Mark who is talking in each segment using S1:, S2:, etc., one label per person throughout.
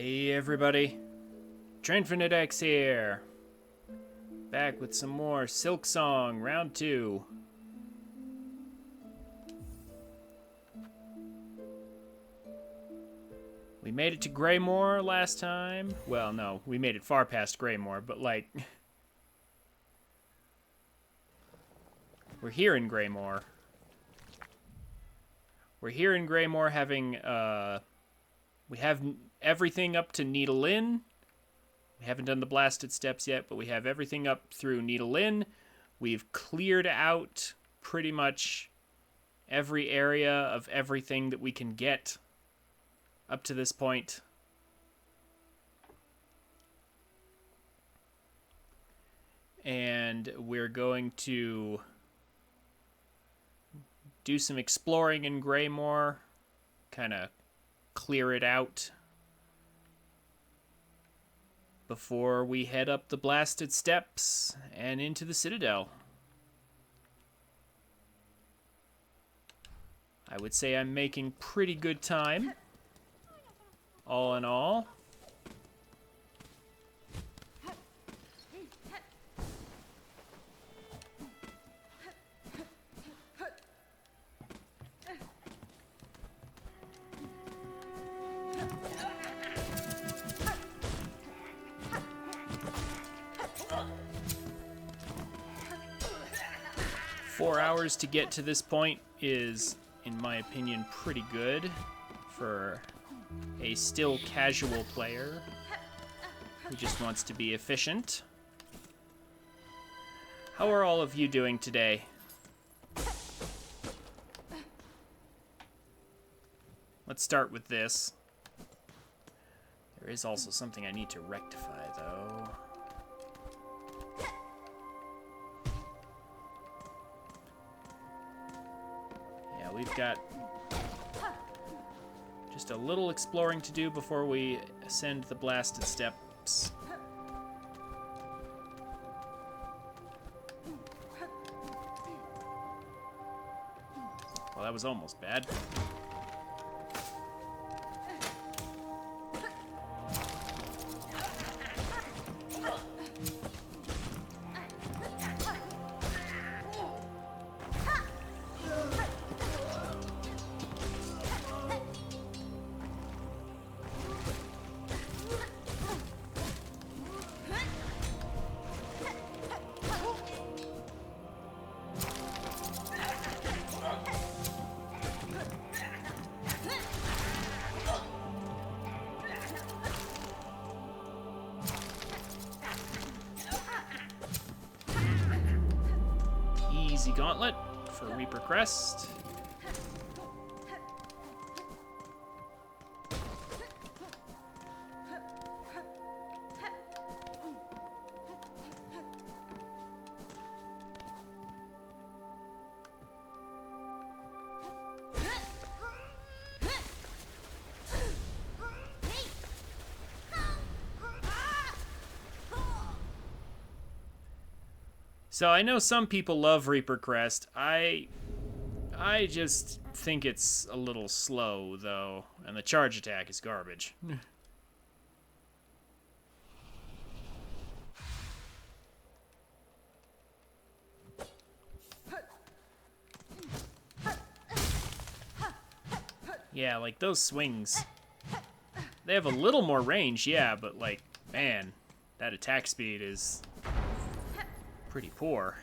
S1: Hey everybody, TrinfiniteX here, back with some more Silksong round 2. We made it to Greymore last time. Well, no, we made it far past Greymore, but like, we're here in Greymore. We're here in Greymore having, we have everything up to Needle Inn. We haven't done the blasted steps yet, but we have everything up through Needle Inn. We've cleared out pretty much every area of everything that we can get up to this point. And we're going to do some exploring in Greymore, kind of clear it out before we head up the blasted steps and into the Citadel. I would say I'm making pretty good time, all in all. 4 hours to get to this point is, in my opinion, pretty good for a still casual player who just wants to be efficient. How are all of you doing today? Let's start with this. There is also something I need to rectify, though. Yeah, we've got just a little exploring to do before we ascend the blasted steps. Well, that was almost bad. Easy gauntlet for Reaper Crest. So I know some people love Reaper Crest. I just think it's a little slow, though, and the charge attack is garbage. Yeah, like those swings. They have a little more range, yeah, but like, man, that attack speed is pretty poor.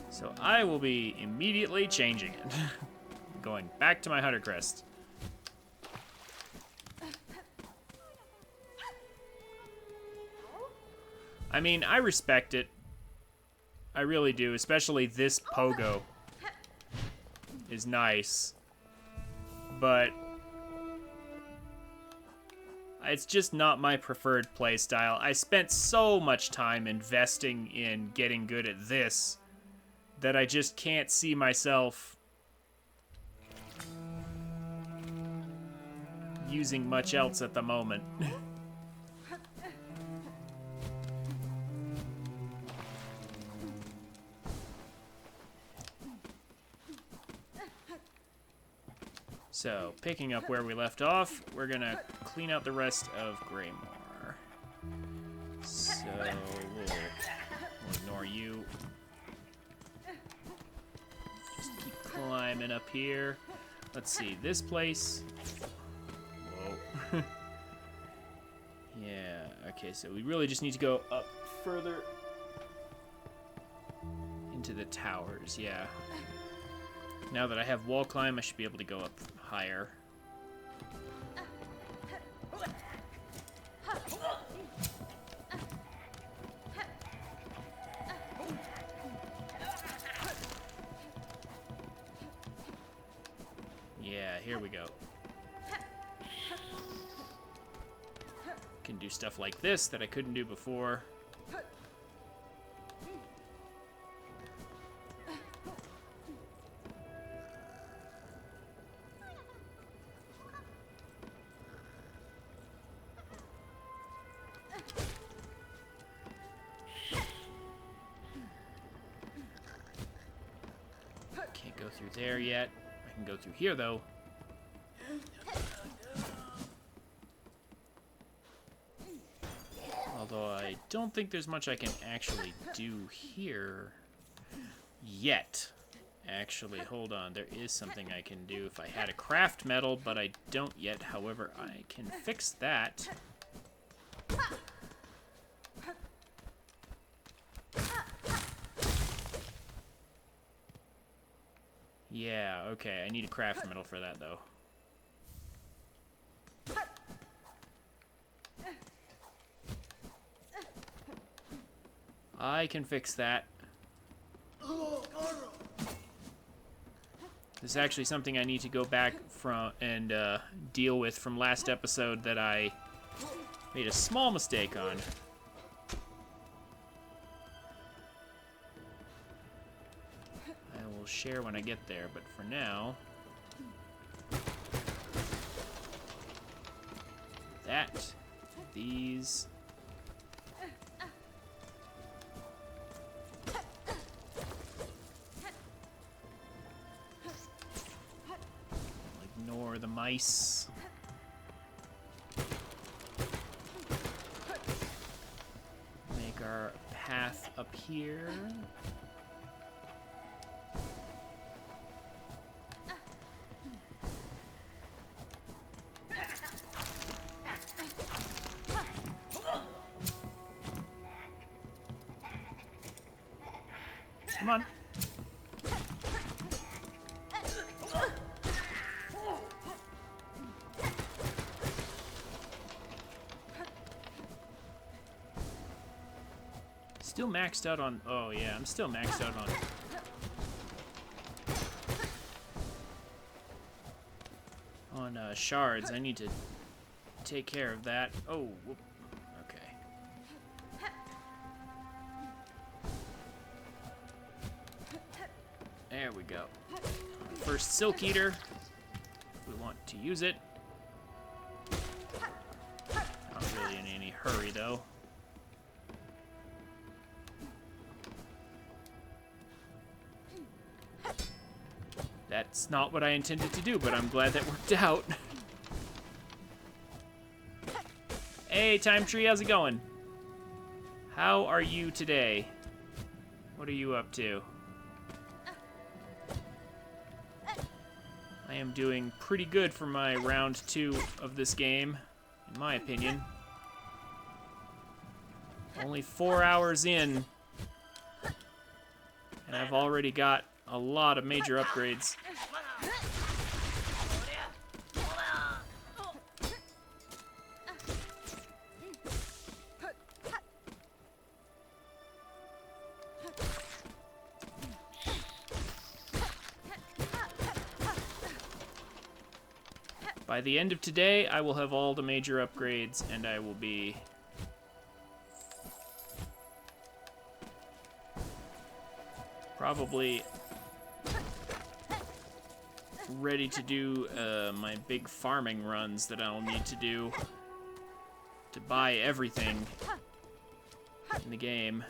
S1: So I will be immediately changing it. Going back to my Hunter Crest. I mean, I respect it. I really do, especially this pogo is nice. But it's just not my preferred playstyle. I spent so much time investing in getting good at this that I just can't see myself using much else at the moment. So, picking up where we left off, we're gonna clean out the rest of Greymore. So, we'll ignore you. Just keep climbing up here. Let's see, this place. Whoa. Yeah, okay, so we really just need to go up further into the towers, yeah. Now that I have wall climb, I should be able to go up higher. Yeah, here we go. Can do stuff like this that I couldn't do before. Can't go through there yet. I can go through here though. Although I don't think there's much I can actually do here yet. Actually, hold on. There is something I can do if I had a craft metal, but I don't yet. However, I can fix that. Yeah, okay. I need a craft metal for that, though. I can fix that. This is actually something I need to go back from and deal with from last episode that I made a small mistake on. I will share when I get there, but for now... that, these... ignore the mice. Make our path up here. Come on. Still maxed out on... oh, yeah, I'm still maxed out on shards. I need to take care of that. Oh, whoop. Okay. There we go. First Silk Eater, if we want to use it. Not really in any hurry, though. That's not what I intended to do, but I'm glad that worked out. Hey, Time Tree, how's it going? How are you today? What are you up to? I am doing pretty good for my round 2 of this game, in my opinion. Only 4 hours in, and I've already got a lot of major upgrades. By the end of today, I will have all the major upgrades, and I will be probably ready to do my big farming runs that I'll need to do to buy everything in the game.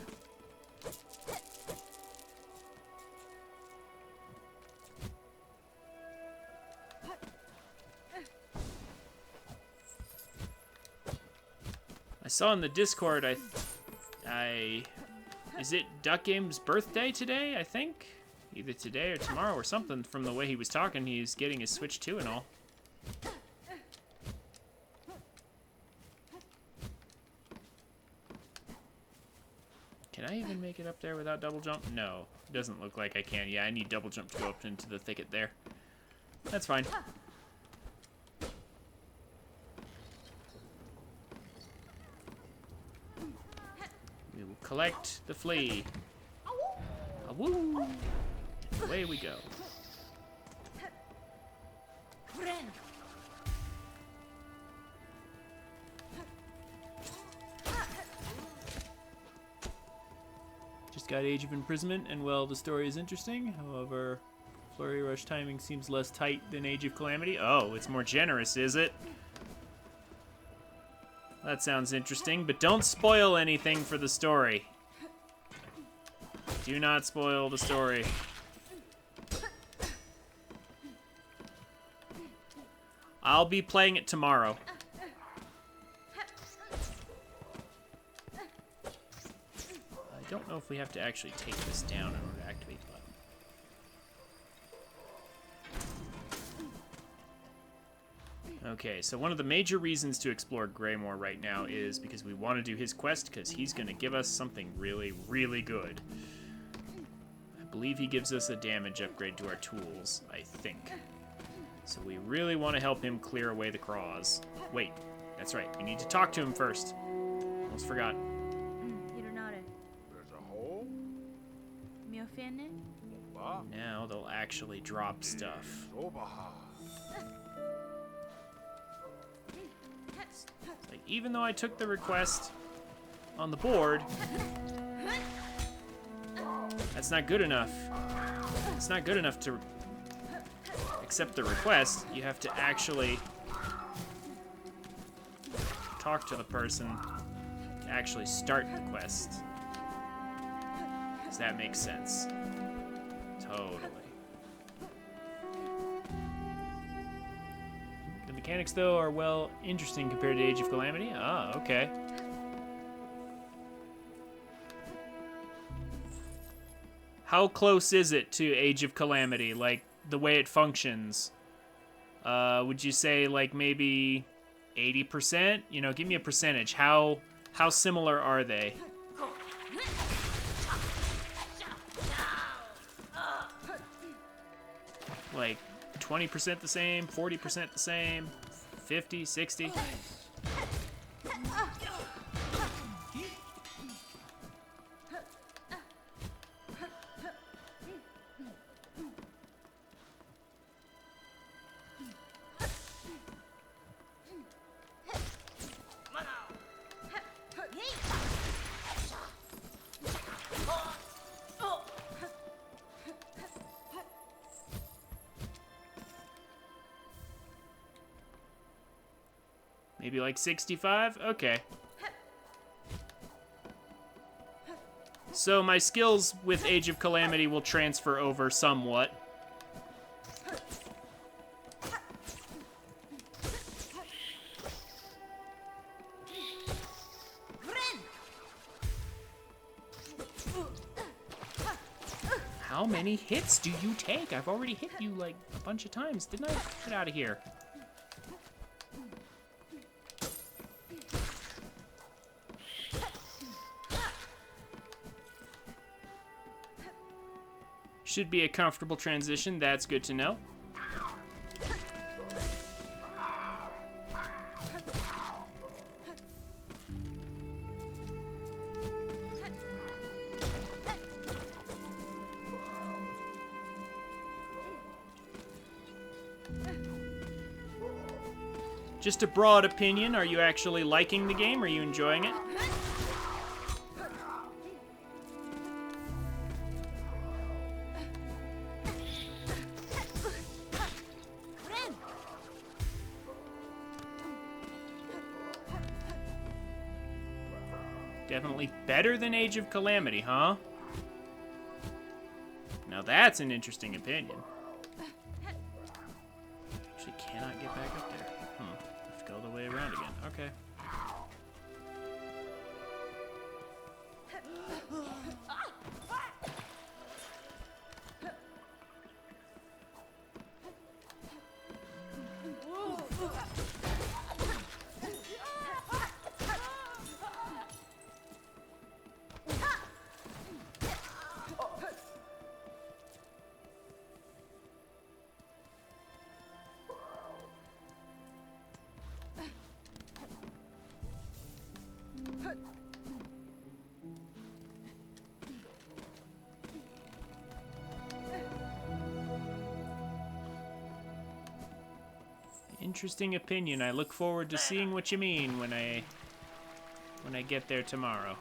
S1: I saw in the Discord, is it Duck Game's birthday today, I think? Either today or tomorrow or something. From the way he was talking, he's getting his Switch 2 and all. Can I even make it up there without double jump? No, it doesn't look like I can. Yeah, I need double jump to go up into the thicket there. That's fine. We will collect the flea. Woo! Away we go. Just got Age of Imprisonment, and well, the story is interesting. However, Flurry Rush timing seems less tight than Age of Calamity. Oh, it's more generous, is it? That sounds interesting, but don't spoil anything for the story. Do not spoil the story. I'll be playing it tomorrow. I don't know if we have to actually take this down in order to activate the button. Okay, so one of the major reasons to explore Greymoor right now is because we want to do his quest, because he's going to give us something really, really good. I believe he gives us a damage upgrade to our tools, I think. So we really want to help him clear away the craws. Wait, that's right, we need to talk to him first. Almost forgot.
S2: There's a hole?
S1: Now they'll actually drop stuff. Like, even though I took the request on the board, that's not good enough. It's not good enough to accept the request. You have to actually talk to the person to actually start the quest. Does that make sense? Totally. The mechanics, though, are, well, interesting compared to Age of Calamity. Ah, okay. How close is it to Age of Calamity? Like, the way it functions? Would you say, like, maybe 80%? You know, give me a percentage. How similar are they? Like 20% the same, 40% the same, 50, 60? Maybe like 65? Okay. So my skills with Age of Calamity will transfer over somewhat. How many hits do you take? I've already hit you like a bunch of times, didn't I? Get out of here. Should be a comfortable transition. That's good to know. Just a broad opinion. Are you actually liking the game? Are you enjoying it? Definitely better than Age of Calamity, huh? Now that's an interesting opinion. Actually cannot get back up there. Have to go the way around again. Okay. Interesting opinion. I look forward to seeing what you mean when I get there tomorrow.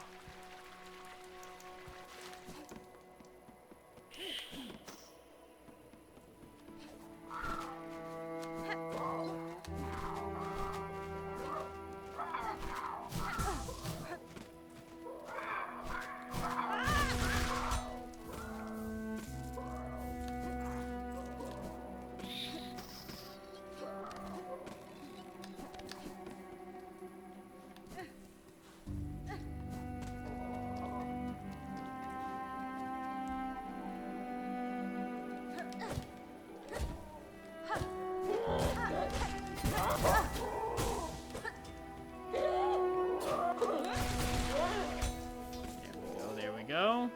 S1: There we go.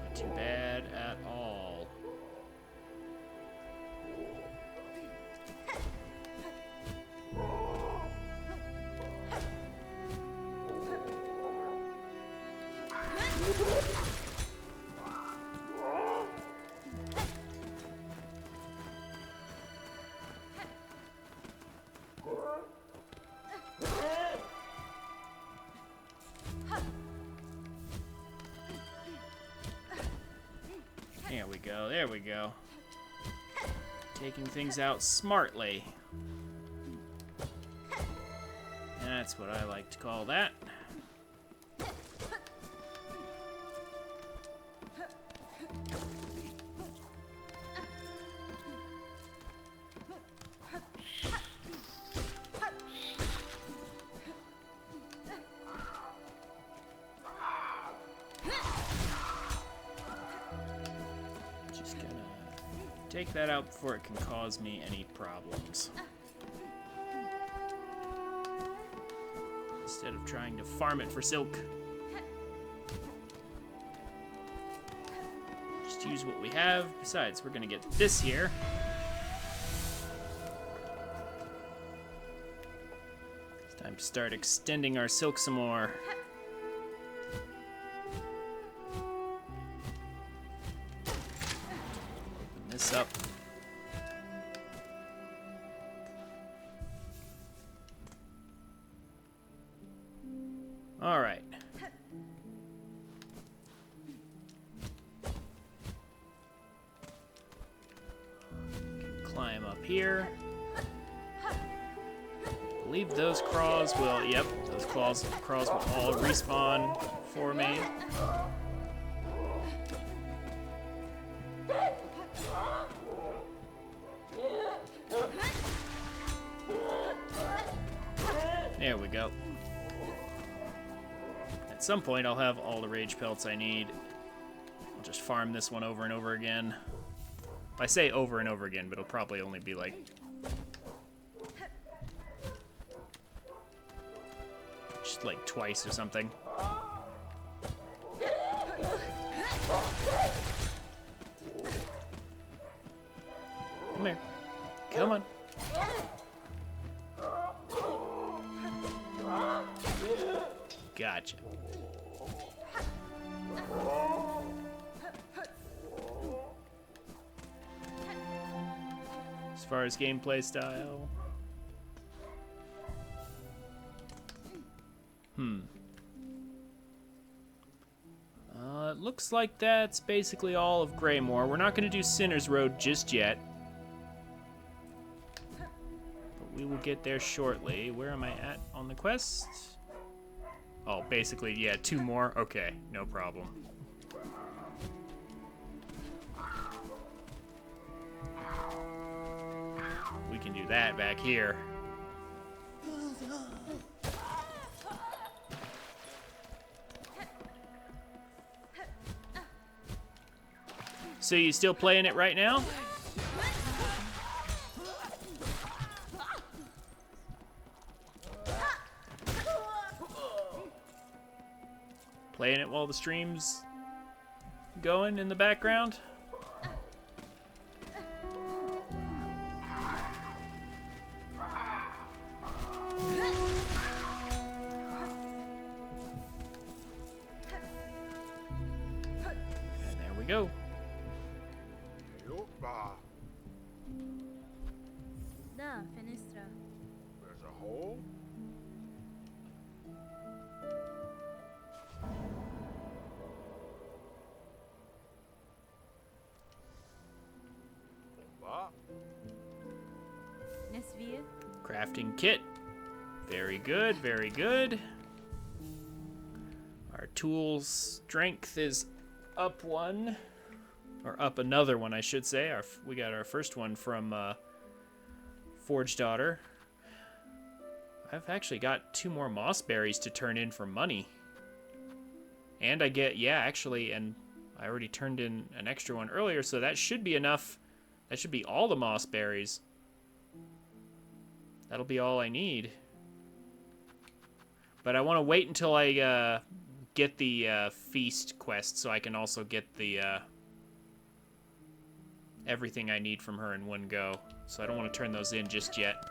S1: Not too bad at all. There we go, there we go. Taking things out smartly. That's what I like to call that. Take that out before it can cause me any problems. Instead of trying to farm it for silk. Just use what we have. Besides, we're gonna get this here. It's time to start extending our silk some more. Up. All right. Climb up here. I believe those craws will, yep, those craws will all respawn for me. There we go. At some point, I'll have all the rage pelts I need. I'll just farm this one over and over again. I say over and over again, but it'll probably only be like... just like twice or something. Come here. Come on. Gotcha. As far as gameplay style... it looks like that's basically all of Greymoor. We're not going to do Sinner's Road just yet. But we will get there shortly. Where am I at on the quest? Oh, basically, yeah, 2 more? Okay, no problem. We can do that back here. So you still playing it right now? Playing it while the stream's going in the background. And there we go.
S2: Da, fenestra.
S3: There's a hole?
S2: Nesvir.
S1: Crafting kit. Very good, very good. Our tool strength is up one. Or up another one, I should say. We got our first one from Forge Daughter. I've actually got 2 more moss berries to turn in for money. And I get, yeah, actually, and I already turned in an extra one earlier, so that should be enough. That should be all the moss berries. That'll be all I need. But I want to wait until I get the feast quest so I can also get the everything I need from her in one go. So I don't want to turn those in just yet.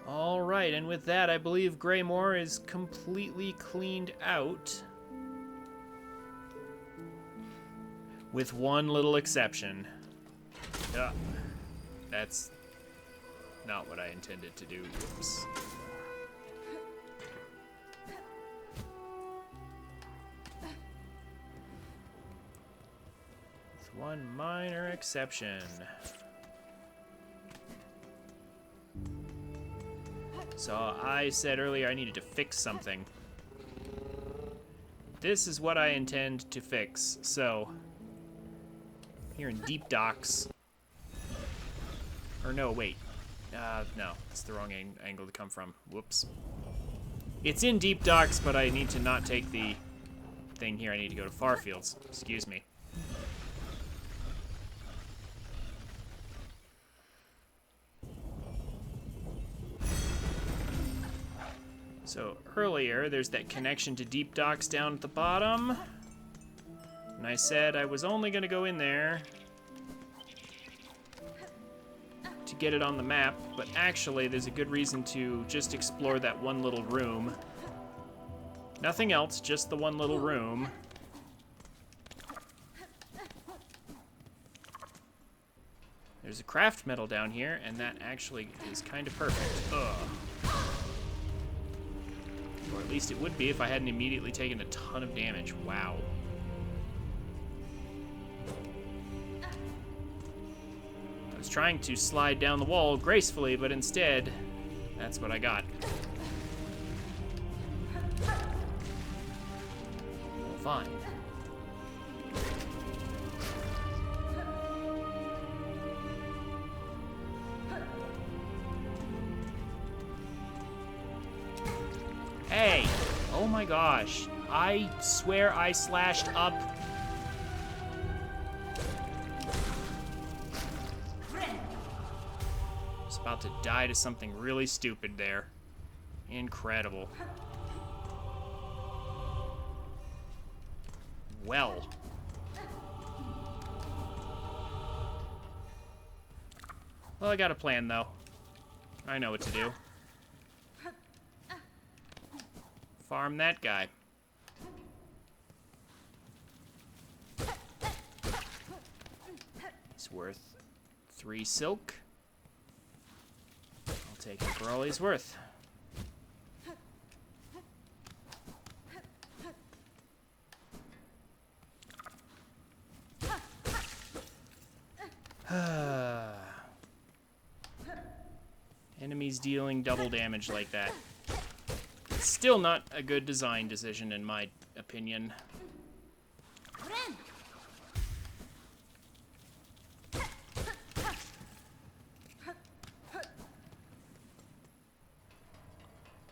S1: Alright, and with that, I believe Greymoor is completely cleaned out. With one little exception. That's not what I intended to do. Whoops. With one minor exception. So I said earlier I needed to fix something. This is what I intend to fix. So, here in Deep Docks. Or no, wait. No, it's the wrong angle to come from. Whoops. It's in Deep Docks, but I need to not take the thing here. I need to go to Farfields. Excuse me. So earlier, there's that connection to Deep Docks down at the bottom. And I said I was only going to go in there to get it on the map, but actually there's a good reason to just explore that one little room. Nothing else, just the one little room. There's a craft metal down here, and that actually is kind of perfect. Ugh. Or at least it would be if I hadn't immediately taken a ton of damage. Wow. I was trying to slide down the wall gracefully, but instead, that's what I got. Fine. Hey! Oh my gosh. I swear I slashed up. I was about to die to something really stupid there. Incredible. Well. Well, I got a plan, though. I know what to do. Farm that guy. He's worth 3 silk. I'll take him for all he's worth. Enemies dealing double damage like that. Still not a good design decision, in my opinion.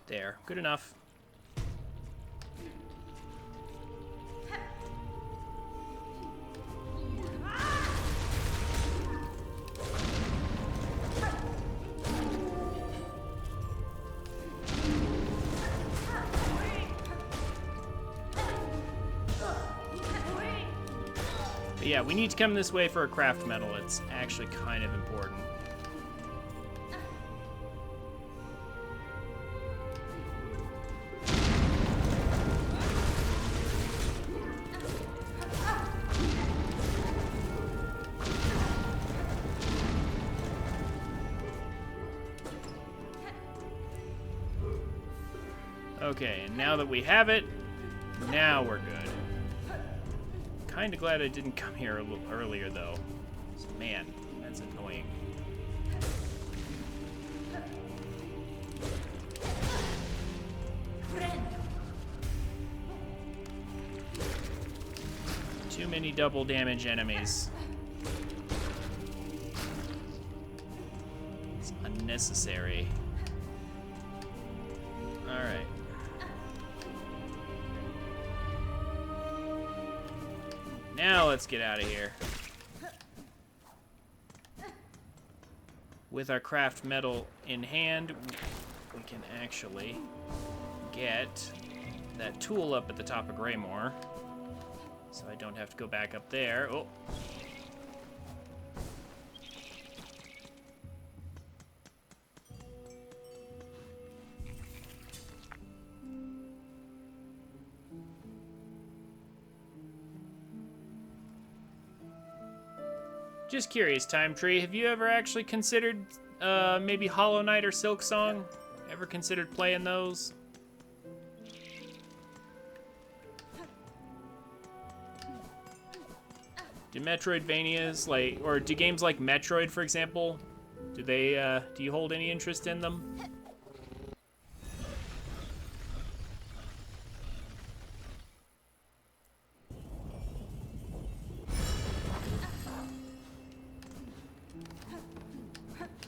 S1: There, good enough. But yeah, we need to come this way for a craft metal. It's actually kind of important. Okay, and now that we have it, now we're good. Kinda glad I didn't come here a little earlier, though. So, man, that's annoying. Too many double damage enemies. It's unnecessary. Alright. Now let's get out of here. With our craft metal in hand, we can actually get that tool up at the top of Greymore. So I don't have to go back up there. Oh. Just curious, Time Tree, have you ever actually considered maybe Hollow Knight or Silksong? Ever considered playing those? Do Metroidvanias, like, or do games like Metroid, for example, do you hold any interest in them?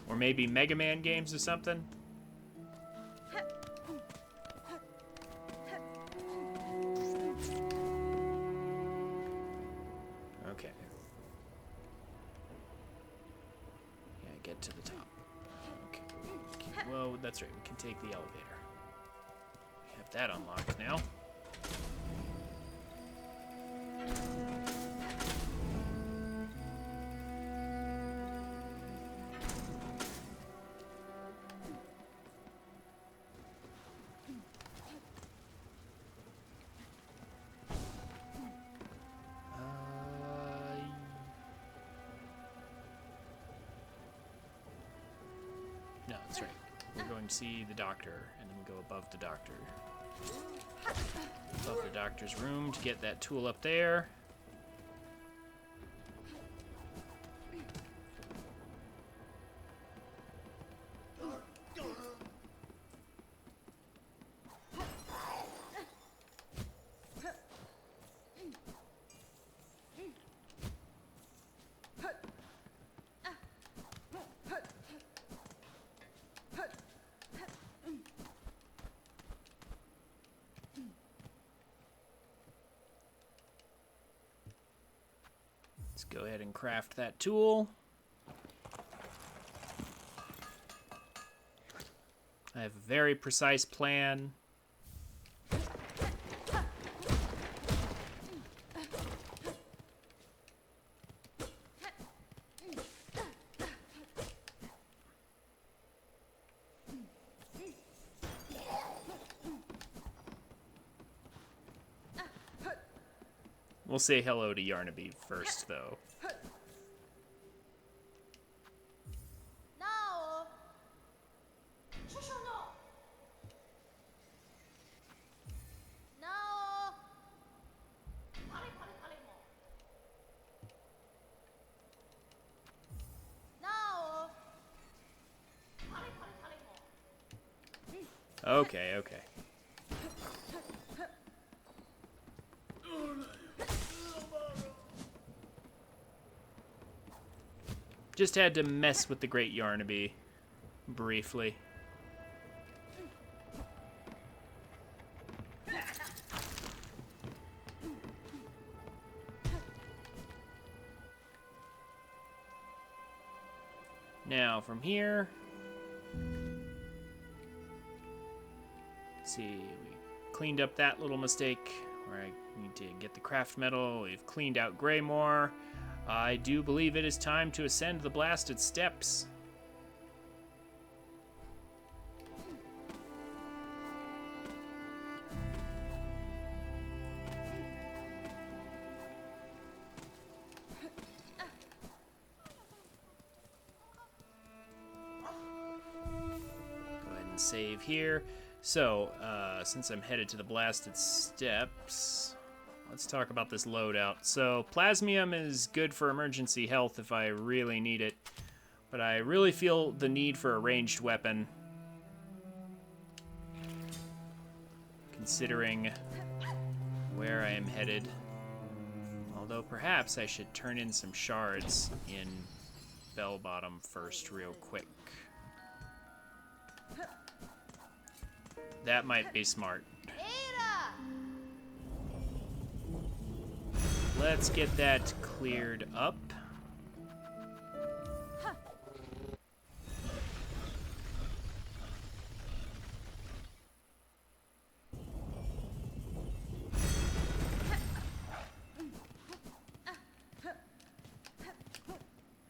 S1: Or maybe Mega Man games or something? Okay. Yeah, get to the top. Okay. Well, that's right. We can take the elevator. We have that unlocked now. No, that's right. We're going to see the doctor, and then we go above the doctor. Above the doctor's room to get that tool up there. Let's go ahead and craft that tool. I have a very precise plan. We'll say hello to Yarnaby first, though.
S2: No. No. No.
S1: Okay, okay. Just had to mess with the Great Yarnaby briefly. Now, from here... Let's see, we cleaned up that little mistake where I Need to get the craft metal. We've cleaned out Greymore. I do believe it is time to ascend the blasted steps. Go ahead and save here. So, since I'm headed to the blasted steps, let's talk about this loadout. So, Plasmium is good for emergency health if I really need it, but I really feel the need for a ranged weapon, considering where I am headed. Although perhaps I should turn in some shards in Bell Bottom first real quick. That might be smart. Let's get that cleared up.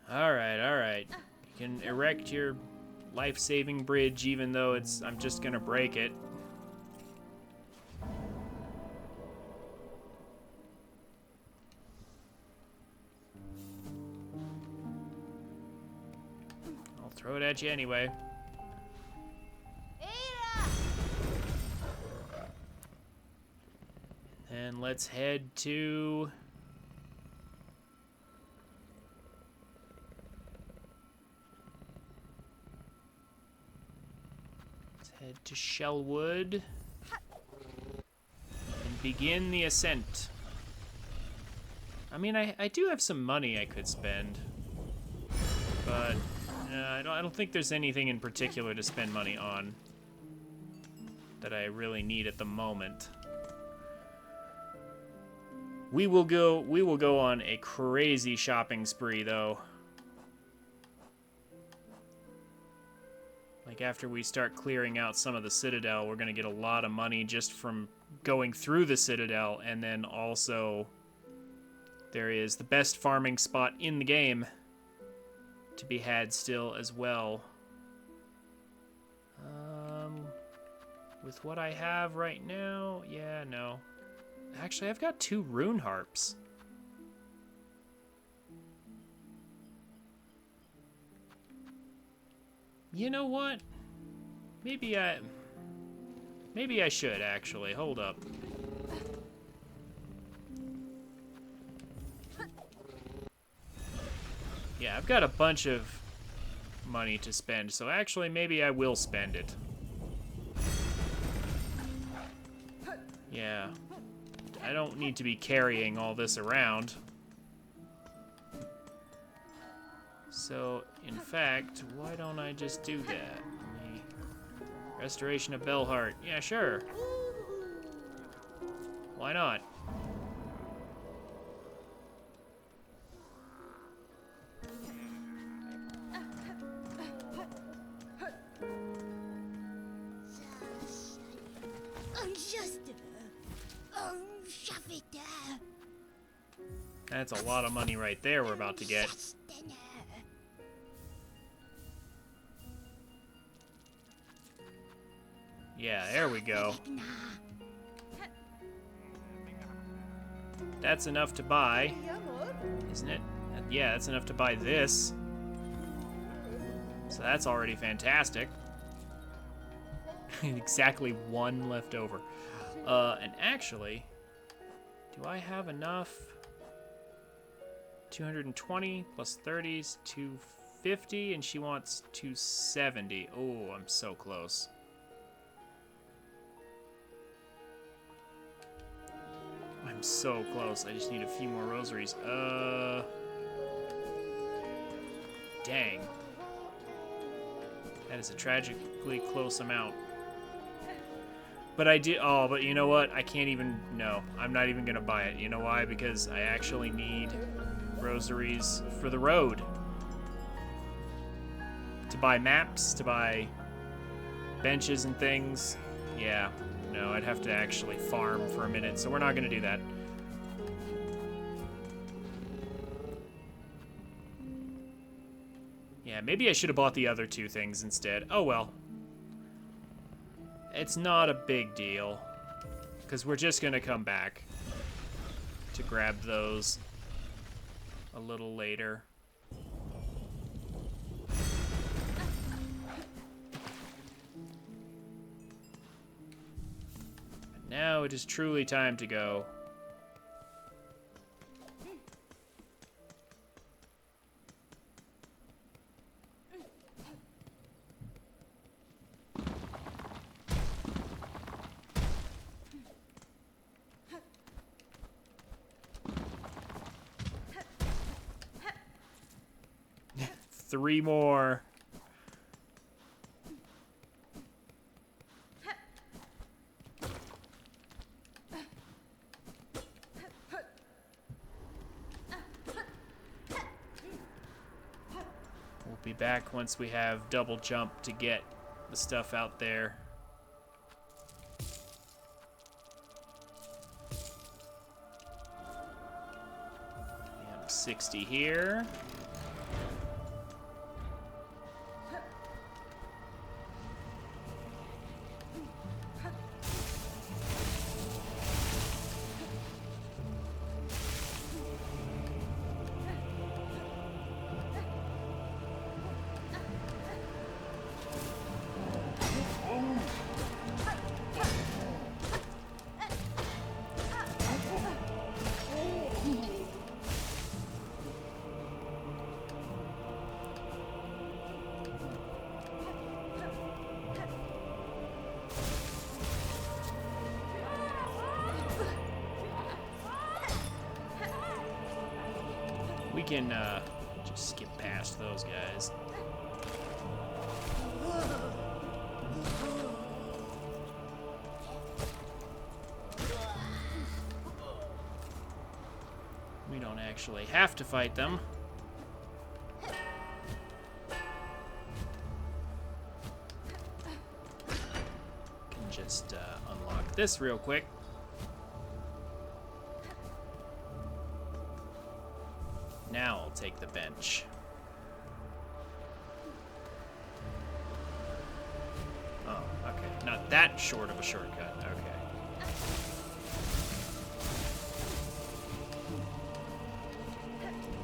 S1: Alright. You can erect your life-saving bridge even though I'm just gonna break it. I'll throw it at you anyway. And let's head to... head to Shellwood and begin the ascent. I mean, I do have some money I could spend, but I don't think there's anything in particular to spend money on that I really need at the moment. We will go on a crazy shopping spree though. Like, after we start clearing out some of the Citadel, we're going to get a lot of money just from going through the Citadel, and then also there is the best farming spot in the game to be had still as well. With what I have right now, yeah, no. Actually, I've got 2 rune harps. You know what? Maybe I should, actually. Hold up. Yeah, I've got a bunch of money to spend, so actually maybe I will spend it. Yeah. I don't need to be carrying all this around. So, in fact, why don't I just do that? Restoration of Bellheart. Yeah, sure. Why not? That's a lot of money right there we're about to get. Yeah, there we go. That's enough to buy, isn't it? Yeah, that's enough to buy this. So that's already fantastic. Exactly 1 left over. And actually, do I have enough? 220 plus 30s, 250, and she wants 270. Oh, I'm so close. I'm so close. I just need a few more rosaries. Dang. That is a tragically close amount. But I did. Oh, but you know what? I can't even. No, I'm not even gonna buy it. You know why? Because I actually need rosaries for the road. To buy maps, to buy benches and things. Yeah. No, I'd have to actually farm for a minute, so we're not gonna do that. Yeah, maybe I should have bought the other two things instead. Oh well. It's not a big deal. Because we're just going to come back to grab those a little later. And now it is truly time to go. Three more. We'll be back once we have double jump to get the stuff out there. We have 60 here. We can just skip past those guys. We don't actually have to fight them. Can just unlock this real quick. Now I'll take the bench. Oh, okay. Not that short of a shortcut. Okay.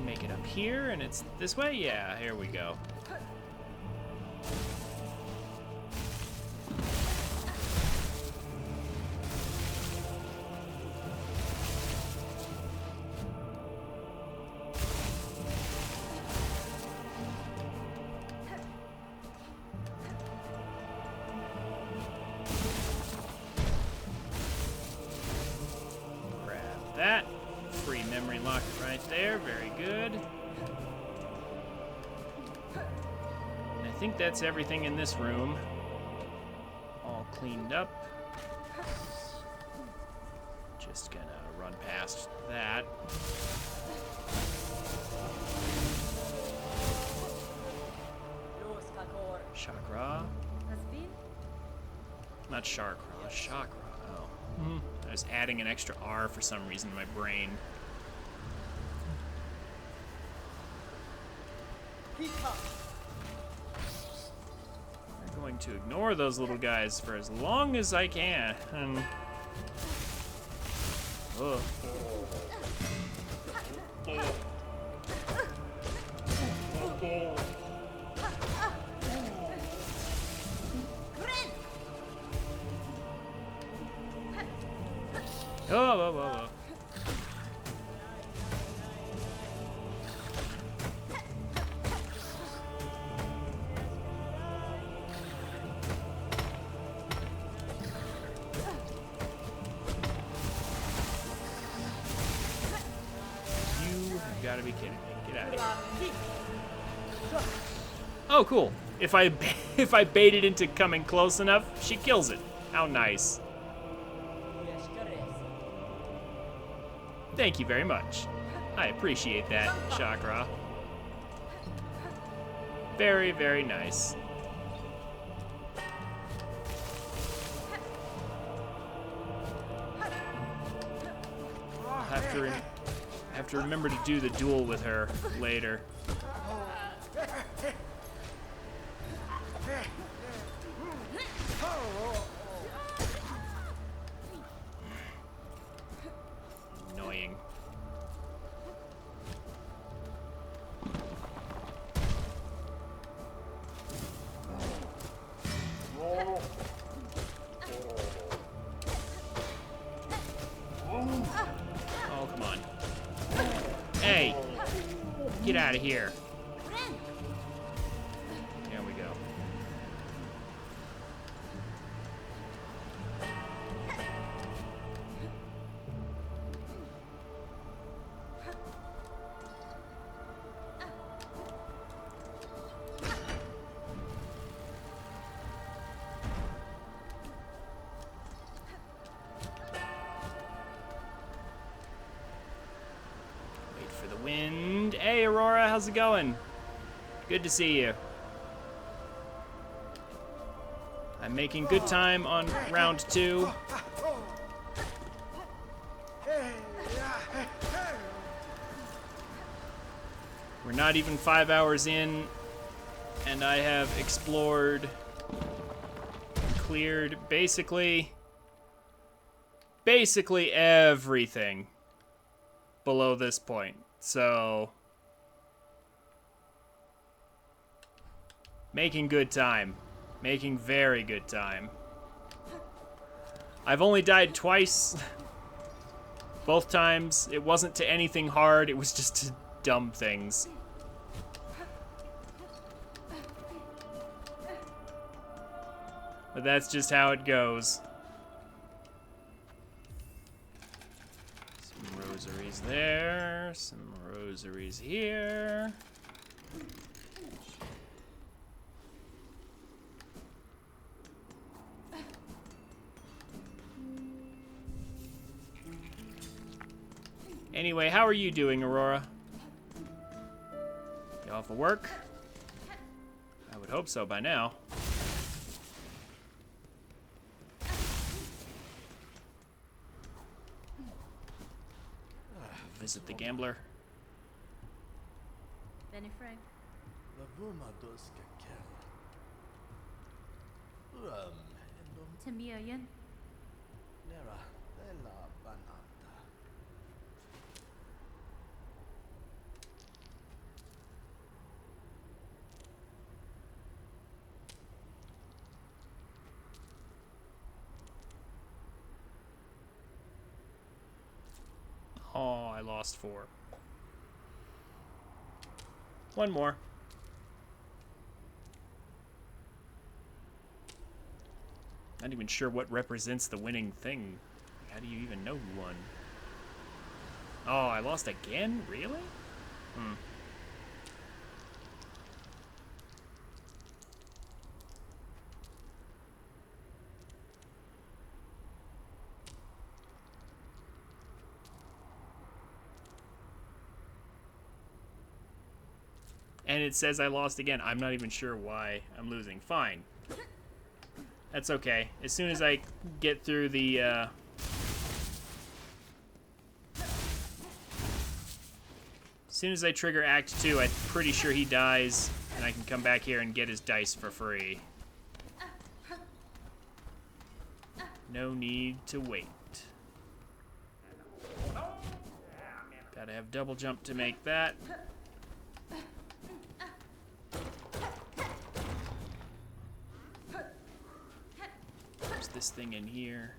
S1: Make it up here, and it's this way? Yeah, here we go. That. Free memory locker right there. Very good. And I think that's everything in this room. All cleaned up. Just gonna run past that. Chakra. Not chakra, chakra. Oh. I was adding an extra R for some reason in my brain. I'm going to ignore those little guys for as long as I can. Ugh. Oh, whoa, whoa, whoa. You have got to be kidding me. Get out of here. Oh, cool. If I bait it into coming close enough, she kills it. How nice. Thank you very much. I appreciate that, Chakra. Very, very nice. I'll have to remember to do the duel with her later. Get out of here.
S2: Ren.
S1: There we go. Wait for the wind. Hey, Aurora, how's it going? Good to see you. I'm making good time on round 2. We're not even 5 hours in, and I have explored, cleared basically everything below this point. So, making good time. Making very good time. I've only died twice. Both times, it wasn't to anything hard, it was just to dumb things. But that's just how it goes. Some rosaries there, some rosaries here. Anyway, how are you doing, Aurora? You off of work? I would hope so by now. Visit the gambler.
S2: Benny Frank. Tamia Yen.
S1: Oh, I lost 4. One more. Not even sure what represents the winning thing. How do you even know who won? Oh, I lost again? Really? Hmm. And it says I lost again. I'm not even sure why I'm losing. Fine. That's okay. As soon as I get through the, as soon as I trigger Act 2, I'm pretty sure he dies, and I can come back here and get his dice for free. No need to wait. Gotta have double jump to make that. There's this thing in here.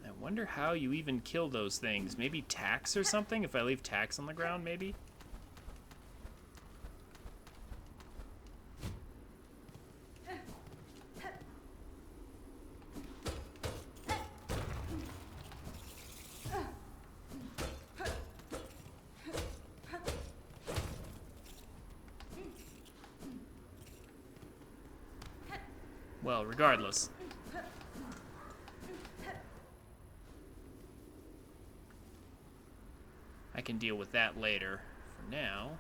S1: I wonder how you even kill those things. Maybe tacks or something? If I leave tacks on the ground, maybe? Well, regardless. I can deal with that later. For now...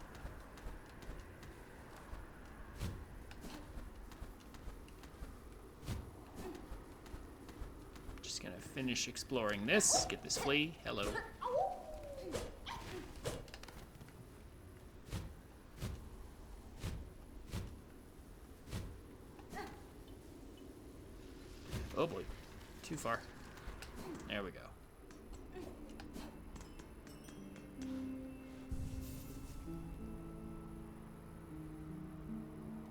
S1: just gonna finish exploring this. Get this flea. Hello. Oh boy. Too far. There we go.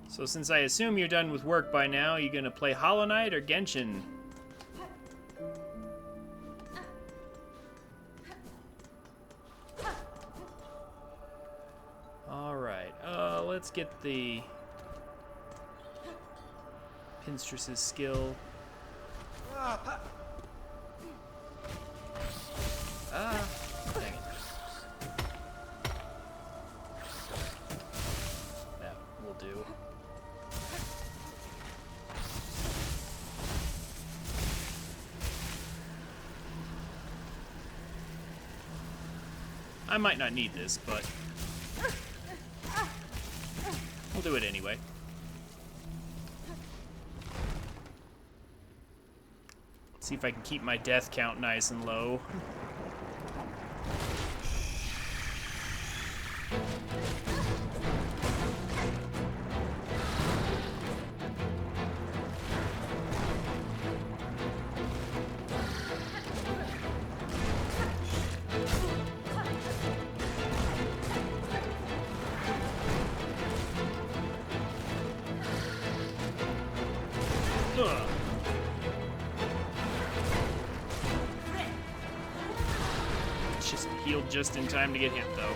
S1: So since I assume you're done with work by now, you gonna play Hollow Knight or Genshin? Alright, let's get the Pinstress's skill. Ah, dang it. That will do. I might not need this, but we'll do it anyway. See if I can keep my death count nice and low. Ugh. Just healed just in time to get hit, though.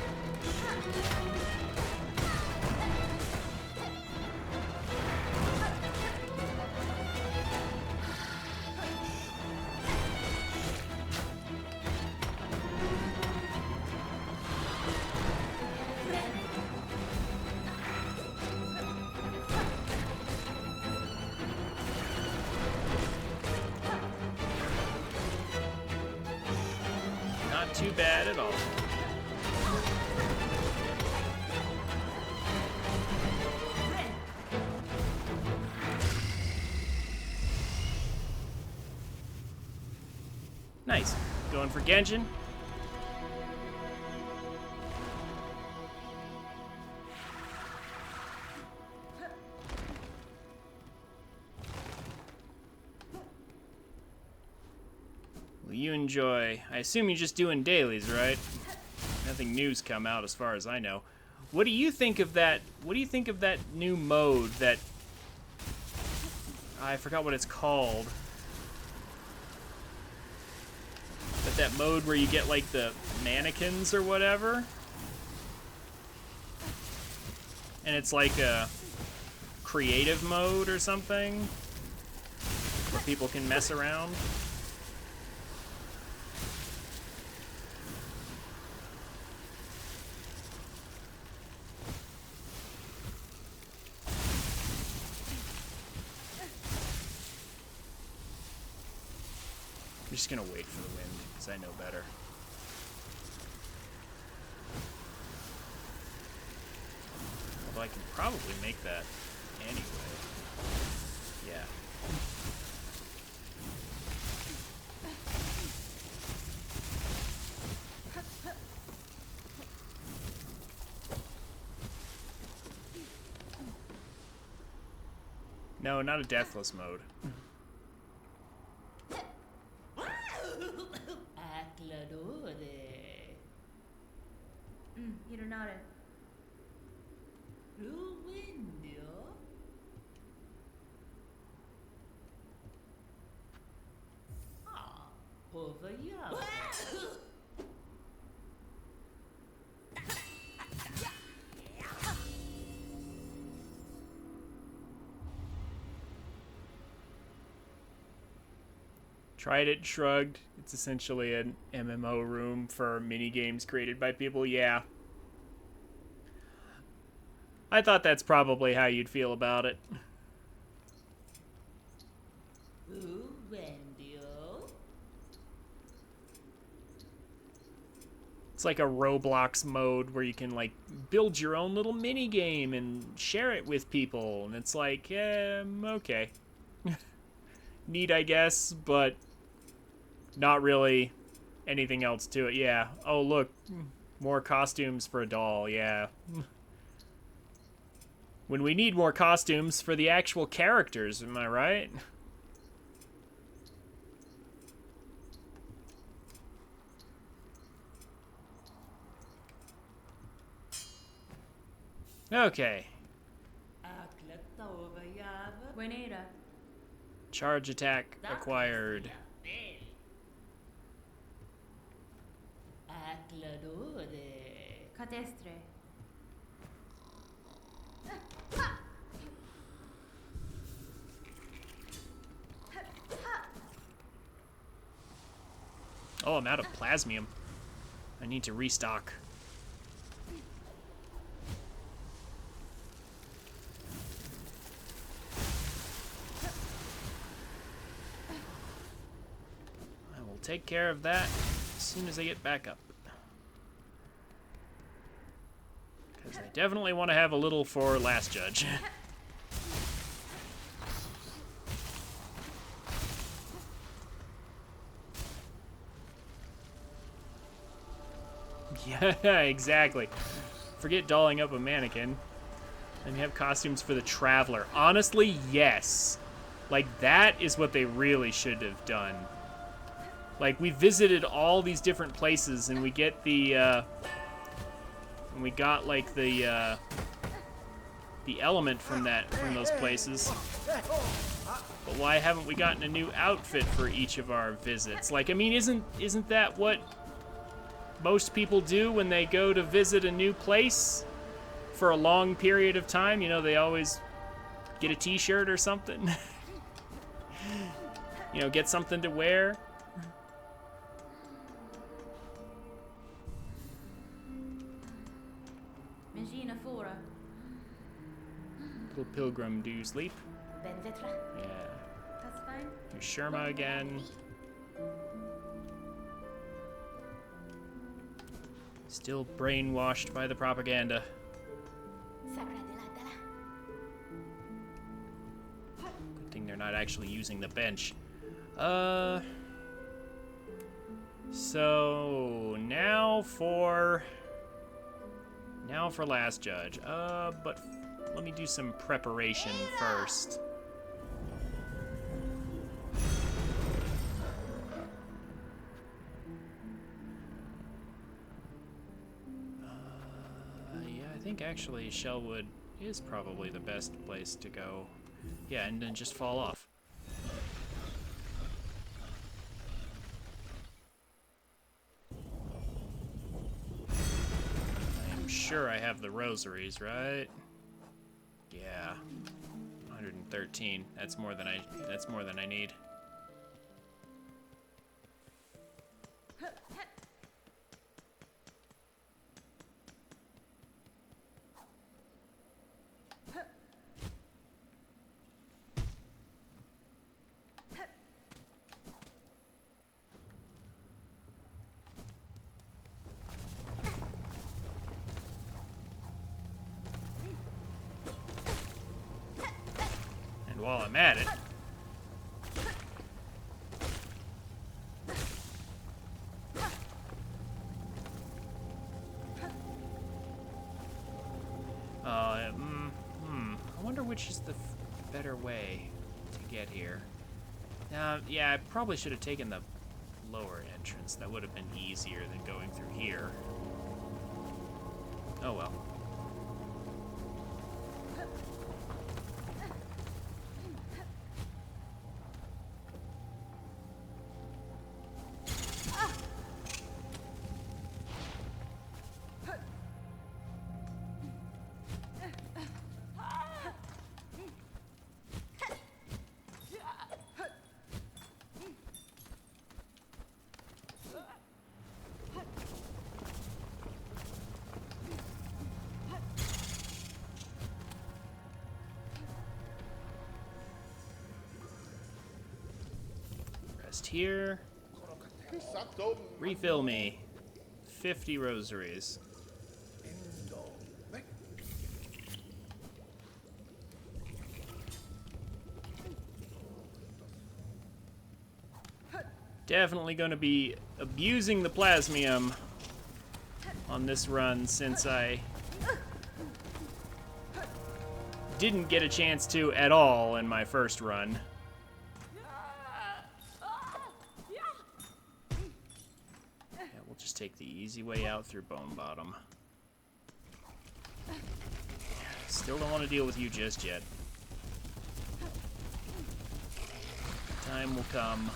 S1: Not too bad at all. Nice. Going for Genshin. Well, you enjoy. I assume you're just doing dailies, right? Nothing new's come out as far as I know. What do you think of that? What do you think of that new mode that I forgot what it's called? But that mode where you get like the mannequins or whatever? And it's like a creative mode or something where people can mess around. I'm just gonna wait for the wind, because I know better. Although I can probably make that anyway. Yeah. No, not a deathless mode.
S2: Gironare.
S1: Tried it, shrugged. It's essentially an MMO room for mini games created by people. Yeah. I thought that's probably how you'd feel about it. It's like a Roblox mode where you can like build your own little mini game and share it with people, and it's like, okay. Neat, I guess, but not really anything else to it. Yeah. Oh, look, more costumes for a doll. Yeah. When we need more costumes for the actual characters, am I right? Okay.
S2: Buenera.
S1: Charge attack acquired.
S2: Catestre.
S1: Oh, I'm out of plasmium. I need to restock. I will take care of that as soon as I get back up. Because I definitely want to have a little for Last Judge. Yeah, exactly. Forget dolling up a mannequin. And have costumes for the Traveler. Honestly, yes. Like, that is what they really should have done. Like, we visited all these different places, and we get the, and we got, like, the element from those places. But why haven't we gotten a new outfit for each of our visits? Like, I mean, isn't that what most people do when they go to visit a new place for a long period of time? You know, they always get a t-shirt or something. You know, get something to wear.
S2: Mangina fora.
S1: Little pilgrim, do you sleep?
S2: Benvetra.
S1: Yeah.
S2: That's fine.
S1: Do Sherma again. Still brainwashed by the propaganda. Good thing they're not actually using the bench. So now for Last Judge. But let me do some preparation first. Yeah, I think actually Shellwood is probably the best place to go. Yeah, and then just fall off. I'm sure I have the rosaries, right? Yeah. 113. That's more than I need. And while I'm at it, I wonder which is the better way to get here. Yeah, I probably should have taken the lower entrance. That would have been easier than going through here. Oh well. Rest here. Refill me. 50 rosaries. Definitely going to be abusing the plasmium on this run since I didn't get a chance to at all in my first run. Yeah, we'll just take the easy way out through Bone Bottom. Still don't want to deal with you just yet. Time will come.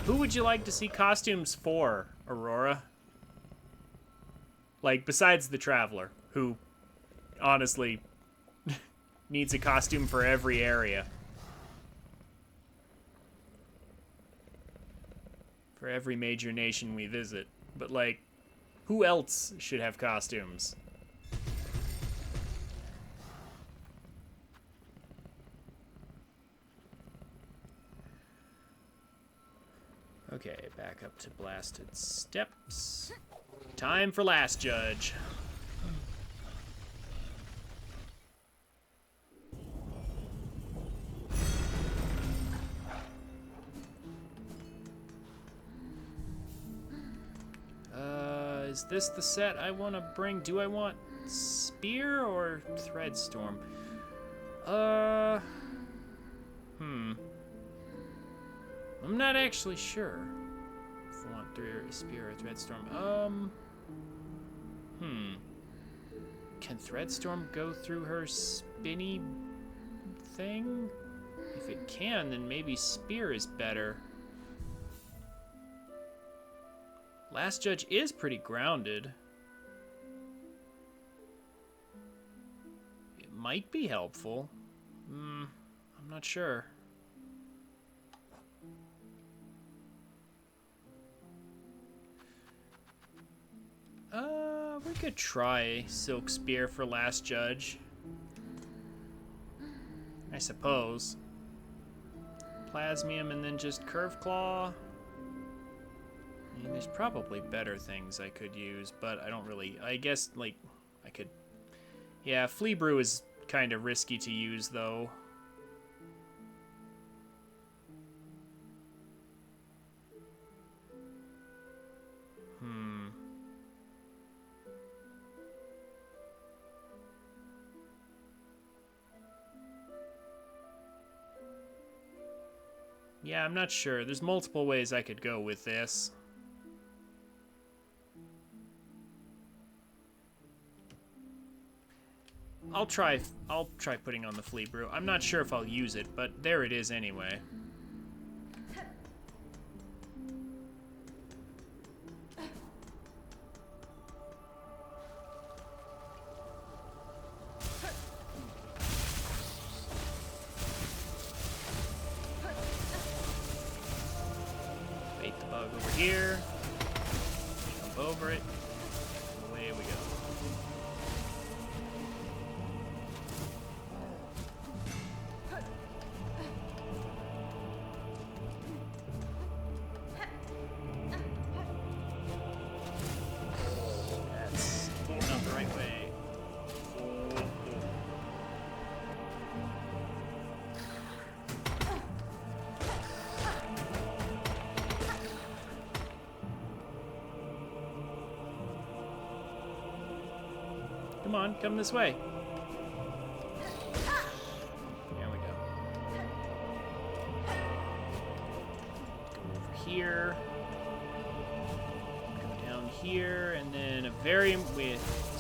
S1: Who would you like to see costumes for, Aurora? Like, besides the Traveler, who, honestly, needs a costume for every area. For every major nation we visit. But, like, who else should have costumes? Okay, back up to blasted steps. Time for Last Judge. Is this the set I want to bring? Do I want Spear or Threadstorm? I'm not actually sure if I want Spear or Threadstorm. Can Threadstorm go through her spinny thing? If it can, then maybe Spear is better. Last Judge is pretty grounded. It might be helpful. I'm not sure. We could try Silk Spear for Last Judge. I suppose. Plasmium and then just Curve Claw. I mean, there's probably better things I could use, but I don't really... I guess, like, I could... Yeah, Flea Brew is kind of risky to use, though. Yeah, I'm not sure. There's multiple ways I could go with this. I'll try putting on the Flea Brew. I'm not sure if I'll use it, but there it is anyway. Bait the bug over here. Jump over it. Away we go. That's not the right way. Come on, come this way. There we go. Go over here. Go down here, and then there's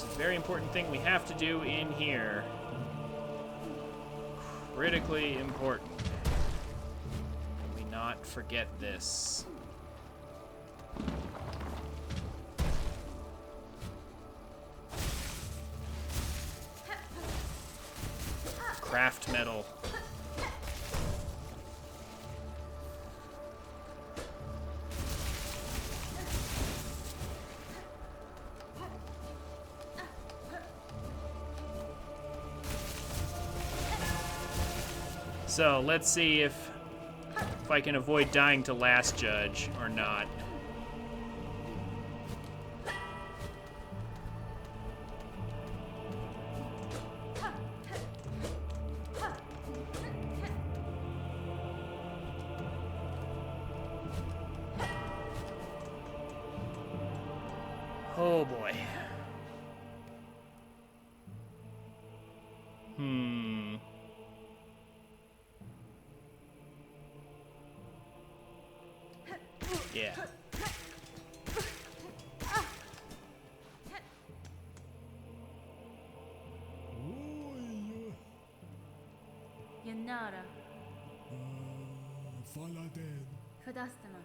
S1: a very important thing we have to do in here. Critically important. Can we not forget this? Craft metal. So let's see if I can avoid dying to Last Judge or not. Oh boy. Hmm. Yeah.
S2: Yanara.
S4: Faladen.
S2: Fadastama.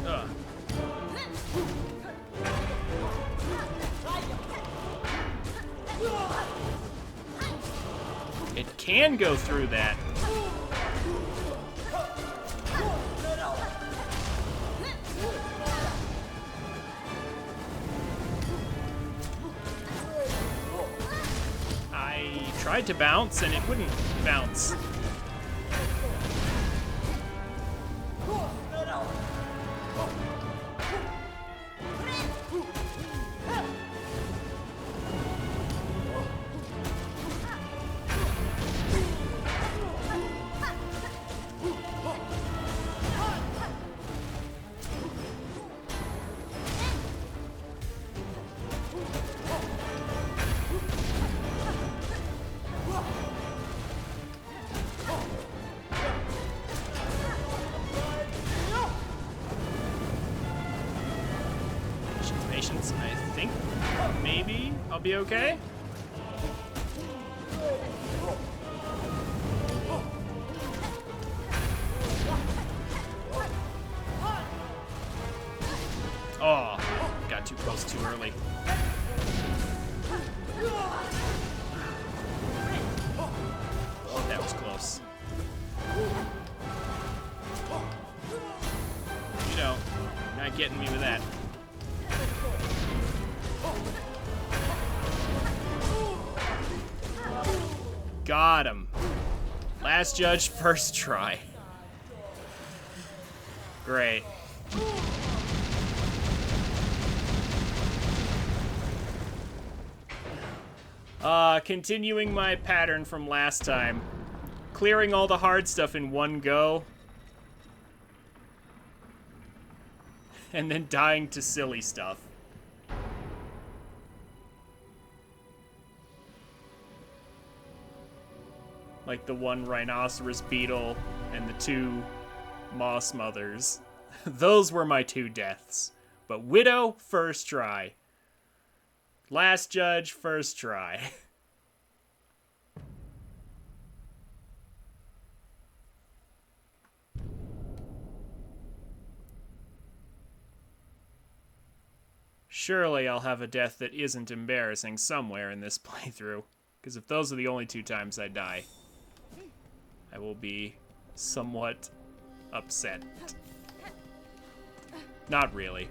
S1: Ugh. It can go through that. I tried to bounce and it wouldn't bounce. Patience, I think maybe I'll be okay. Oh, got too close too early. That was close. You know, not getting me with that. Got him. Last judge, first try. Great. Continuing my pattern from last time. Clearing all the hard stuff in one go. And then dying to silly stuff. Like the one rhinoceros beetle and the two moss mothers. Those were my two deaths. But Widow, first try. Last judge, first try. Surely I'll have a death that isn't embarrassing somewhere in this playthrough. Because if those are the only two times I die, I will be somewhat upset. Not really.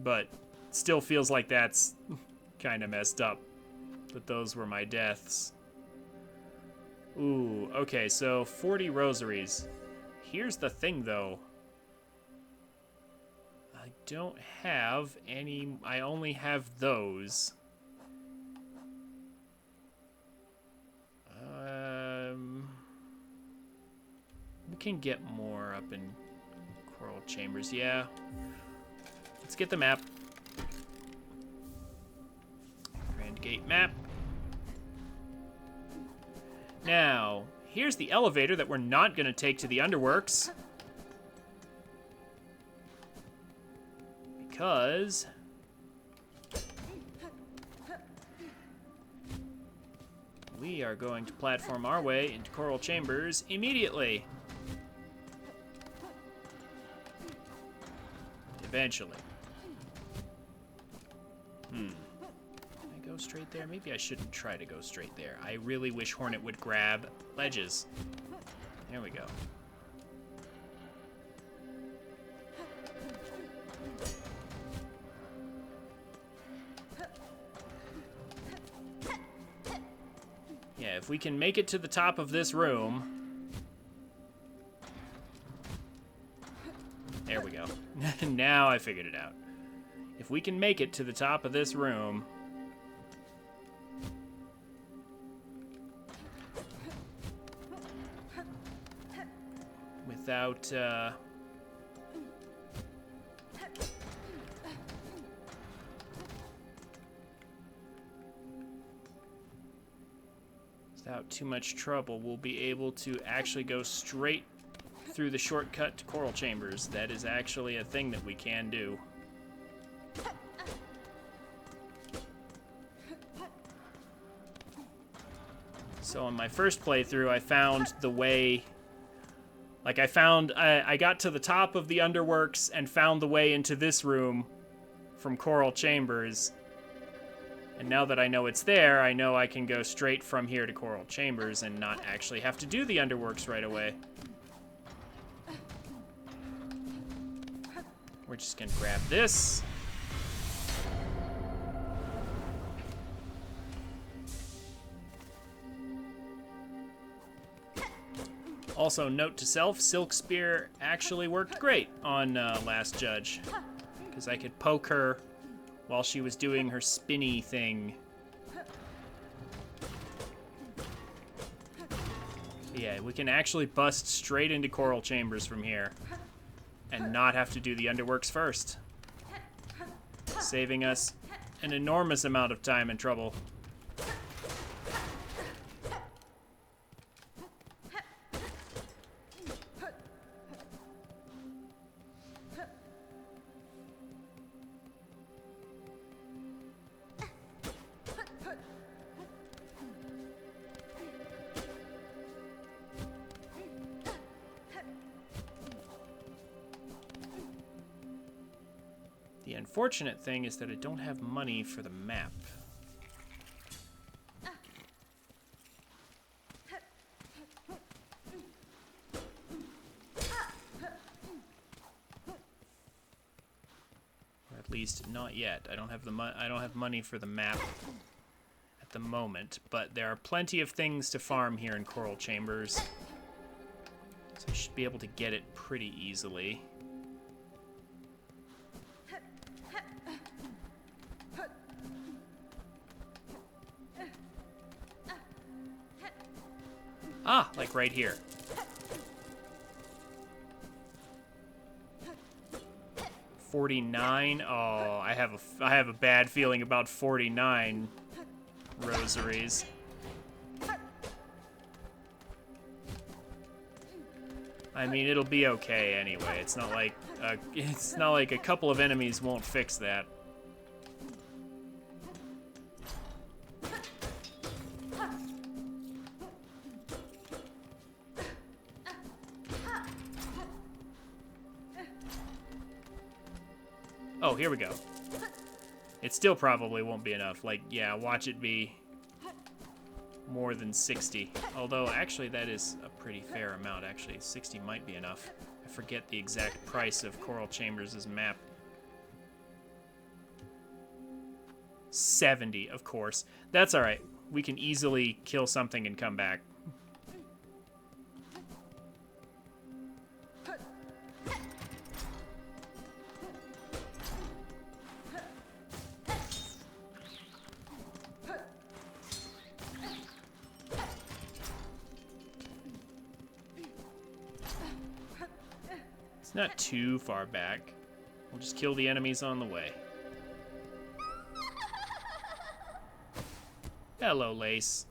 S1: But still feels like that's kind of messed up. That those were my deaths. Ooh, okay, so 40 rosaries. Here's the thing, though. I don't have any... I only have those. We can get more up in coral chambers, yeah. Let's get the map. Grand Gate map. Now, here's the elevator that we're not going to take to the Underworks. Because... we are going to platform our way into Coral Chambers immediately. Eventually. I go straight there? Maybe I shouldn't try to go straight there. I really wish Hornet would grab ledges. There we go. Yeah, if we can make it to the top of this room... There we go. Now I figured it out. If we can make it to the top of this room... without, without too much trouble, we'll be able to actually go straight through the shortcut to Coral Chambers. That is actually a thing that we can do. So on my first playthrough, I found the way... Like, I got to the top of the Underworks and found the way into this room from Coral Chambers. And now that I know it's there, I know I can go straight from here to Coral Chambers and not actually have to do the Underworks right away. We're just gonna grab this. Also, note to self, Silk Spear actually worked great on Last Judge. Because I could poke her while she was doing her spinny thing. Yeah, we can actually bust straight into Coral Chambers from here. And not have to do the Underworks first. Saving us an enormous amount of time and trouble. The unfortunate thing is that I don't have money for the map. Or at least not yet. I don't have money for the map at the moment, but there are plenty of things to farm here in Coral Chambers. So I should be able to get it pretty easily. Ah, like right here. 49. Oh, I have a bad feeling about 49 rosaries. I mean, it'll be okay anyway. It's not like a couple of enemies won't fix that. Oh, here we go. It still probably won't be enough. Like, yeah, watch it be more than 60. Although, actually, that is a pretty fair amount, actually. 60 might be enough. I forget the exact price of Coral Chambers' map. 70, of course. That's alright. We can easily kill something and come back. It's not too far back. We'll just kill the enemies on the way. Hello, Lace.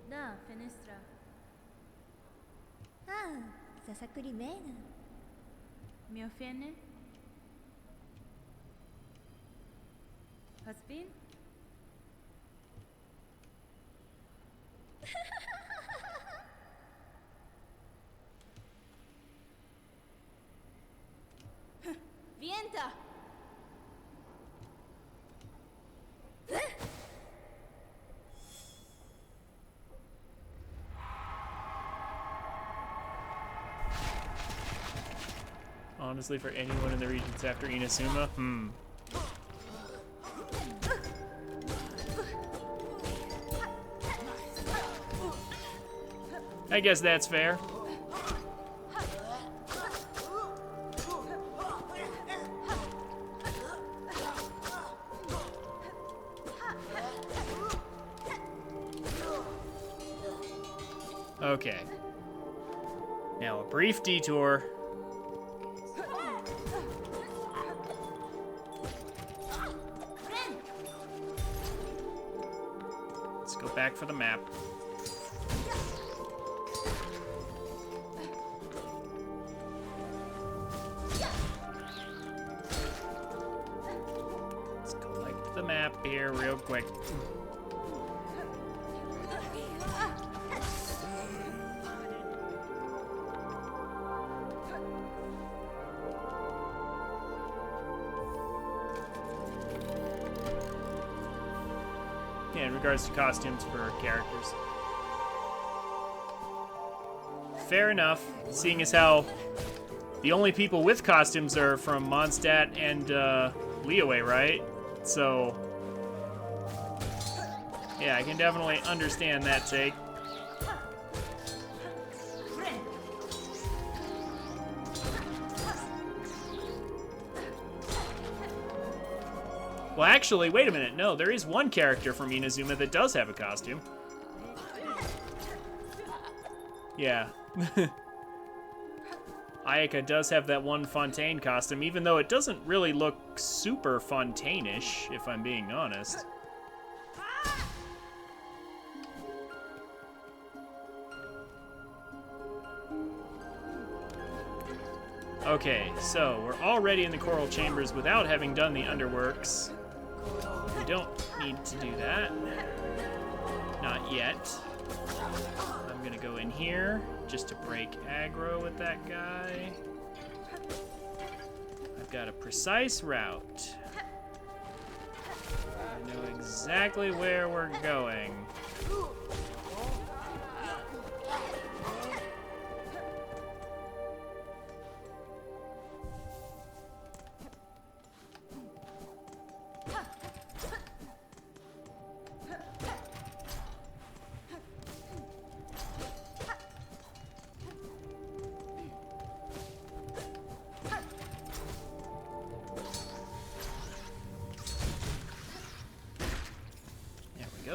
S2: Da, Fenestra.
S4: Ah, sasakuri mena.
S2: Mi offende? Was bin?
S4: Vienta.
S1: Honestly, for anyone in the regions after Inazuma, I guess that's fair. Okay. Now a brief detour. Let's go back for the map. Let's collect the map here real quick. Yeah, in regards to costumes for characters. Fair enough, seeing as how the only people with costumes are from Mondstadt and Liyue, right? So, yeah, I can definitely understand that take. Well, actually, wait a minute. No, there is one character from Inazuma that does have a costume. Yeah. Ayaka does have that one Fontaine costume, even though it doesn't really look super Fontaine-ish, if I'm being honest. Okay, so we're already in the Coral Chambers without having done the Underworks. We don't need to do that. Not yet. I'm gonna go in here just to break aggro with that guy. I've got a precise route. I know exactly where we're going.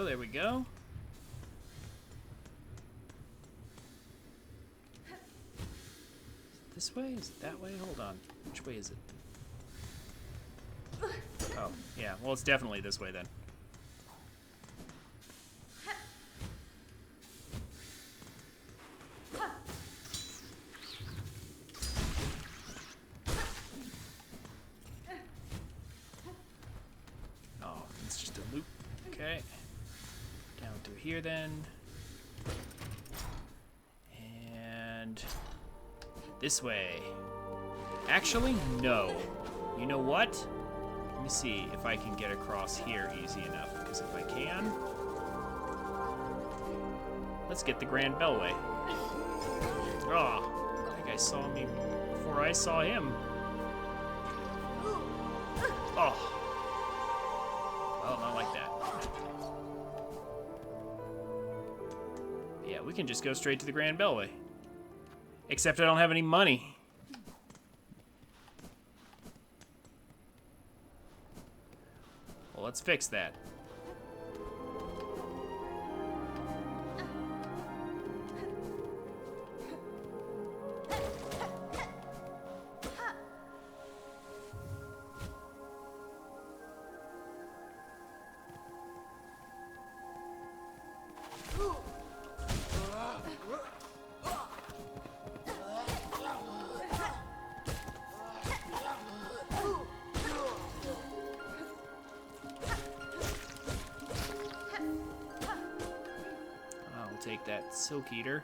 S1: There we go. Is it this way? Is it that way? Hold on. Which way is it? Oh, yeah. Well, it's definitely this way then. Oh, it's just a loop. Okay. Down through here then. And this way. Actually, no. You know what? Let me see if I can get across here easy enough, because if I can, let's get the Grand Bellway. Oh, that guy saw me before I saw him. Oh. Well, not like that. Yeah, we can just go straight to the Grand Bellway. Except I don't have any money. Well, let's fix that. Take that Silk Eater.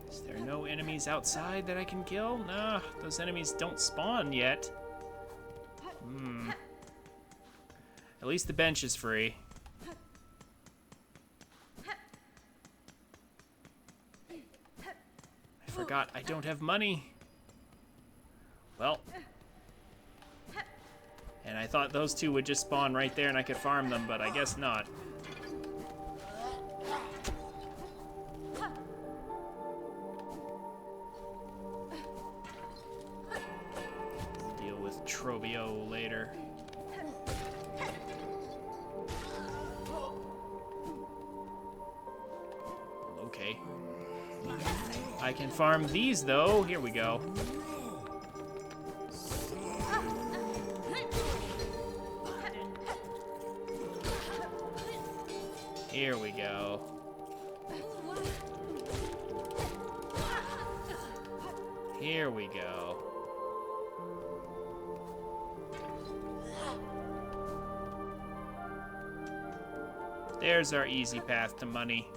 S1: Is there no enemy enemies outside that I can kill? Nah, those enemies don't spawn yet. At least the bench is free. I forgot I don't have money. Well. And I thought those two would just spawn right there and I could farm them, but I guess not. Deal with Trobio later. Okay. I can farm these though. Here we go. Here we go. Here we go. There's our easy path to money.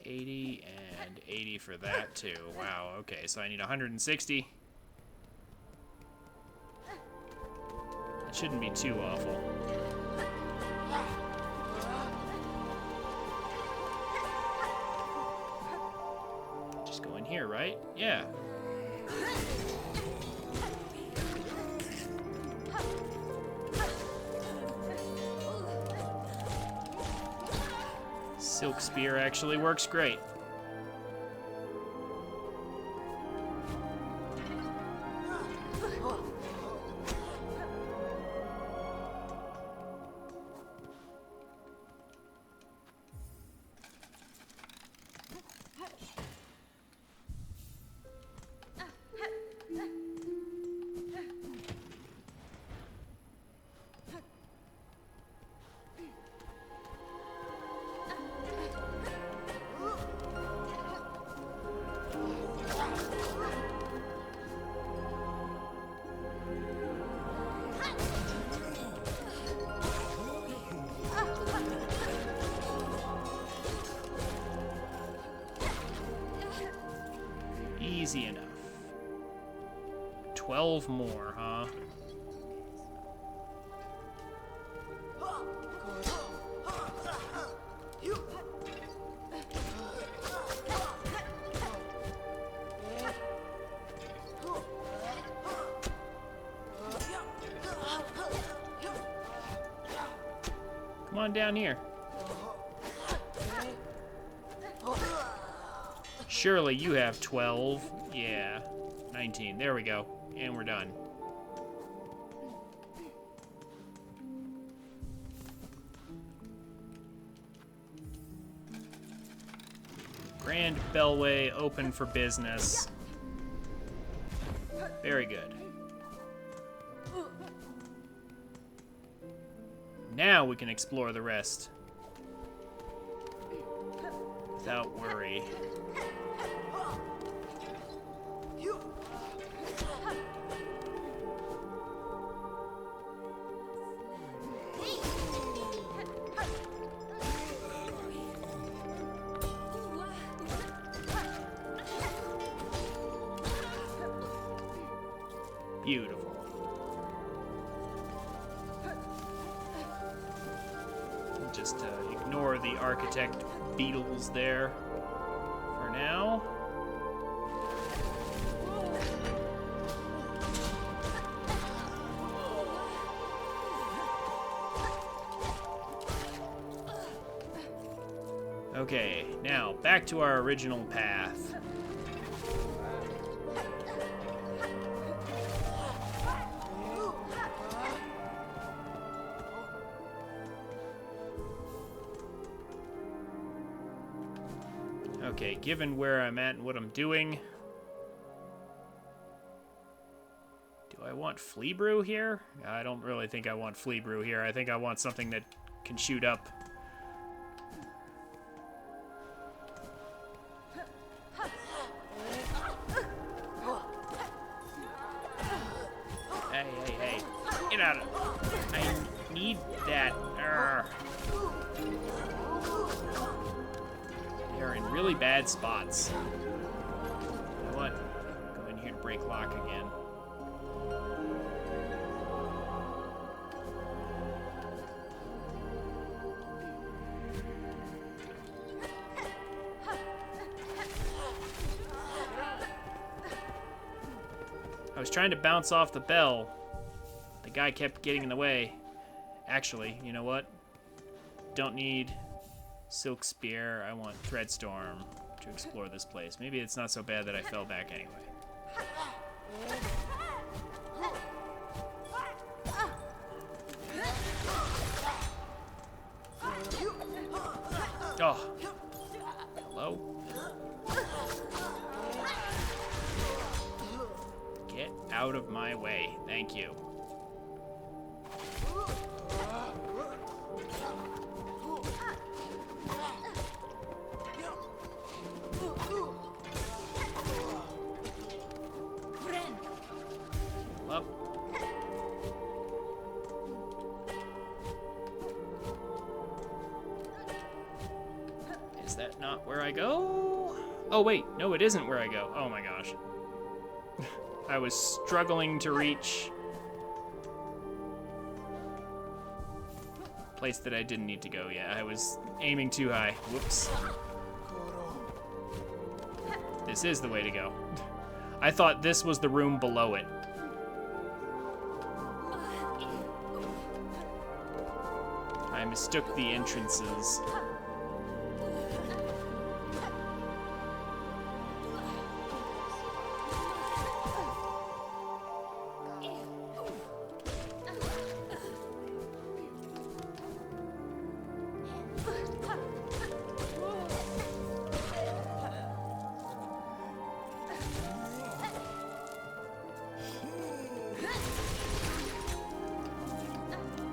S1: $80 and $80 for that too. Wow, okay, so I need 160. That shouldn't be too awful. Just go in here, right? Yeah. Silk Spear actually works great. Easy enough. 12 more, huh? Come on down here. Surely you have 12. Yeah, 19. There we go. And we're done. Grand Bellway open for business. Very good. Now we can explore the rest without worry. Beautiful. Just ignore the architect beetles there for now. Okay, now back to our original path. Okay, given where I'm at and what I'm doing, do I want Flea Brew here? I don't really think I want Flea Brew here. I think I want something that can shoot up. Hey, hey, hey. Get out of it. I need that. Urgh. really bad spots. You know what? Go in here to break lock again. I was trying to bounce off the bell. The guy kept getting in the way. Actually, you know what? Don't need Silk Spear. I want Threadstorm to explore this place. Maybe it's not so bad that I fell back anyway. Oh. Hello? Get out of my way. Thank you. Up. Is that not where I go? Oh wait, no, it isn't where I go. Oh my gosh. I was struggling to reach a place that I didn't need to go. Yeah, I was aiming too high. Whoops. This is the way to go. I thought this was the room below it. I mistook the entrances.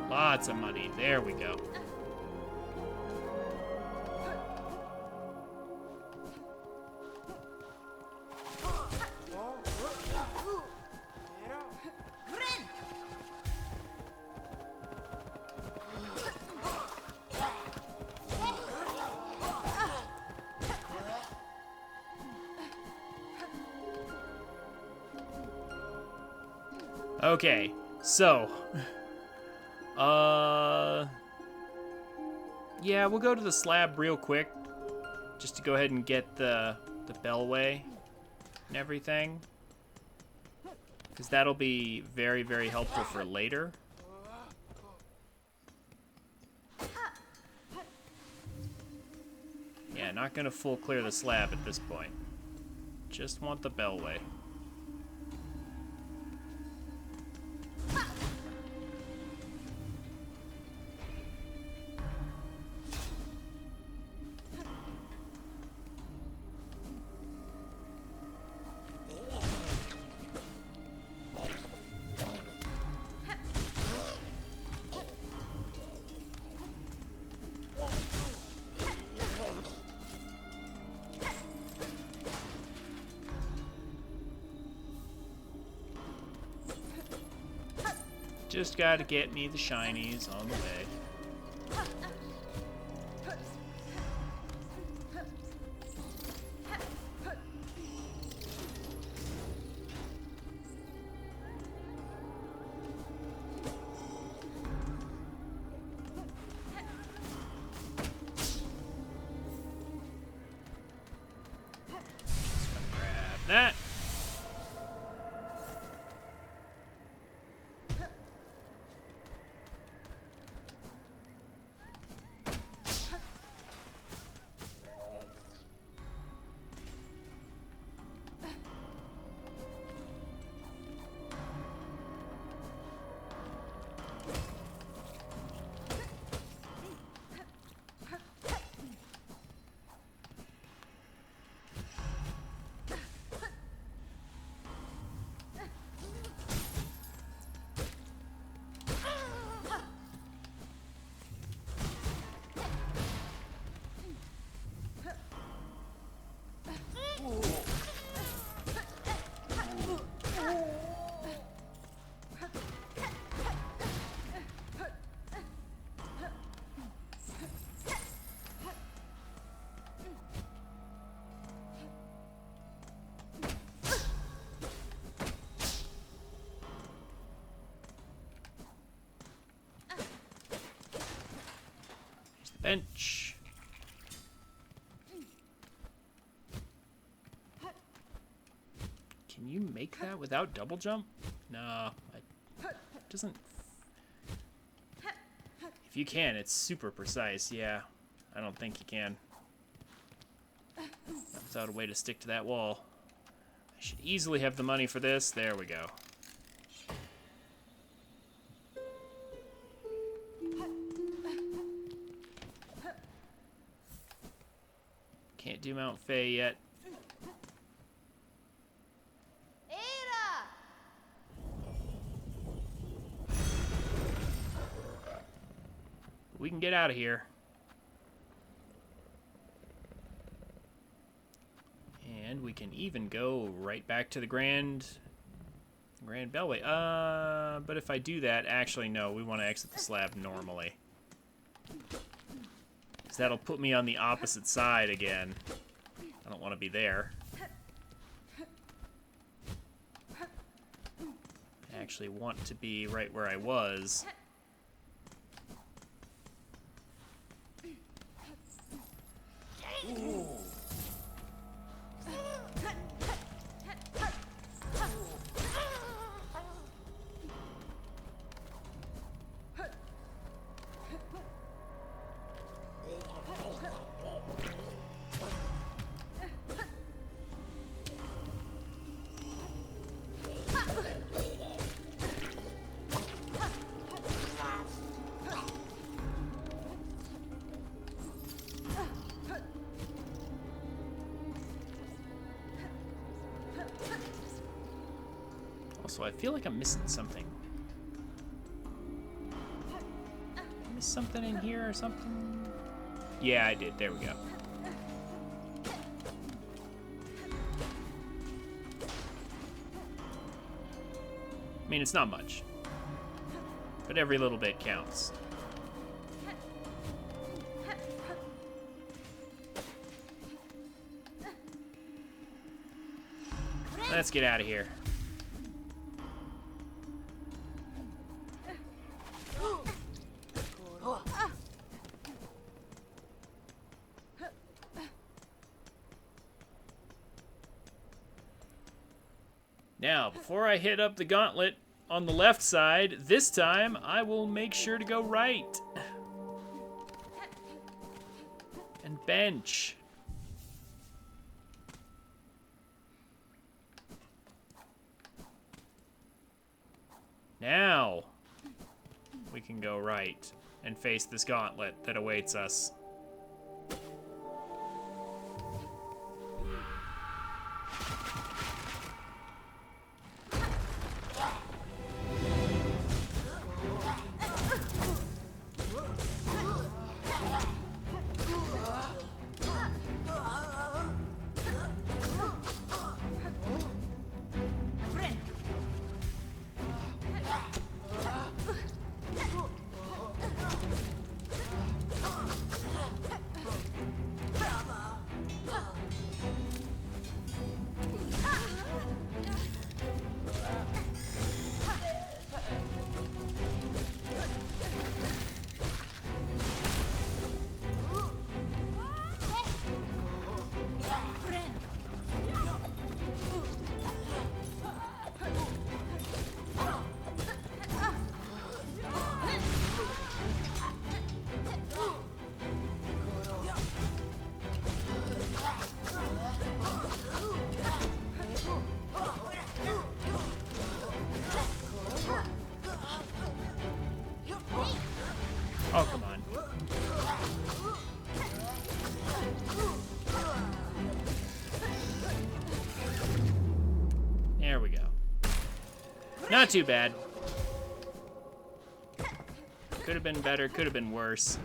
S1: Lots of money. There we go. Okay, so yeah, we'll go to the slab real quick, just to go ahead and get the bellway and everything, because that'll be very, very helpful for later. Yeah, not gonna full clear the slab at this point. Just want the bellway. Just gotta get me the shinies on the way. Just gonna grab that. bench. Can you make that without double jump? No, it doesn't. If you can, it's super precise. Yeah, I don't think you can. Not without a way to stick to that wall. I should easily have the money for this. There we go. Can't do Mount Fay yet. We can get out of here. And we can even go right back to the Grand Bellway. But if I do that, actually, no, we want to exit the slab normally. Because that'll put me on the opposite side again. I don't want to be there. I actually want to be right where I was. Ooh. Also, I feel like I'm missing something. Miss something in here or something? Yeah, I did. There we go. I mean, it's not much, but every little bit counts. Let's get out of here. Now, before I hit up the gauntlet on the left side, this time I will make sure to go right. And bench. Now, we can go right and face this gauntlet that awaits us. Oh, come on. There we go. Not too bad. Could have been better, could have been worse.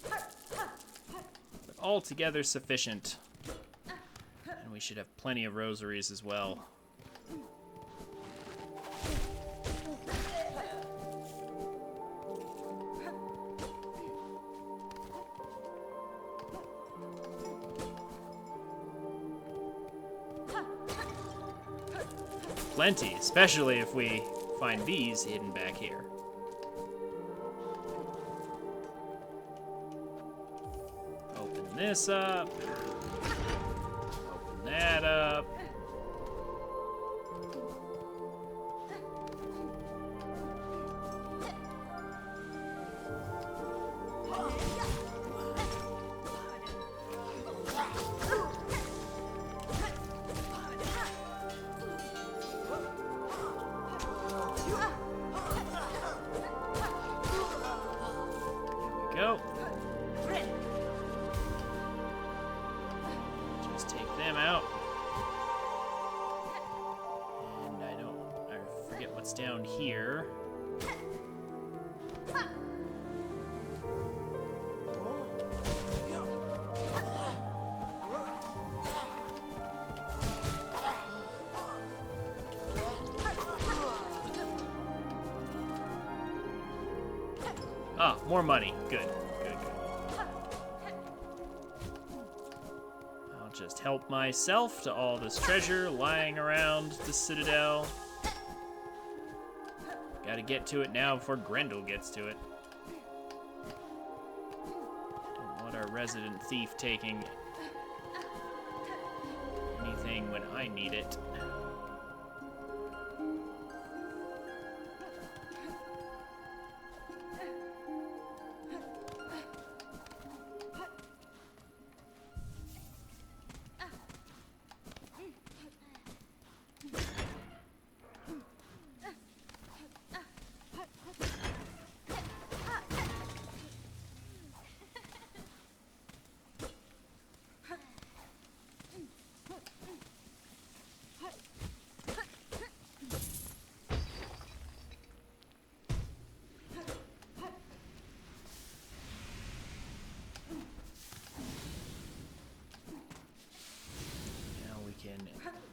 S1: But altogether sufficient. And we should have plenty of rosaries as well. Plenty, especially if we find these hidden back here. this up. Open that up. Go. Just take them out. And I forget what's down here. Ah, more money. Good. Good, good. I'll just help myself to all this treasure lying around the citadel. Gotta get to it now before Grendel gets to it. Don't want our resident thief taking anything when I need it.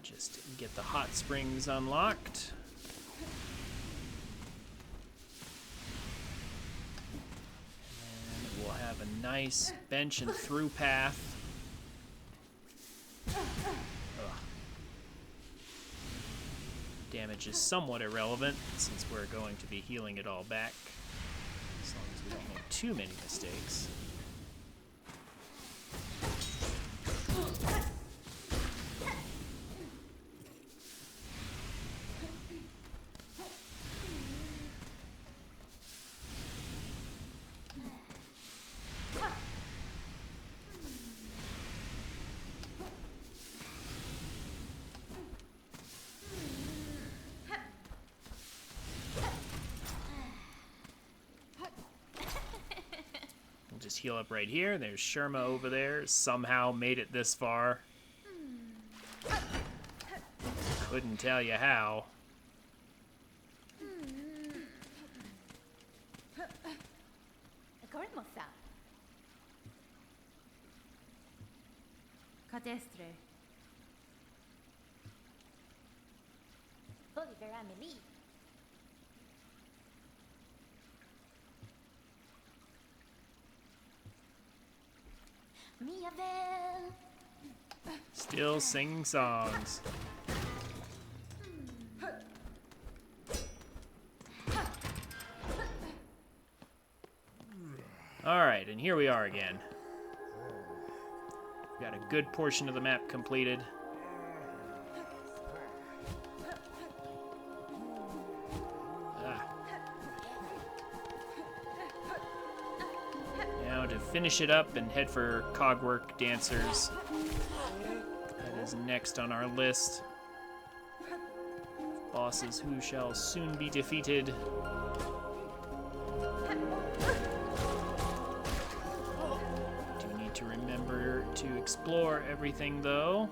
S1: Just get the hot springs unlocked. And we'll have a nice bench and through path. Ugh. Damage is somewhat irrelevant since we're going to be healing it all back. As long as we don't make too many mistakes. Just heal up right here. There's Sherma over there. Somehow made it this far. Couldn't tell you how.
S2: Cadestre.
S1: Still singing songs. Alright, and here we are again. Got a good portion of the map completed. Now to finish it up and head for Cogwork Dancers. That is next on our list. Bosses who shall soon be defeated. Do need to remember to explore everything though.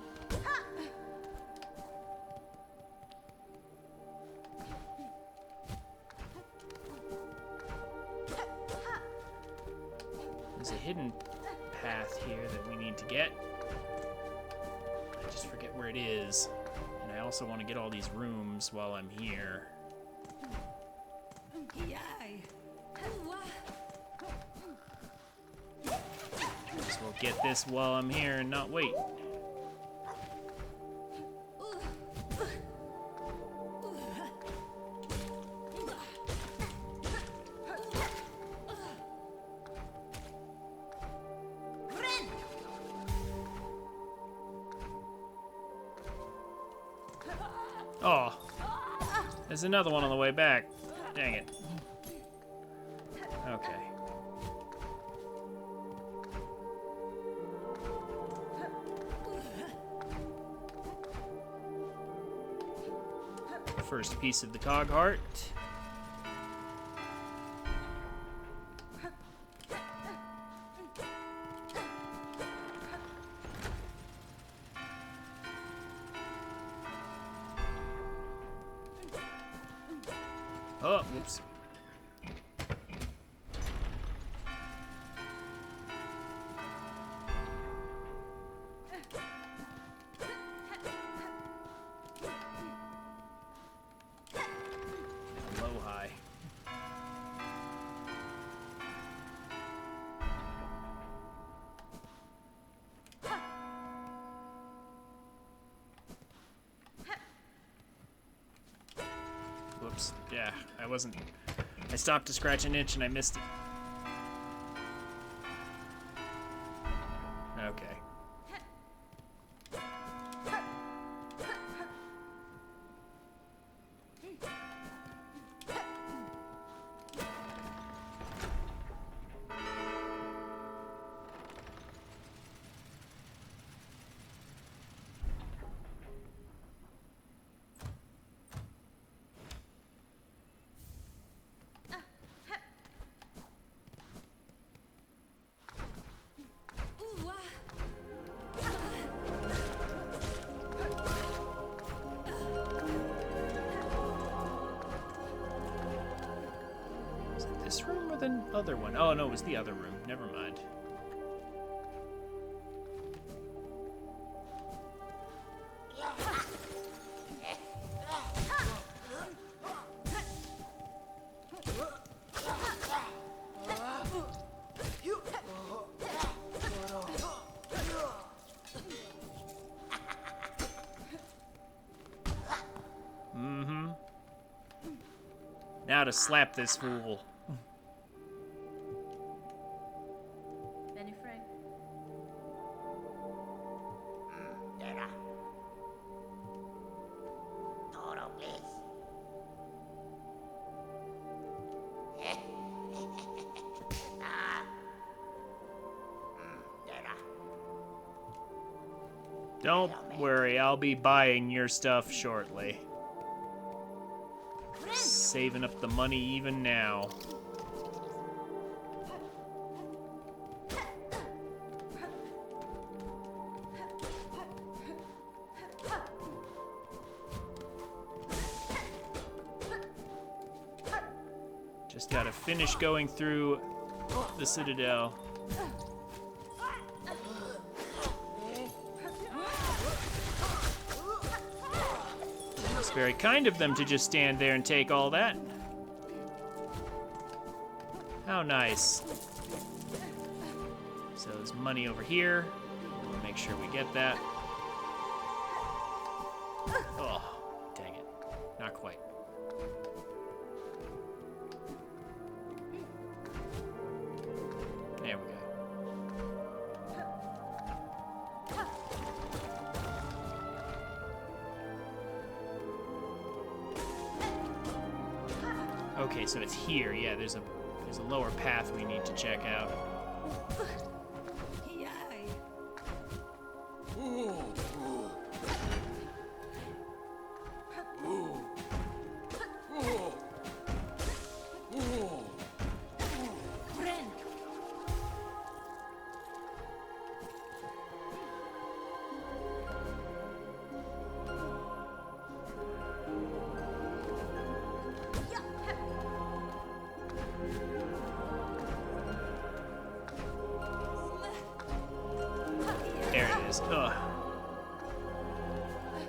S1: There's a hidden path here that we need to get. I just forget where it is. And I also want to get all these rooms while I'm here. So we'll get this while I'm here and not wait. Oh, there's another one on the way back. Dang it. Okay. First piece of the cog heart. Oh, whoops. Low high. Whoops. Yeah, I stopped to scratch an itch and I missed it. Okay. This room or the other one? Oh, no, it was the other room. Never mind. Mm-hmm. Now to slap this fool.
S2: Benny Frank.
S3: Era. Todo, please. Era.
S1: Don't worry, I'll be buying your stuff shortly. Saving up the money even now. Just gotta finish going through the Citadel. It's very kind of them to just stand there and take all that. How nice. So there's money over here. We'll make sure we get that. Oh, dang it. Not quite. There we go. Okay, so it's here. Yeah, there's a lower path we need to check out. There it is. Ugh. I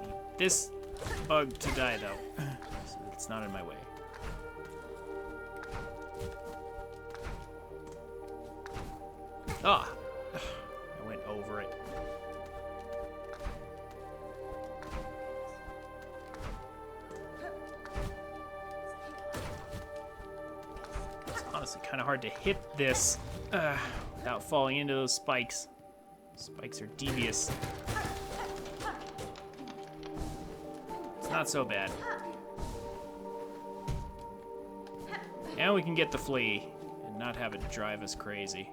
S1: need this bug to die, though. So it's not in my way. Ah! I went over it. It's honestly kind of hard to hit this without falling into those spikes. Spikes are devious. It's not so bad. And we can get the flea and not have it drive us crazy.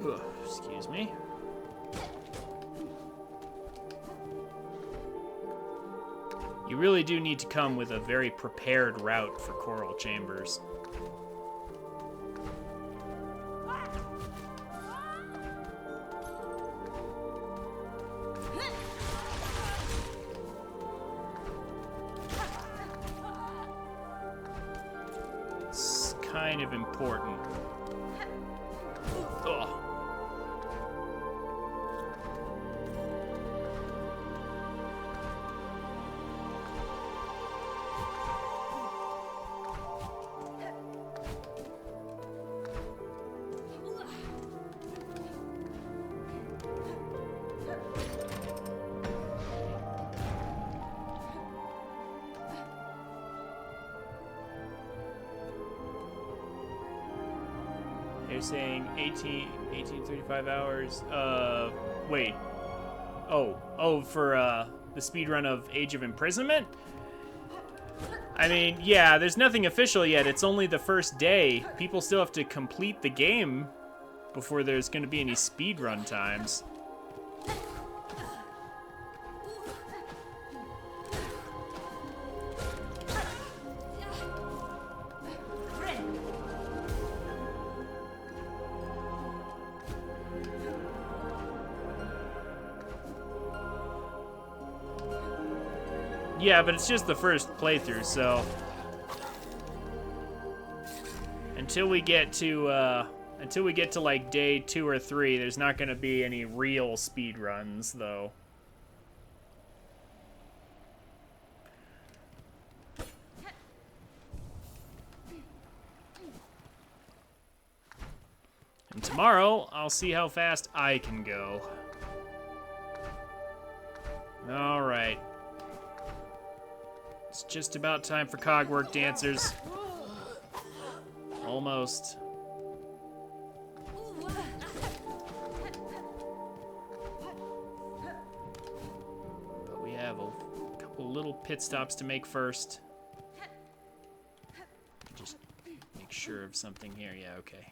S1: Ugh, excuse me. You really do need to come with a very prepared route for coral chambers. It's kind of important. Ugh. They're saying 1835 hours. Wait. Oh, for the speedrun of Age of Imprisonment? I mean, yeah, there's nothing official yet. It's only the first day. People still have to complete the game before there's going to be any speedrun times. Yeah, but it's just the first playthrough, so until we get to like day 2 or 3, there's not going to be any real speed runs, though. And tomorrow, I'll see how fast I can go. All right. It's just about time for cogwork, dancers. Almost. But we have a couple little pit stops to make first. Just make sure of something here. Yeah, okay.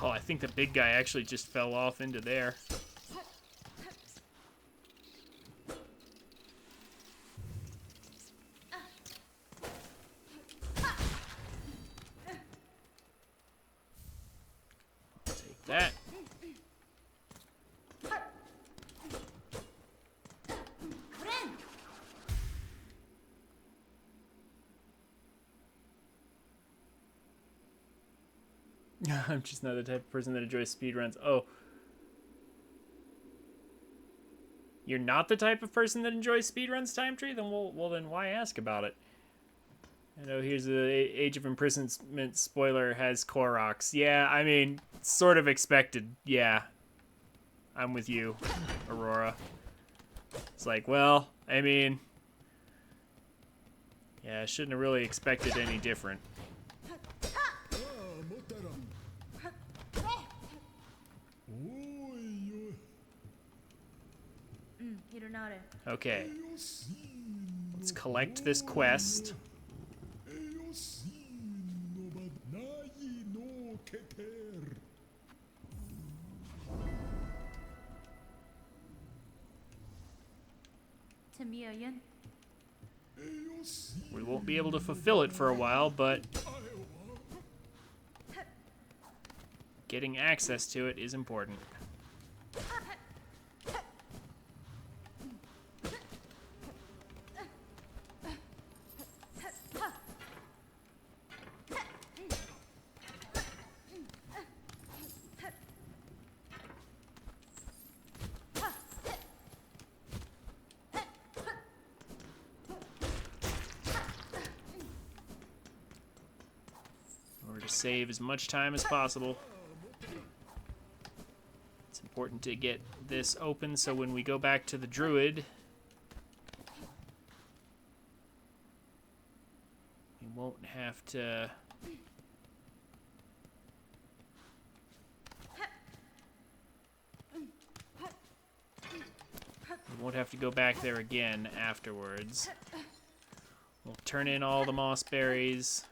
S1: Oh, I think the big guy actually just fell off into there. Take that. I'm just not the type of person that enjoys speedruns. Oh. You're not the type of person that enjoys speedruns, Time Tree? Then well then why ask about it? I know here's the Age of Imprisonment spoiler has Koroks. Yeah, I mean, sort of expected. Yeah. I'm with you, Aurora. It's like, well, I mean, yeah, I shouldn't have really expected any different. Okay. Let's collect this quest.
S2: Mia Yen.
S1: We won't be able to fulfill it for a while, but getting access to it is important. To save as much time as possible. It's important to get this open so when we go back to the druid, we won't have to go back there again afterwards. We'll turn in all the moss berries.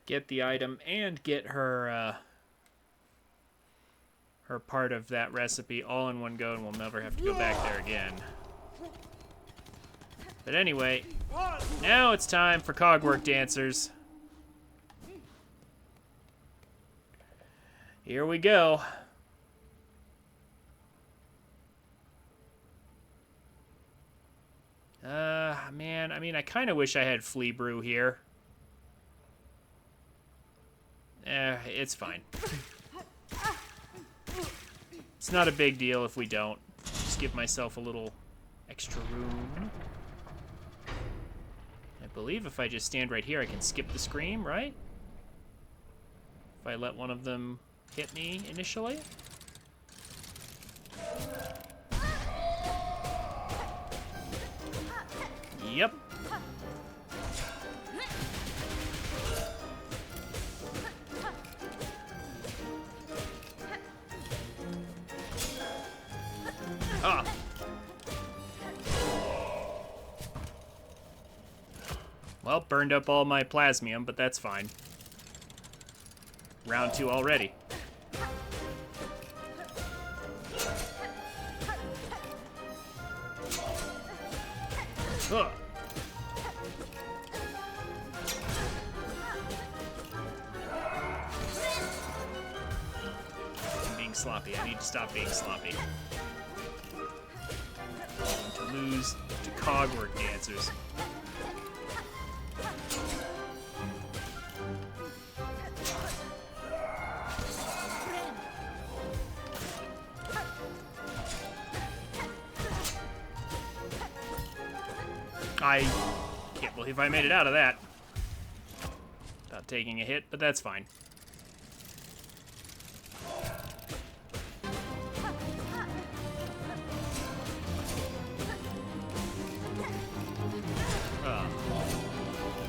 S1: Get the item and get her her part of that recipe all in one go, and we'll never have to go back there again. But anyway, now it's time for Cogwork Dancers. Here we go. Man, I mean, I kind of wish I had Flea Brew here. It's fine. It's not a big deal if we don't. Just give myself a little extra room. I believe if I just stand right here, I can skip the scream, right? If I let one of them hit me initially. Yep. Ah. Well, burned up all my plasmium, but that's fine. Round 2 already. Ugh. I'm being sloppy. I need to stop being sloppy. To lose to Cogwork Dancers. I can't believe I made it out of that. Without taking a hit, but that's fine.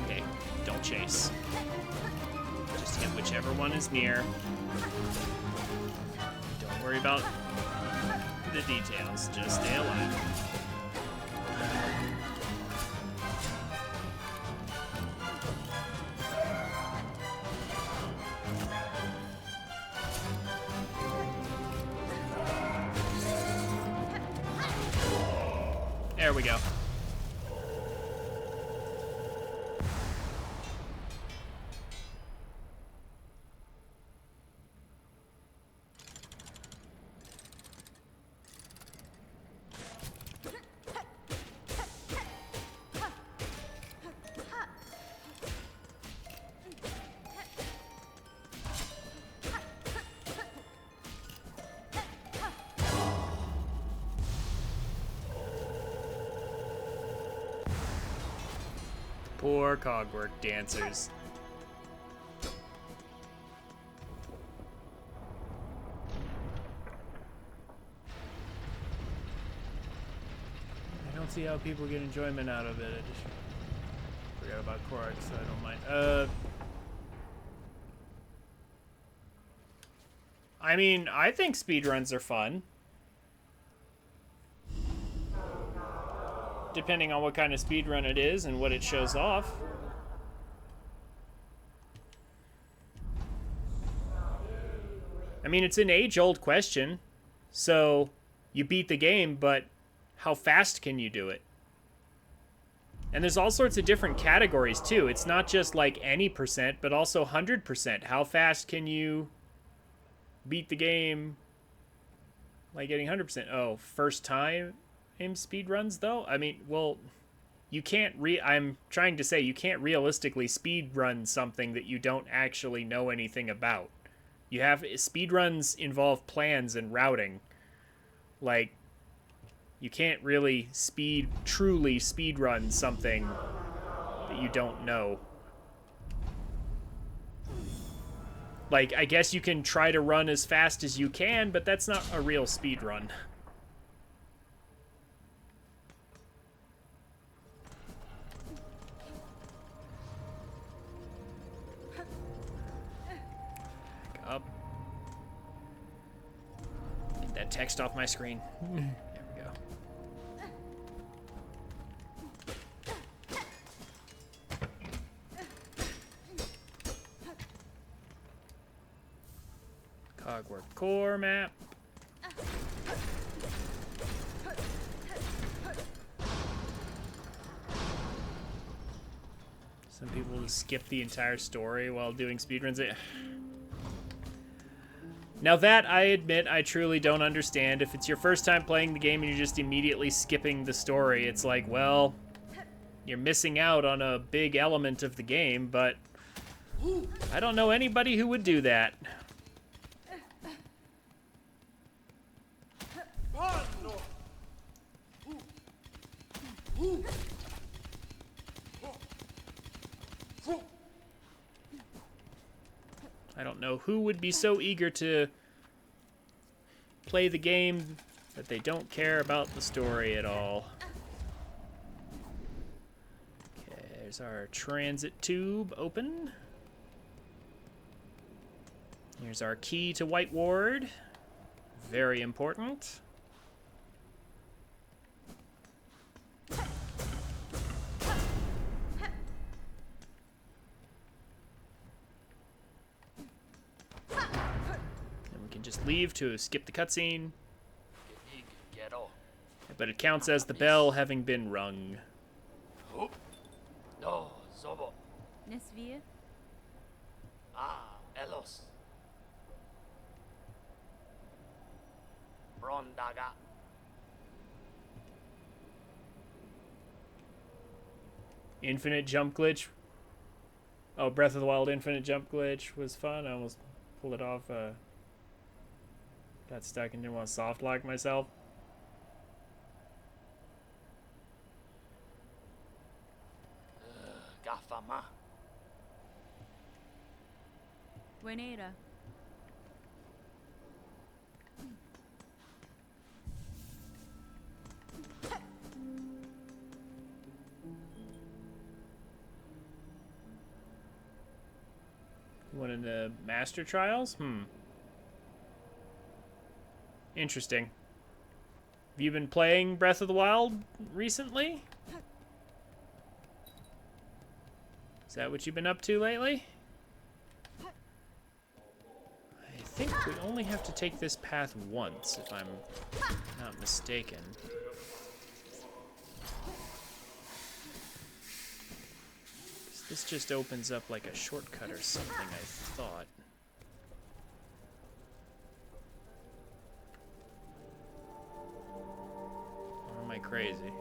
S1: Okay, don't chase. Just hit whichever one is near. Don't worry about the details, just stay alive. There we go. Poor Cogwork Dancers. I don't see how people get enjoyment out of it. I just forgot about Korak, so I don't mind. I mean, I think speedruns are fun. Depending on what kind of speedrun it is and what it shows off. mean, it's an age-old question. So, you beat the game, but how fast can you do it? And there's all sorts of different categories, too. It's not just like any percent, but also 100%. How fast can you beat the game like getting 100%? Oh, first time in speed runs, though? I mean, well, you can't I'm trying to say you can't realistically speed run something that you don't actually know anything about. You have speed runs involve plans and routing. Like, you can't really truly speed run something that you don't know. Like, I guess you can try to run as fast as you can, but that's not a real speed run. Back up. Get that text off my screen. There we go. Cogwork core map. Some people just skip the entire story while doing speedruns. Now that, I admit, I truly don't understand. If it's your first time playing the game and you're just immediately skipping the story, it's like, well, you're missing out on a big element of the game, but I don't know anybody who would do that. I don't know who would be so eager to play the game that they don't care about the story at all. Okay, there's our transit tube open. Here's our key to White Ward. Very important. Just leave to skip the cutscene. But it counts as the bell having been rung.
S2: Nesvir?
S3: Elos. Brondaga.
S1: Infinite jump glitch. Oh, Breath of the Wild infinite jump glitch was fun. I almost pulled it off. Got stuck and didn't want to soft lock myself.
S3: Gafama.
S2: Buenera.
S1: One of the Master Trials? Interesting. Have you been playing Breath of the Wild recently? Is that what you've been up to lately? I think we only have to take this path once, if I'm not mistaken. This just opens up like a shortcut or something, I thought. Or am I crazy?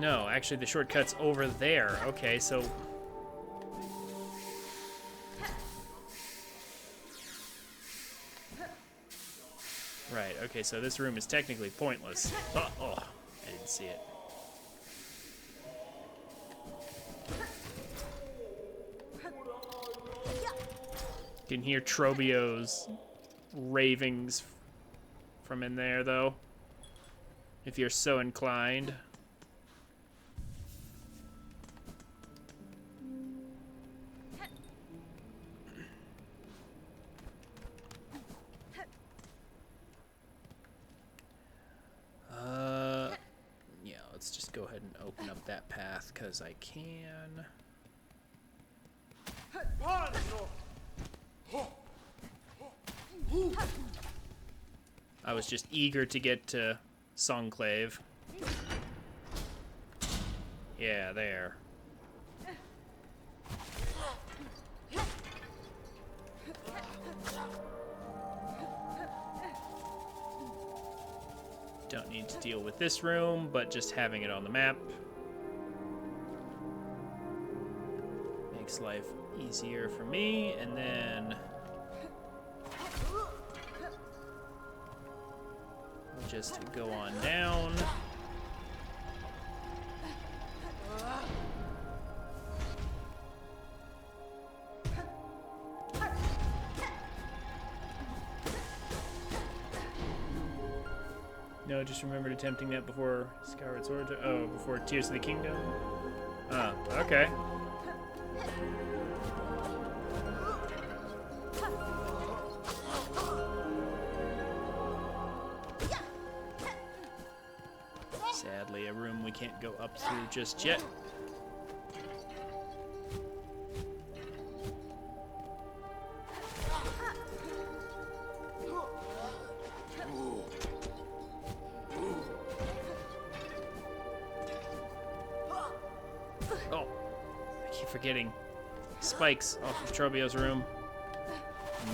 S1: No, actually the shortcut's over there. Okay, so... Right, okay, so this room is technically pointless. Oh, I didn't see it. You can hear Trobio's ravings from in there, though, if you're so inclined. Yeah, let's just go ahead and open up that path, because I can. I was just eager to get to Songclave. Yeah, there. Don't need to deal with this room, but just having it on the map makes life easier for me. And then we'll just go on down. No, just remembered attempting that before Skyward Sword. Before Tears of the Kingdom. Oh, okay. Sadly, a room we can't go up through just yet. Oh, I keep forgetting. Spikes off of Trobio's room.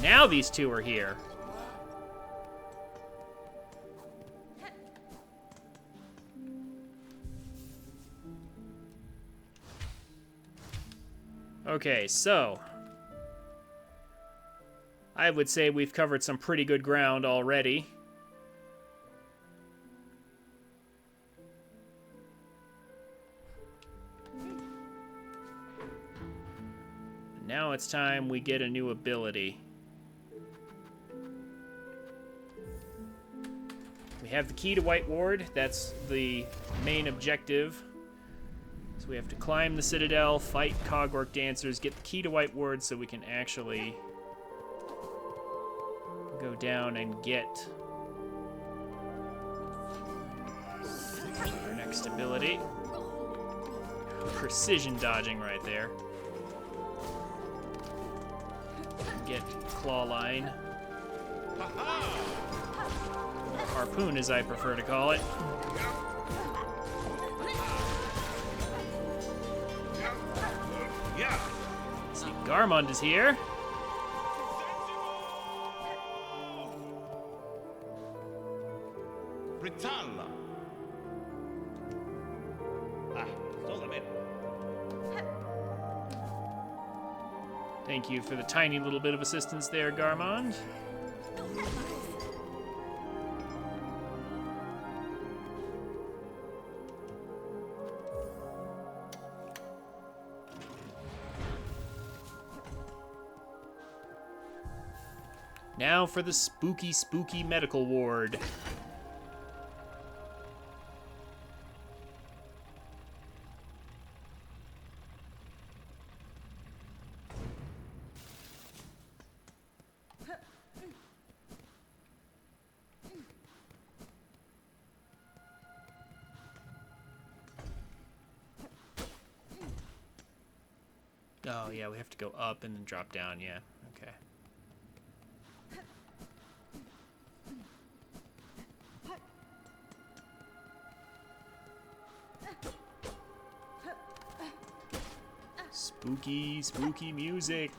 S1: Now these two are here. Okay, so I would say we've covered some pretty good ground already. Now it's time we get a new ability. We have the key to White Ward. That's the main objective. So we have to climb the Citadel, fight Cogwork Dancers, get the key to White Ward so we can actually go down and get our next ability. Precision dodging right there. Get Claw Line. Or Harpoon, as I prefer to call it. Let's see, Garmund is here.
S5: Britalla.
S1: Thank you for the tiny little bit of assistance there, Garmund. Now for the spooky, spooky medical ward. Oh, yeah, we have to go up and then drop down, yeah. Okay. Spooky, spooky music.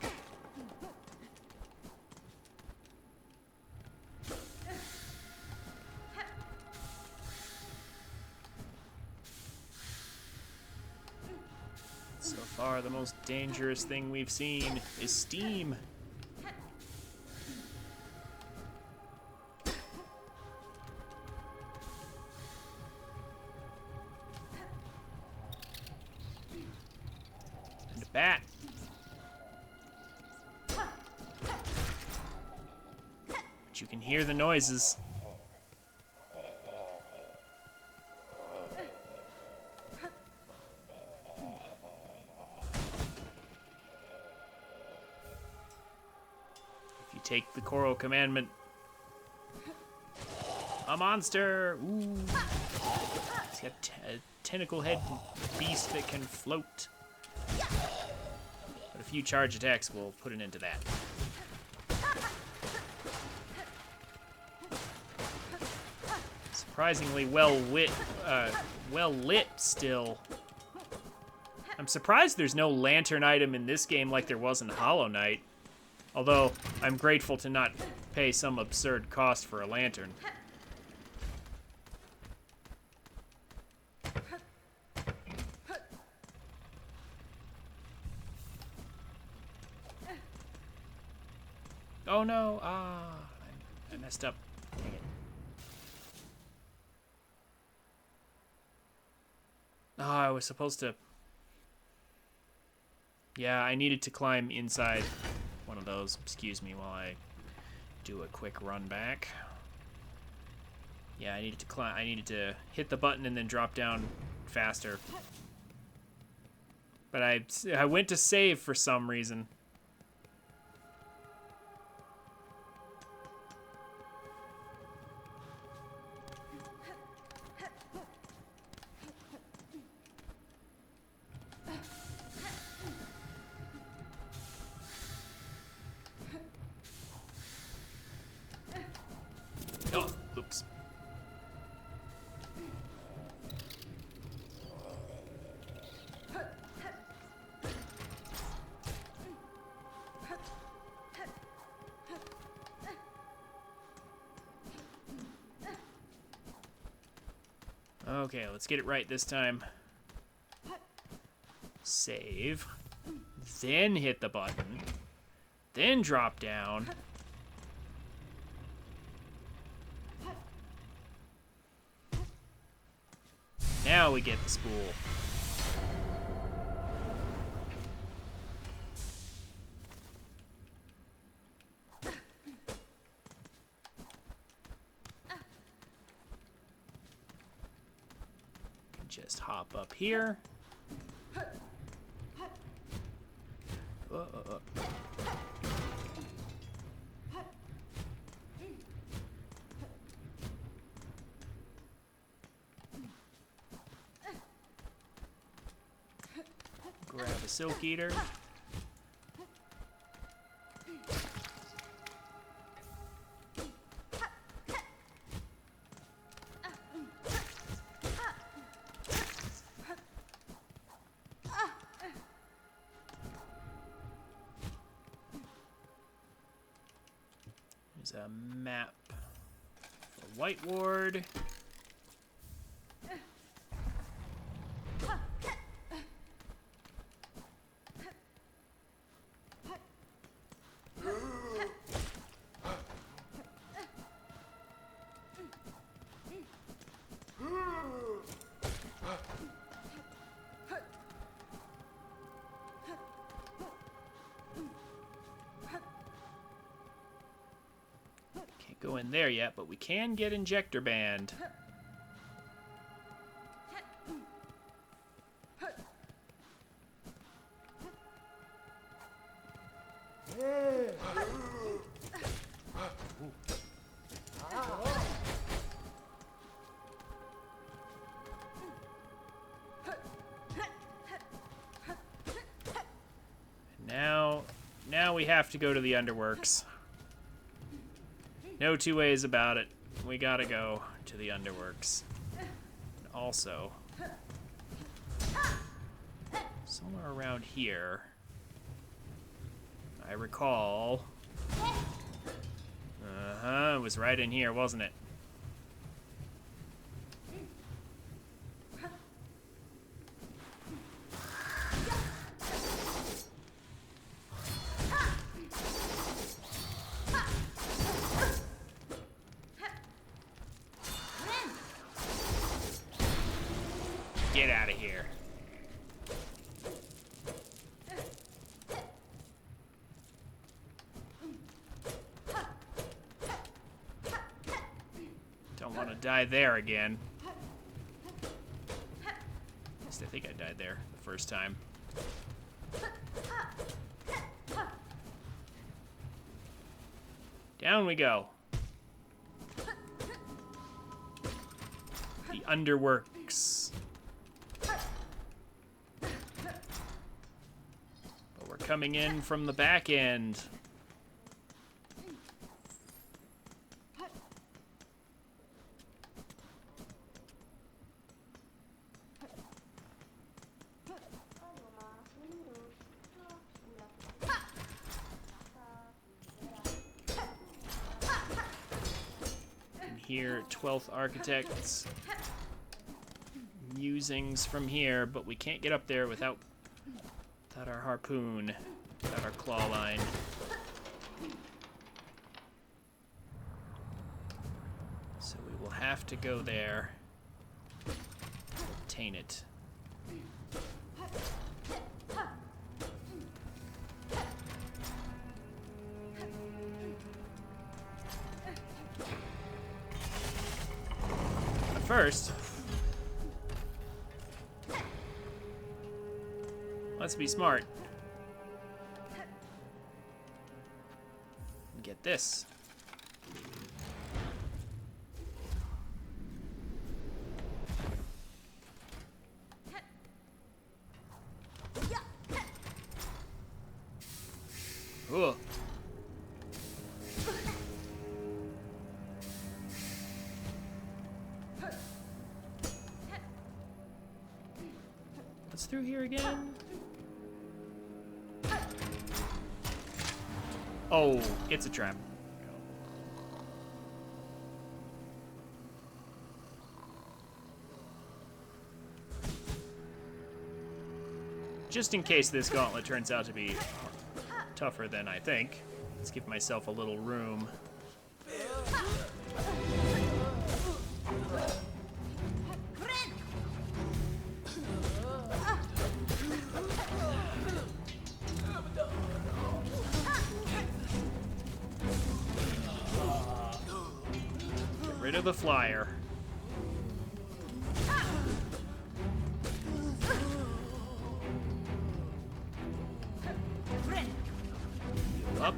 S1: So far, the most dangerous thing we've seen is steam. And a bat. But you can hear the noises. Take the Coral Commandment. A monster! Ooh. It's got a tentacle head beast that can float. But a few charge attacks will put an end to that. Surprisingly well lit still. I'm surprised there's no lantern item in this game like there was in Hollow Knight. Although, I'm grateful to not pay some absurd cost for a lantern. Oh no, I messed up. Dang it. Oh, I was supposed to... Yeah, I needed to climb inside one of those. Excuse me while I do a quick run back. Yeah, I needed to climb. I needed to hit the button and then drop down faster. But I went to save for some reason. Oh, oops. Okay, let's get it right this time. Save. Then hit the button. Then drop down. Now we get the spool. Just hop up here. Grab a Silk Eater. There's a map for White Ward. Can't go in there yet, but we can get Injector Band. Now we have to go to the Underworks. No two ways about it. We gotta go to the Underworks. And also, somewhere around here, I recall. It was right in here, wasn't it? Get out of here. Don't want to die there again. At least I think I died there the first time. Down we go. The Underworks. But we're coming in from the back end. here. 12th Architects. Musings from here, but we can't get up there without our harpoon, without our claw line. So we will have to go there. Obtain it. But first, let's be smart. Get this. Ooh. What's through here again? Oh, it's a trap. Just in case this gauntlet turns out to be tougher than I think, let's give myself a little room. Get rid of the flyer. Up.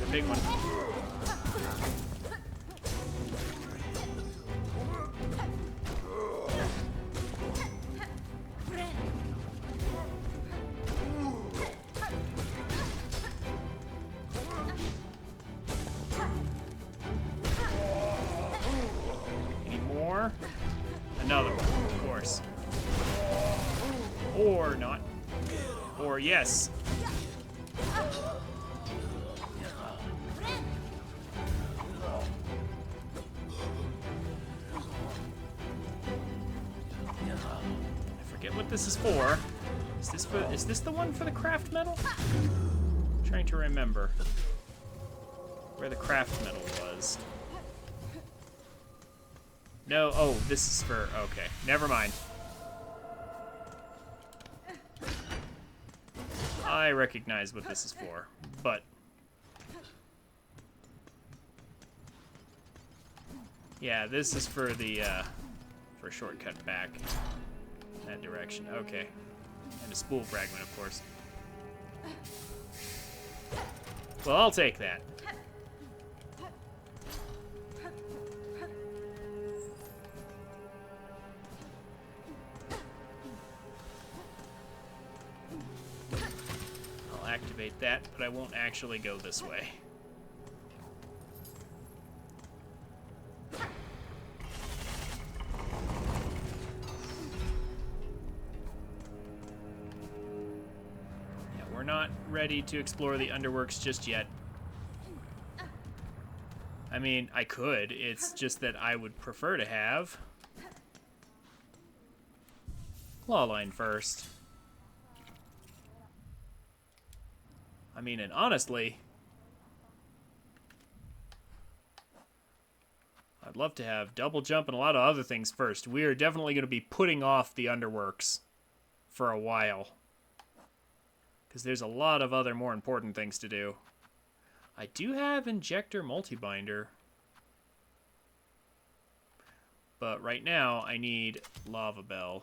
S1: The big one. Any more? Another one, of course. Or not. Or yes. I forget what this is for. Is this the one for the craft metal? I'm trying to remember where the craft metal was. No, oh, this is for, okay, never mind. I recognize what this is for, but yeah, this is for the for a shortcut back in that direction. Okay, and a spool fragment, of course. Well, I'll take that. Activate that, but I won't actually go this way. Yeah, we're not ready to explore the underworks just yet. I mean, I could. It's just that I would prefer to have claw line first. I mean, and honestly, I'd love to have double jump and a lot of other things first. We are definitely going to be putting off the underworks for a while, because there's a lot of other more important things to do. I do have injector multibinder, but right now I need lava bell.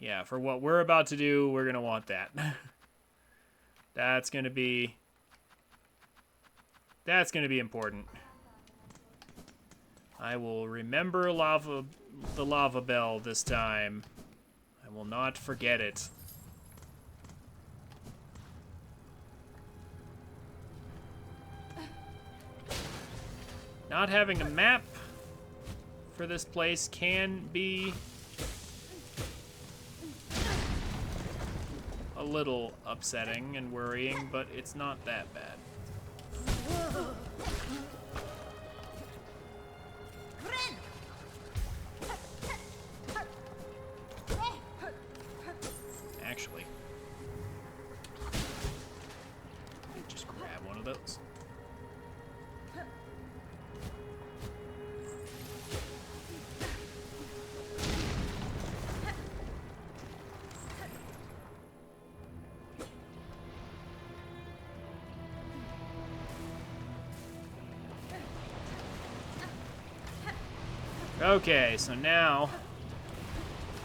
S1: Yeah, for what we're about to do, we're going to want that. That's going to be important. I will remember the lava bell this time. I will not forget it. Not having a map for this place can be a little upsetting and worrying, but it's not that bad. Actually, just grab one of those. Okay, so now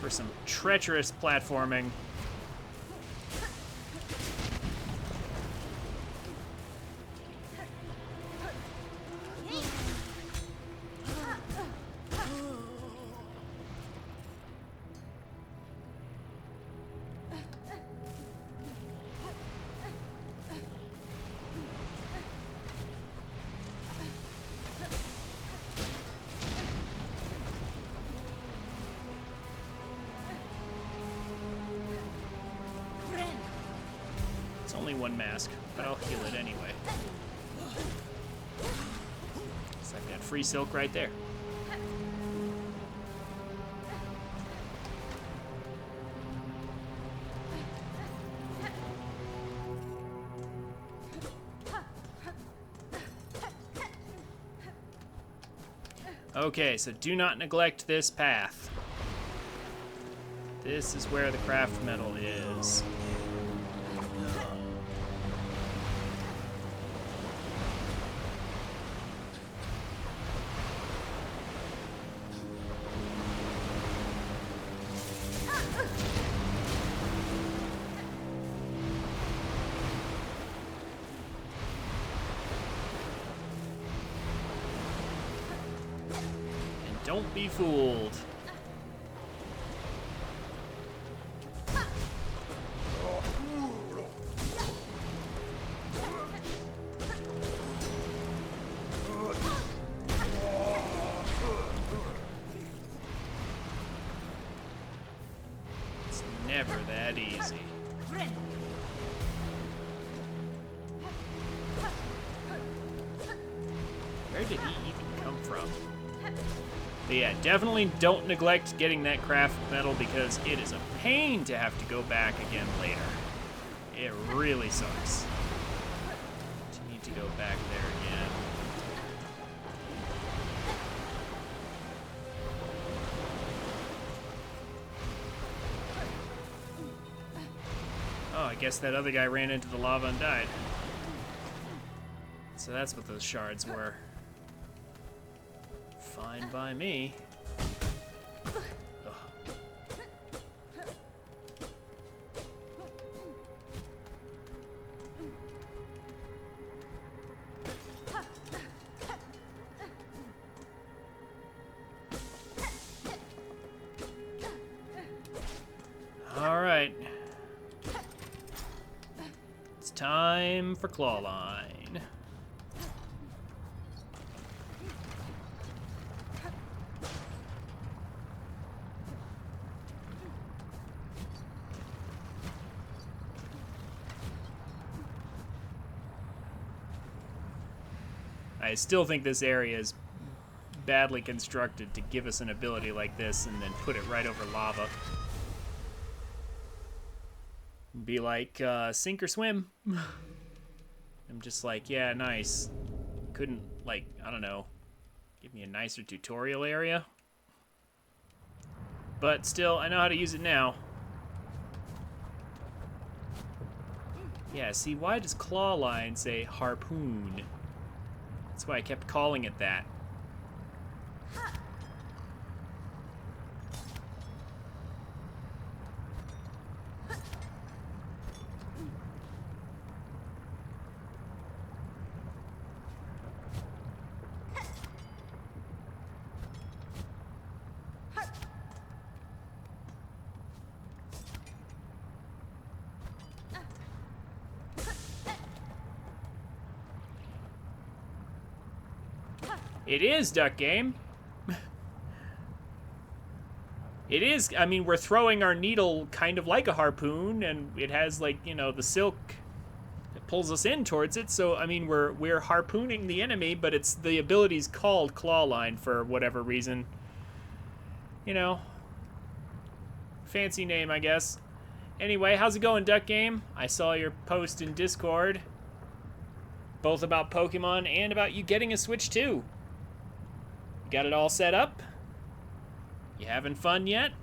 S1: for some treacherous platforming. It's only one mask, but I'll heal it anyway. It's like that free silk right there. Okay, so do not neglect this path. This is where the craft metal is. And don't be fooled. It's never that easy. Where did he even come from? But yeah, definitely don't neglect getting that craft metal because it is a pain to have to go back again later. It really sucks to need to go back there again. Oh, I guess that other guy ran into the lava and died. So that's what those shards were. Fine by me. Ugh. All right. It's time for claw line. I still think this area is badly constructed to give us an ability like this and then put it right over lava. Be like, sink or swim. I'm just like, yeah, nice. Couldn't, like, I don't know, give me a nicer tutorial area? But still, I know how to use it now. Yeah, see, why does claw line say harpoon? That's why I kept calling it that. It is, Duck Game. It is, I mean, we're throwing our needle kind of like a harpoon, and it has, like, you know, the silk that pulls us in towards it. So, I mean, we're harpooning the enemy, but it's the ability's called claw line for whatever reason. You know, fancy name, I guess. Anyway, how's it going, Duck Game? I saw your post in Discord, both about Pokemon and about you getting a Switch too. You got it all set up? You having fun yet?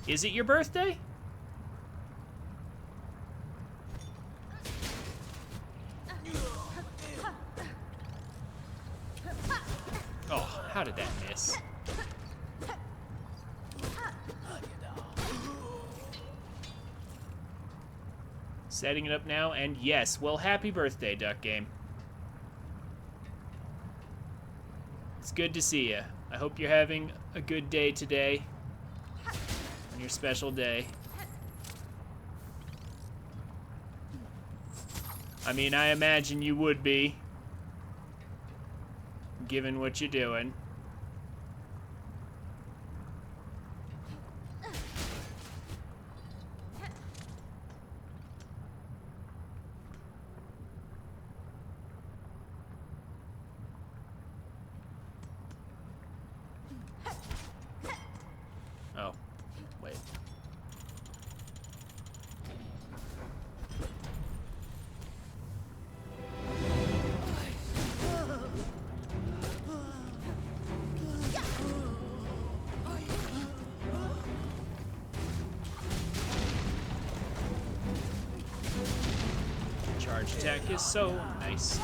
S1: Is it your birthday? Oh, how did that miss? Setting it up now, and yes, well, happy birthday, Duck Game. It's good to see you. I hope you're having a good day today, on your special day. I mean, I imagine you would be, given what you're doing. Oh, wait. Charge attack is so nice.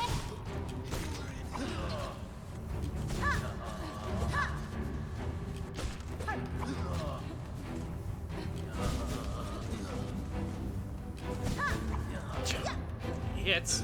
S1: Hits.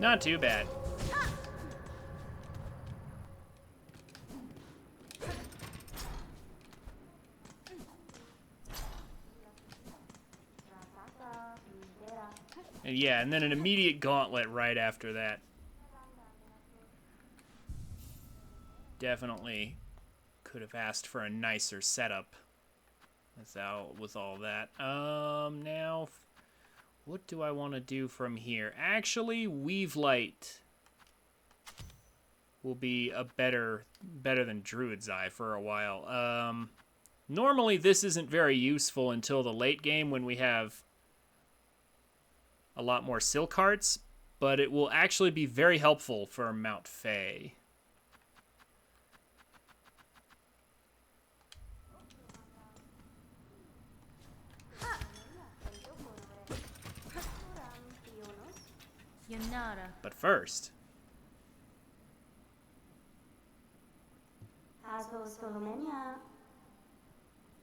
S1: Not too bad. And yeah, and then an immediate gauntlet right after that. Definitely could have asked for a nicer setup with all that. Now, what do I want to do from here? Actually, Weave Light will be a better than Druid's Eye for a while. Normally, this isn't very useful until the late game when we have a lot more Silk Hearts, but it will actually be very helpful for Mount Fae.
S2: Yanara.
S1: But first,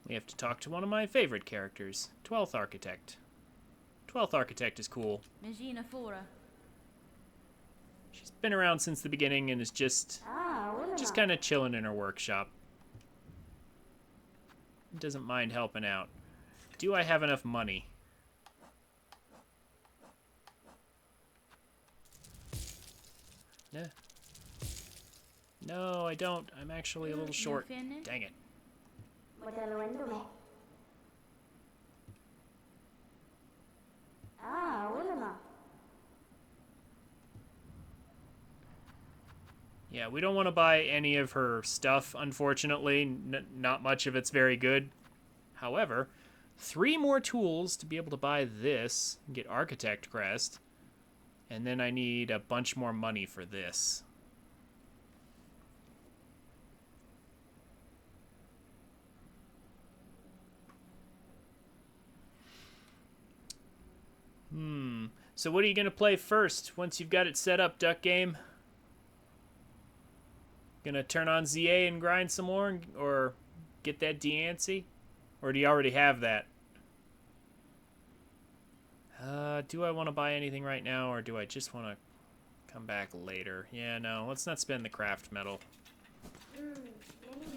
S1: we have to talk to one of my favorite characters, 12th Architect. 12th Architect is cool.
S2: Najina Fora.
S1: She's been around since the beginning and is just kind of chilling in her workshop. Doesn't mind helping out. Do I have enough money? Yeah. No, I don't. I'm actually a little short. Dang it. Yeah, we don't want to buy any of her stuff, unfortunately. Not much of it's very good. However, 3 more tools to be able to buy this, get Architect Crest, and then I need a bunch more money for this. So what are you going to play first once you've got it set up, Duck Game? Gonna turn on ZA and grind some more, or get that Deancy? Or do you already have that? Do I want to buy anything right now, or do I just want to come back later? Yeah, no, let's not spend the craft metal.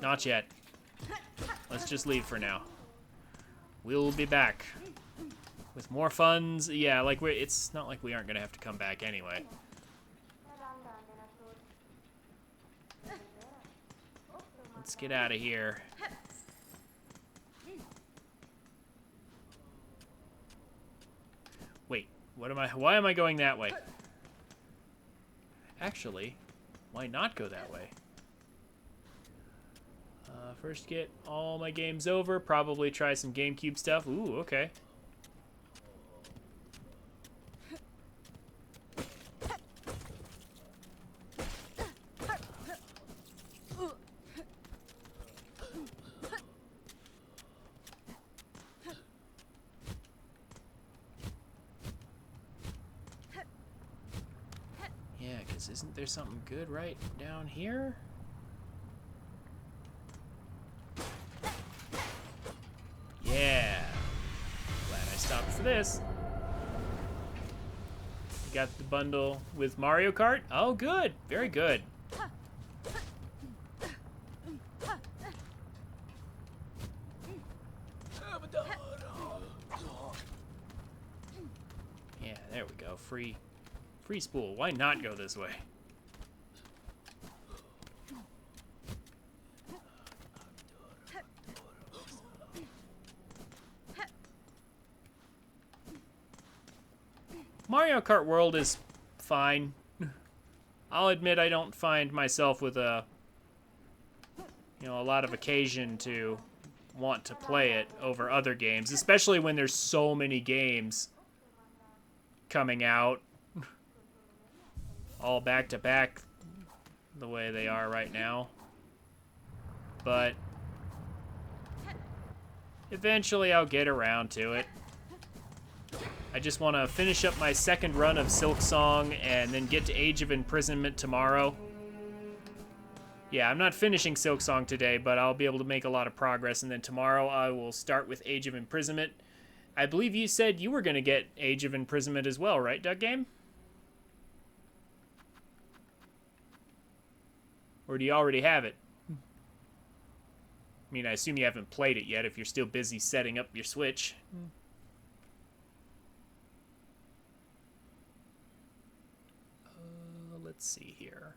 S1: Not yet. Let's just leave for now. We'll be back with more funds. Yeah, like it's not like we aren't gonna have to come back anyway. Let's get out of here. Wait, why am I going that way? Actually, why not go that way? First get all my games over, probably try some GameCube stuff. Ooh, okay. Yeah, because isn't there something good right down here? Yeah. Glad I stopped for this. You got the bundle with Mario Kart? Oh, good. Very good. Yeah, there we go. Free spool. Why not go this way? Mario Kart World is fine. I'll admit I don't find myself with a lot of occasion to want to play it over other games, especially when there's so many games coming out all back to back the way they are right now. But eventually I'll get around to it. I just want to finish up my second run of Silksong and then get to Age of Imprisonment tomorrow. Yeah, I'm not finishing Silksong today, but I'll be able to make a lot of progress, and then tomorrow I will start with Age of Imprisonment. I believe you said you were going to get Age of Imprisonment as well, right, Duck Game? Or do you already have it? I mean, I assume you haven't played it yet if you're still busy setting up your Switch. Let's see here.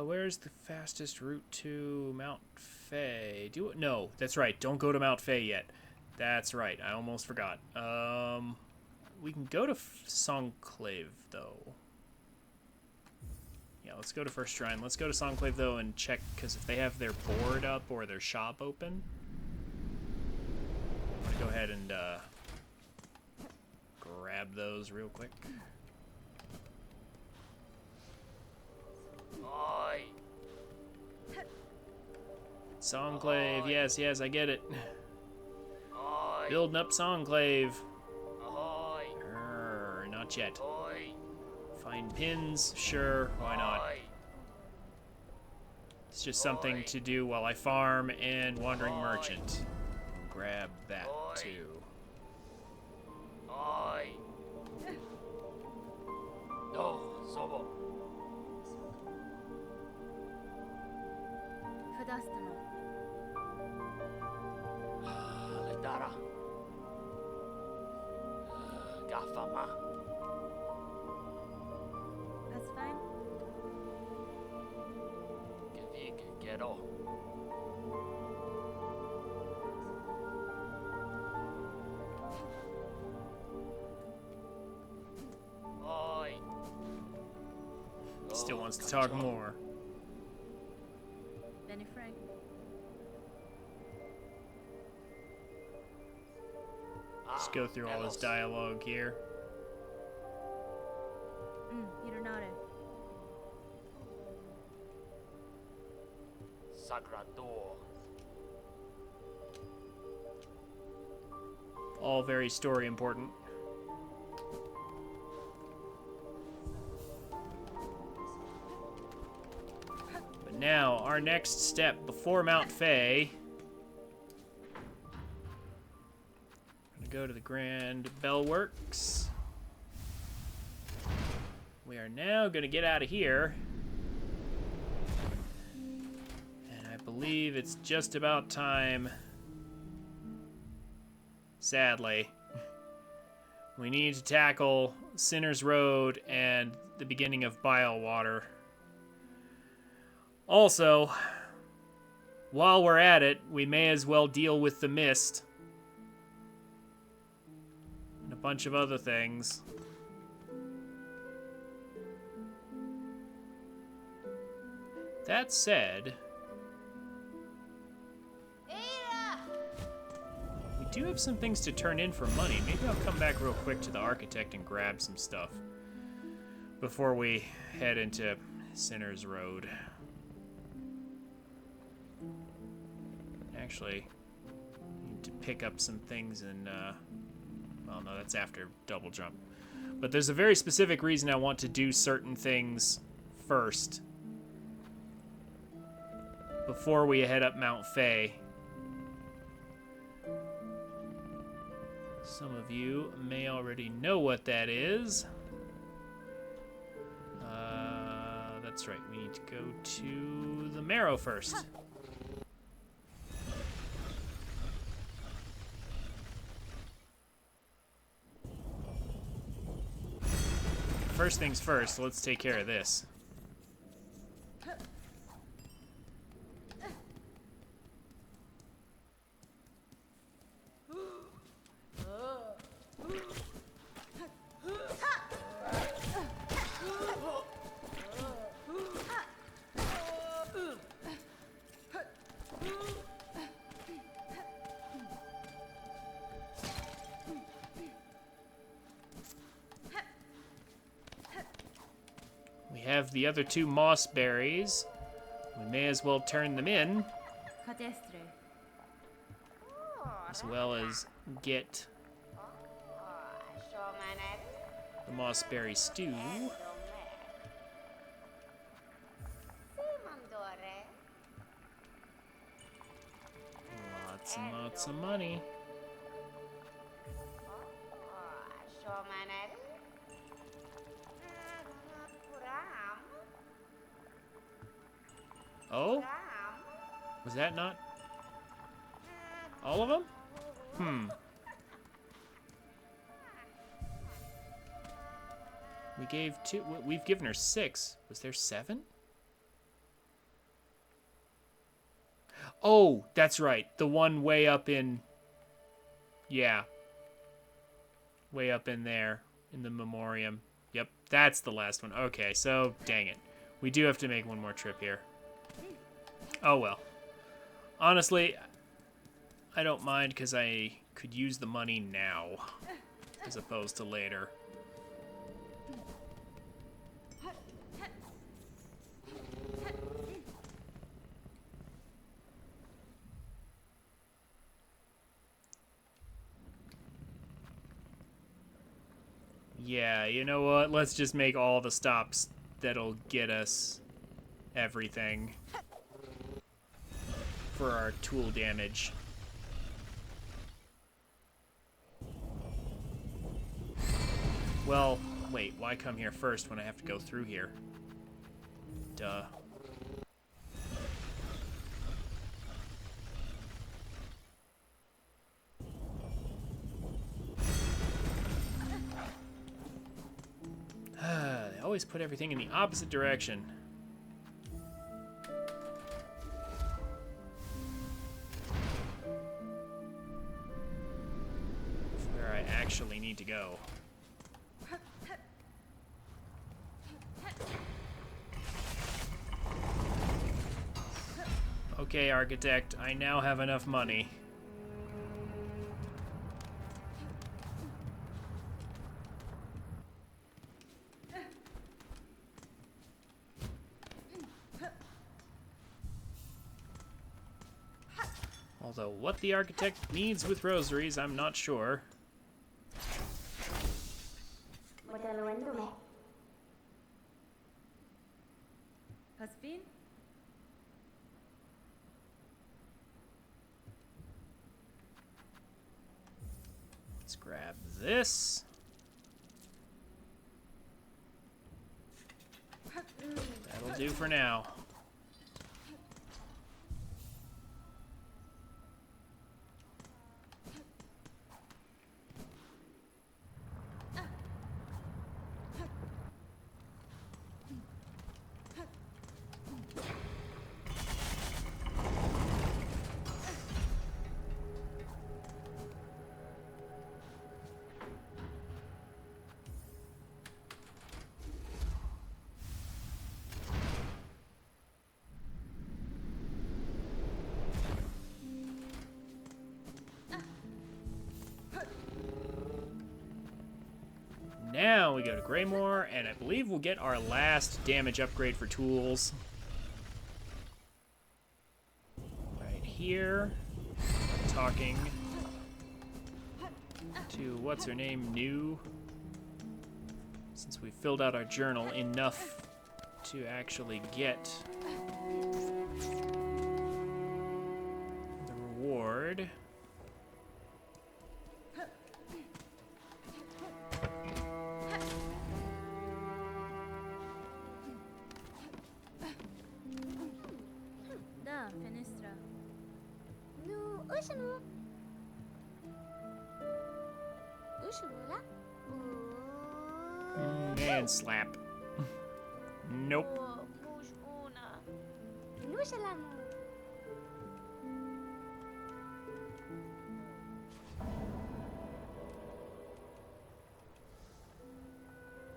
S1: Where's the fastest route to Mount Fay? No, that's right. Don't go to Mount Fay yet. That's right. I almost forgot. We can go to Songclave, though. Yeah, let's go to First Shrine. Let's go to Songclave, though, and check, because if they have their board up or their shop open, I'm going to go ahead and grab those real quick.
S3: Oi.
S1: Songclave, yes, I get it.
S3: Oi.
S1: Building up Songclave.
S3: Oi.
S1: Not yet.
S3: Oi.
S1: Find pins, sure, why not?
S3: Oi.
S1: It's just something to do while I farm and Wandering Merchant. Grab that too.
S3: Oi. No, Sobo.
S2: フダストの
S3: Letara. Gafama.
S2: That's fine.
S3: Gero. Oi.
S1: Still wants to talk more.
S2: Benny Frank.
S1: Let's go through all his dialogue here.
S2: Hironare.
S3: Sagrador.
S1: All very story important. Now, our next step before Mount Fay. I'm gonna go to the Grand Bell Works. We are now gonna get out of here. And I believe it's just about time. Sadly. We need to tackle Sinner's Road and the beginning of Bilewater. Also, while we're at it, we may as well deal with the mist. And a bunch of other things. That said, we do have some things to turn in for money. Maybe I'll come back real quick to the architect and grab some stuff before we head into Sinner's Road. Actually, need to pick up some things in, well, no, that's after double jump. But there's a very specific reason I want to do certain things first before we head up Mount Fay. Some of you may already know what that is. That's right, we need to go to the Marrow first. First things first, let's take care of this. We have the other two moss berries. We may as well turn them in, as well as get the moss berry stew. Lots and lots of money. Oh? Was that not all of them? We gave two. We've given her 6. Was there 7? Oh, that's right. The one way up in. Yeah. Way up in there in the memoriam. Yep, that's the last one. Okay, so dang it. We do have to make one more trip here. Oh well. Honestly, I don't mind because I could use the money now as opposed to later. Yeah, you know what? Let's just make all the stops that'll get us everything for our tool damage. Well, wait, why come here first when I have to go through here? Duh. They always put everything in the opposite direction. Where I actually need to go. Okay, architect, I now have enough money. Although what the architect needs with rosaries, I'm not sure.
S2: Has been?
S1: Grab this. That'll do for now. Now we go to Greymoor, and I believe we'll get our last damage upgrade for tools. Right here. Talking to, what's her name, New. Since we filled out our journal enough to actually get the reward.
S2: Da, fenestra.
S4: No, Ushnu. Ushnu la.
S1: And slap. Nope.
S4: Mush una. Nushalanu.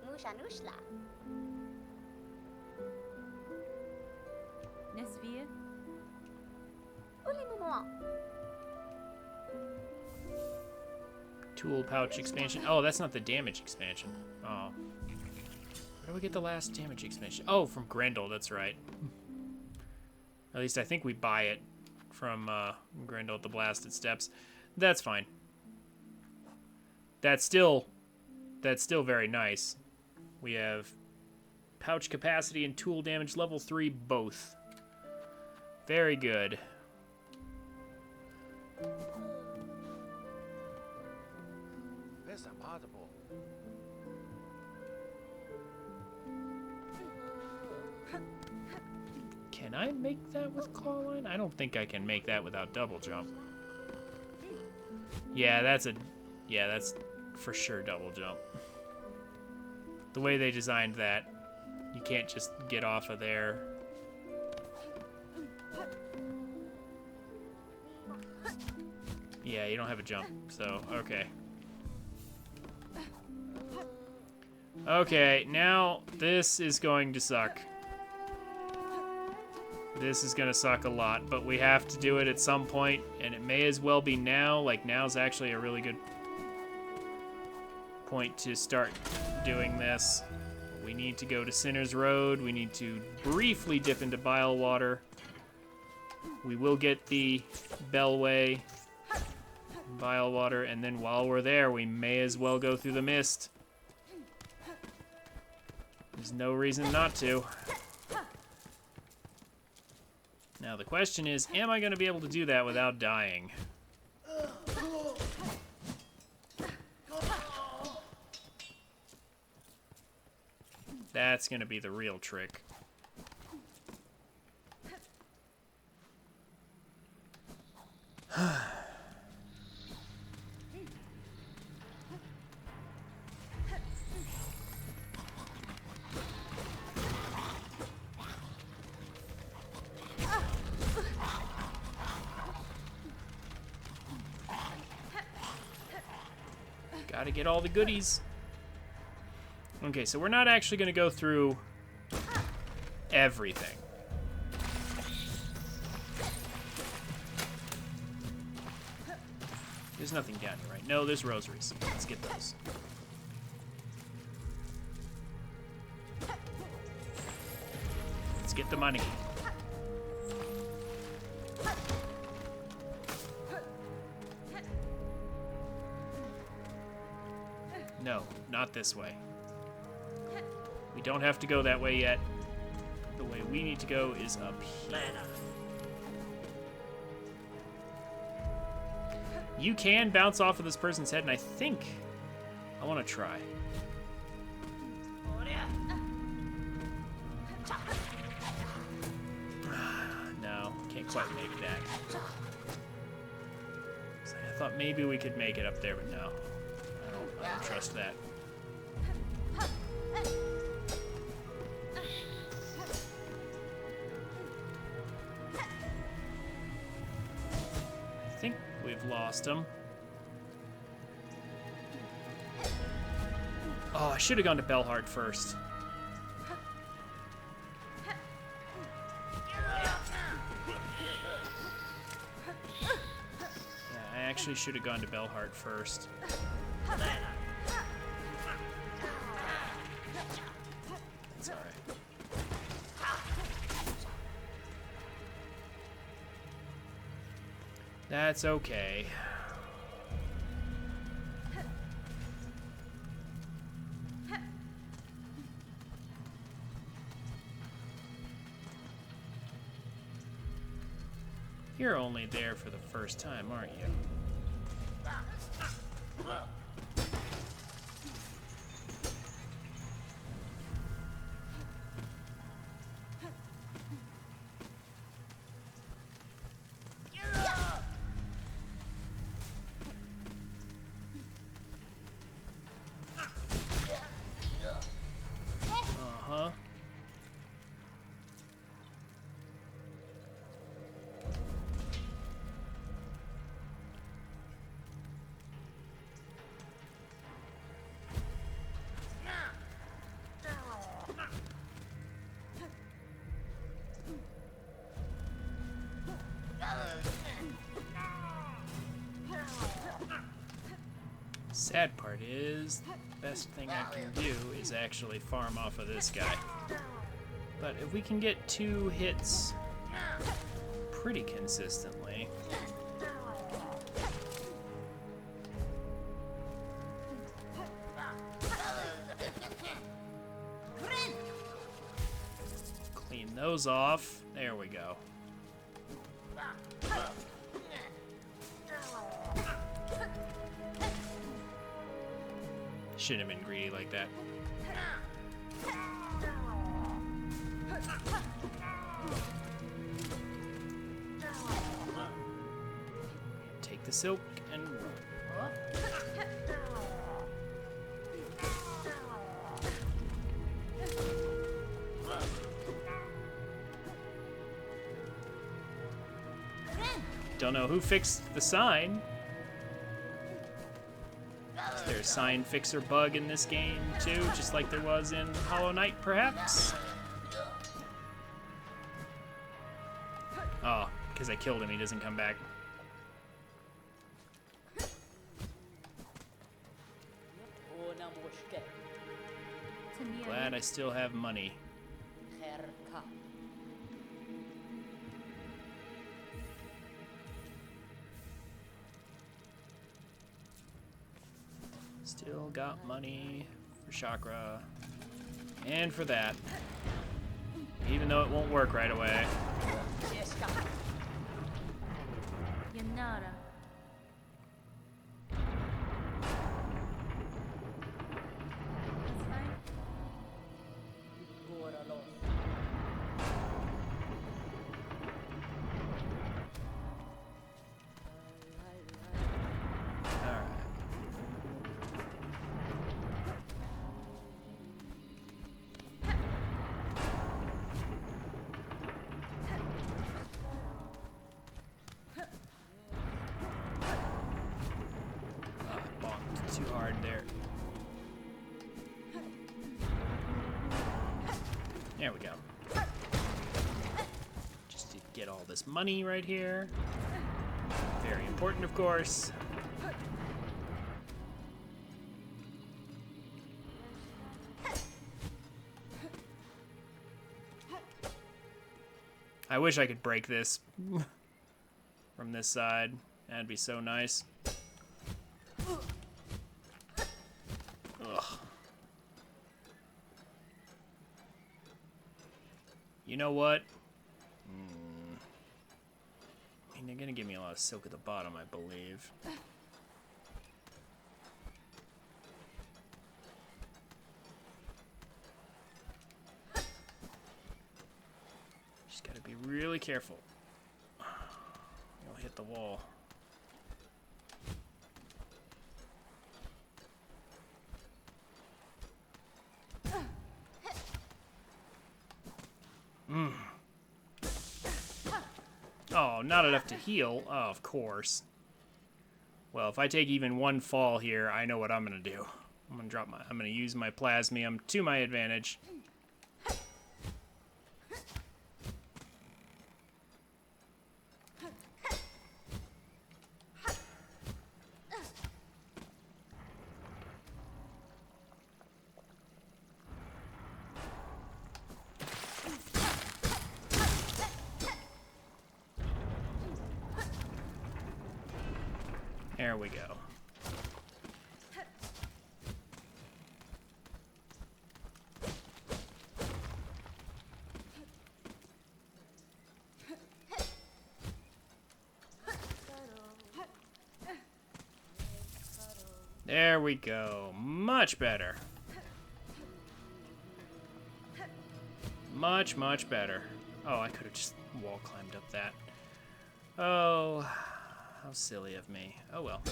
S4: Nushanushla.
S2: Nesvia.
S4: Uli mama.
S1: Tool pouch expansion. Oh, that's not the damage expansion. Oh. Where do we get the last damage expansion? Oh, from Grendel, that's right. At least I think we buy it from Grendel at the Blasted Steps. That's fine. That's still very nice. We have pouch capacity and tool damage level 3 both. Very good.
S3: That's impossible.
S1: Can I make that with Clawline? I don't think I can make that without double jump. Yeah, that's for sure double jump. The way they designed that, you can't just get off of there. Yeah, you don't have a jump, so okay. Okay, now this is going to suck. This is gonna suck a lot, but we have to do it at some point, and it may as well be now. Like, now's actually a really good point to start doing this. We need to go to Sinner's Road. We need to briefly dip into Bile Water. We will get the Bellway, Bile Water, and then while we're there, we may as well go through the mist. There's no reason not to. Now the question is, am I going to be able to do that without dying? That's going to be the real trick. Gotta get all the goodies. Okay, so we're not actually gonna go through everything. There's nothing down here, right? No, there's rosaries. Let's get those. Let's get the money. No, not this way. We don't have to go that way yet. The way we need to go is up here. You can bounce off of this person's head, and I think I want to try. No, can't quite make that. I thought maybe we could make it up there, but no. I don't trust that. I think we've lost him. Oh, I should have gone to Bellhart first. Yeah, I actually should have gone to Bellhart first. That's alright. That's okay. You're only there for the first time, aren't you? Uh-huh. Sad part is, the best thing I can do is actually farm off of this guy. But if we can get 2 hits pretty consistently... Clean those off. There we go. Shouldn't have been greedy like that. Take the silk and run. Don't know who fixed the sign. Is there a sign fixer bug in this game too, just like there was in Hollow Knight, perhaps? Oh, because I killed him, he doesn't come back. Glad I still have money. Still got money for chakra and for that, even though it won't work right away.
S2: Yanara. That's fine.
S1: Alright. Bonked too hard there. There we go. Just to get all this money right here. Very important, of course. I wish I could break this from this side. That'd be so nice. Ugh. You know what? I mean, they're gonna give me a lot of silk at the bottom, I believe. Just gotta be really careful. You'll hit the wall. Oh, not enough to heal. Oh, of course. Well, if I take even one fall here, I know what I'm gonna do. I'm gonna use my plasmium to my advantage. There we go. There we go. Much better. Much, much better. Oh, I could have just wall climbed up that. Oh, how silly of me. Oh well.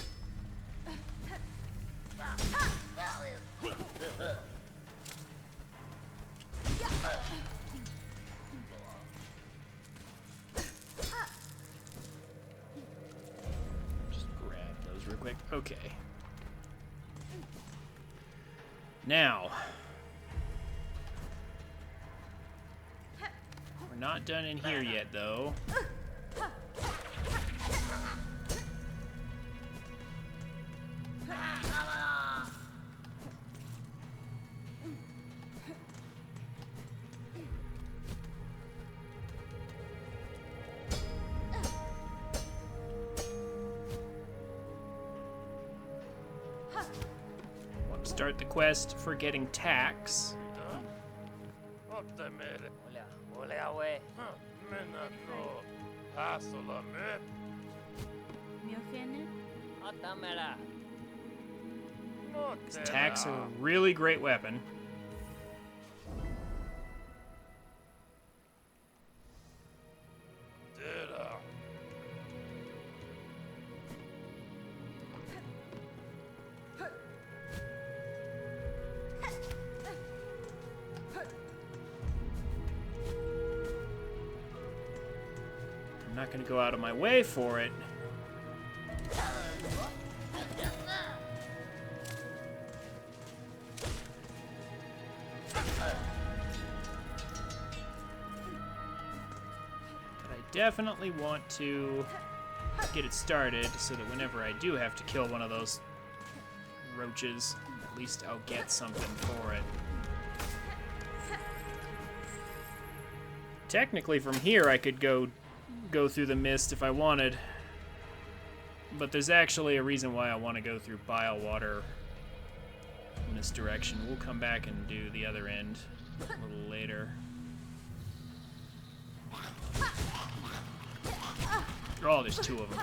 S1: Just grab those real quick. Okay. Now, we're not done in here yet, though. Start the quest for getting tax. Tax are a really great weapon. I'm not going to go out of my way for it. But I definitely want to get it started so that whenever I do have to kill one of those roaches, at least I'll get something for it. Technically from here I could go through the mist if I wanted, but there's actually a reason why I want to go through bile water in this direction. We'll come back and do the other end a little later. Oh, there's two of them.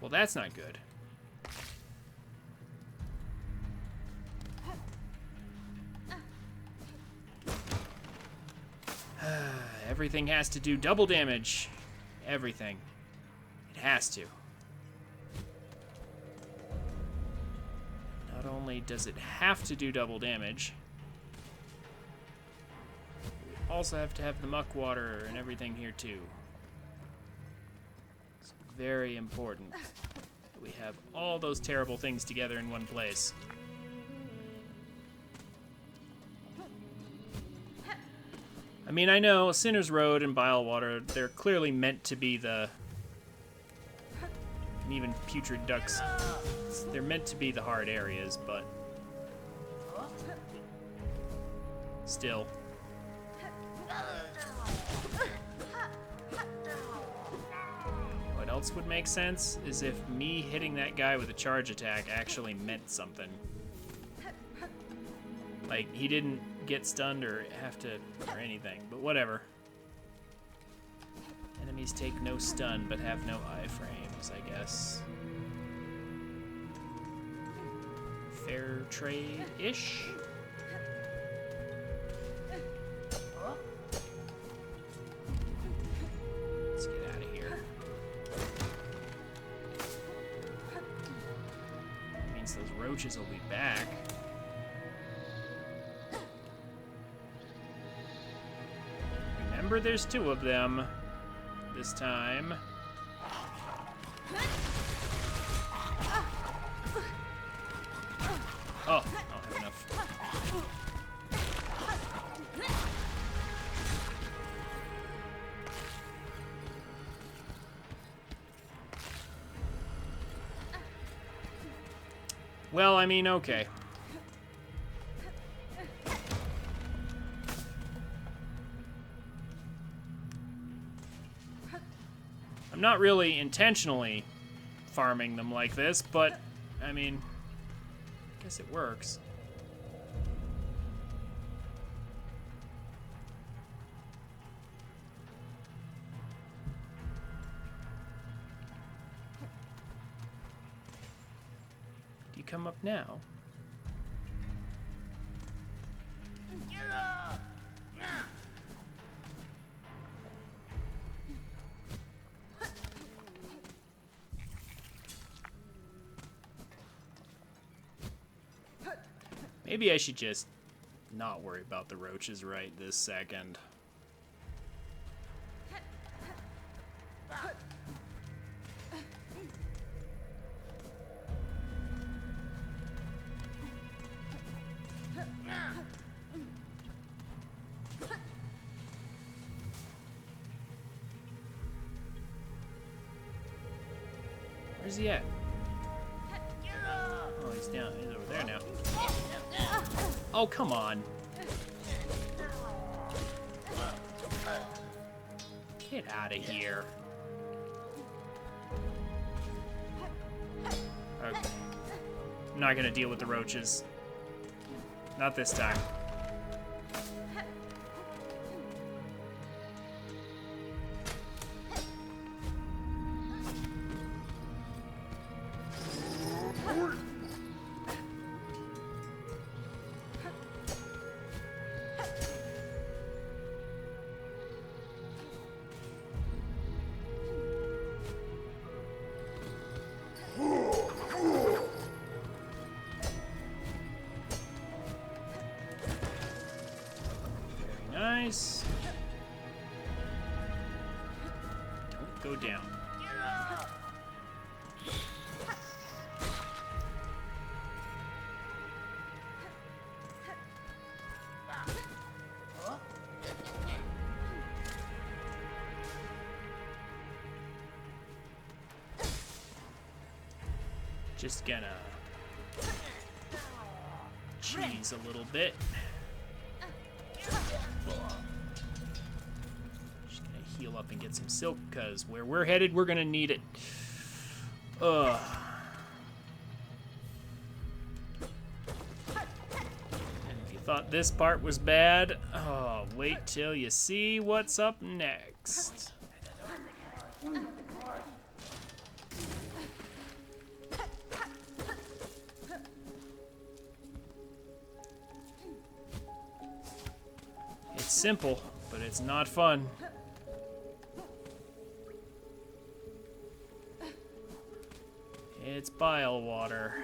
S1: Well, that's not good. Everything has to do double damage. Everything. It has to. Not only does it have to do double damage, we also have to have the muck water and everything here too. It's very important that we have all those terrible things together in one place. I mean, I know Sinner's Road and Bile Water, they're clearly meant to be the... And even Putrid Ducks, they're meant to be the hard areas, but... Still. Oh, it else would make sense is if me hitting that guy with a charge attack actually meant something. Like, he didn't get stunned or have to, or anything, but whatever. Enemies take no stun but have no iframes, I guess. Fair trade-ish? Let's get out of here. Means those roaches will be back. Remember, there's 2 of them this time. Oh, I don't have enough. Well, I mean, okay. I'm not really intentionally farming them like this, but, I mean, I guess it works. Do you come up now? Maybe I should just not worry about the roaches right this second. Where's he at? Oh, he's down. He's over there now. Oh, come on. Get out of here. Okay. I'm not gonna deal with the roaches. Not this time. Nice. Don't go down. Just gonna cheese a little bit. Just gonna heal up and get some silk, because where we're headed, we're gonna need it. Ugh. And if you thought this part was bad, oh, wait till you see what's up next. It's simple, but it's not fun. It's bile water.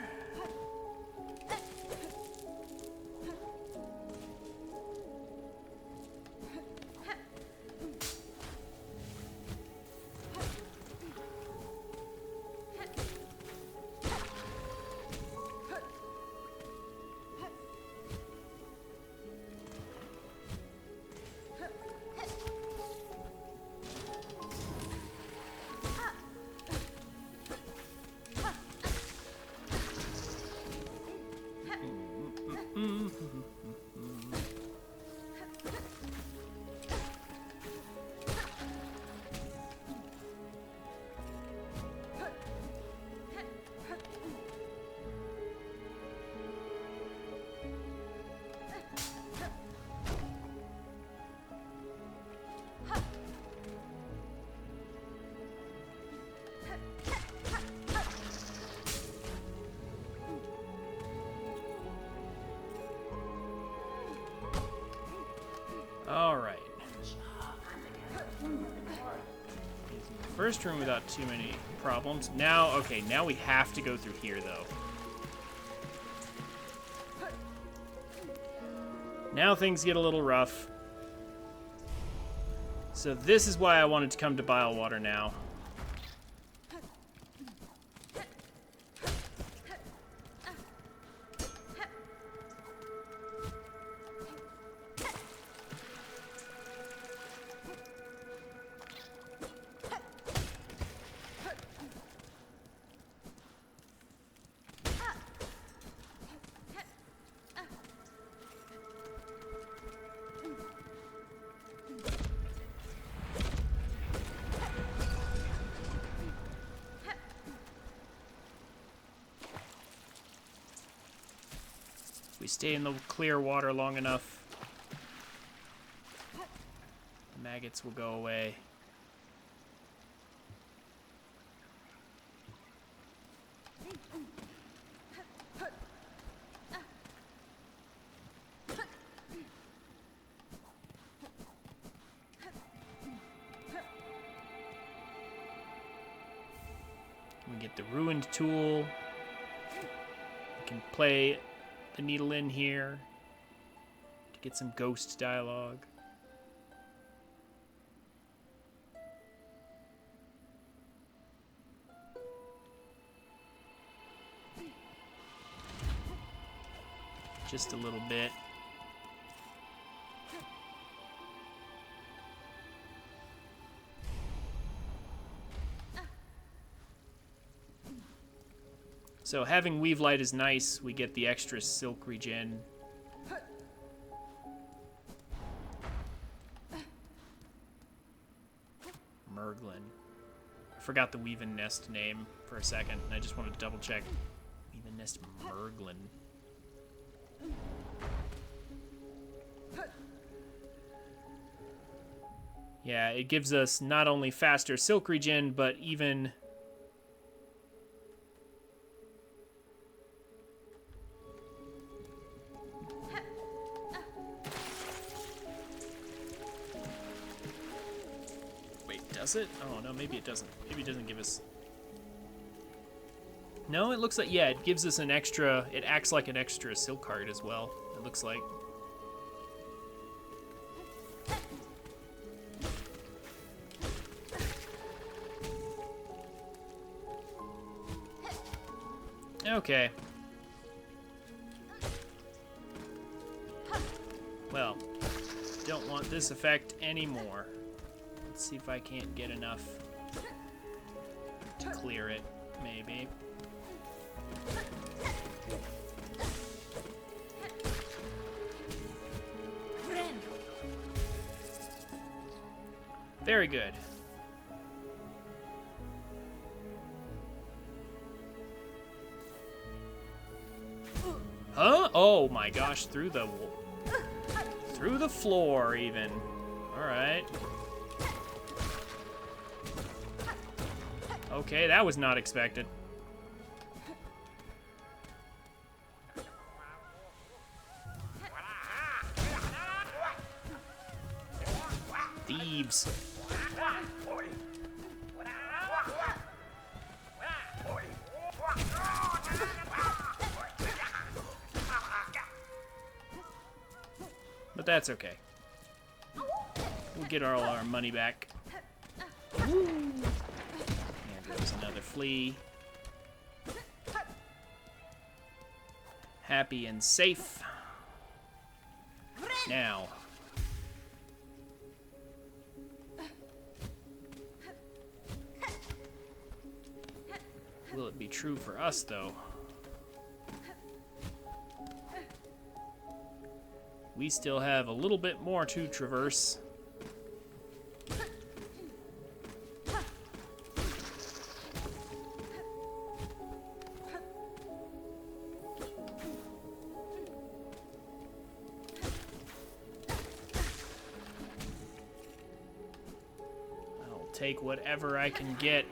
S1: All right. First room without too many problems. Now, okay, now we have to go through here, though. Now things get a little rough. So this is why I wanted to come to Bilewater now. We stay in the clear water long enough, the maggots will go away. We get the ruined tool. We can play the needle in here to get some ghost dialogue. Just a little bit. So having Weave Light is nice. We get the extra silk regen. Merglin. I forgot the Weave and Nest name for a second, and I just wanted to double check. Weave and Nest Merglin. Yeah, it gives us not only faster silk regen, but even... Does it? Oh, no, maybe it doesn't. Maybe it doesn't give us... No, it looks like... Yeah, it gives us an extra... It acts like an extra silk heart as well, it looks like. Okay. Well, don't want this effect anymore. Let's see if I can't get enough to clear it, maybe. Very good. Huh? Oh my gosh, through the floor even. All right. Okay, that was not expected. Thieves. But that's okay. We'll get all our money back. Woo. There's another flea. Happy and safe. Now. Will it be true for us, though? We still have a little bit more to traverse. Take whatever I can get.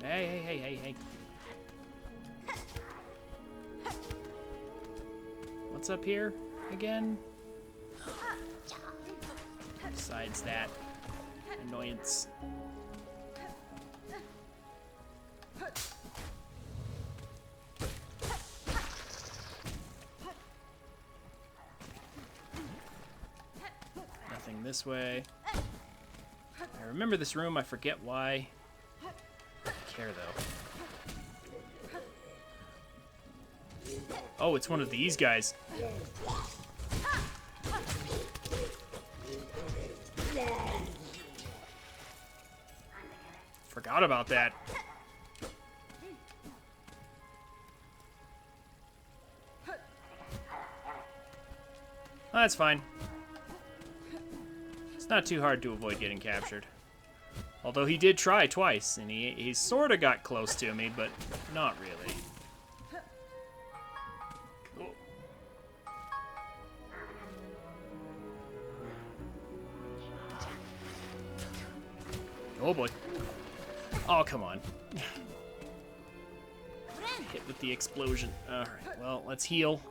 S1: Hey. What's up here again? Besides that annoyance. Nothing this way. I remember this room, I forget why. I don't care though. Oh, it's one of these guys. Forgot about that. Oh, that's fine. It's not too hard to avoid getting captured. Although he did try twice, and he sort of got close to me, but not really. Cool. Oh boy. Oh, come on. Hit with the explosion. Alright, well, let's heal.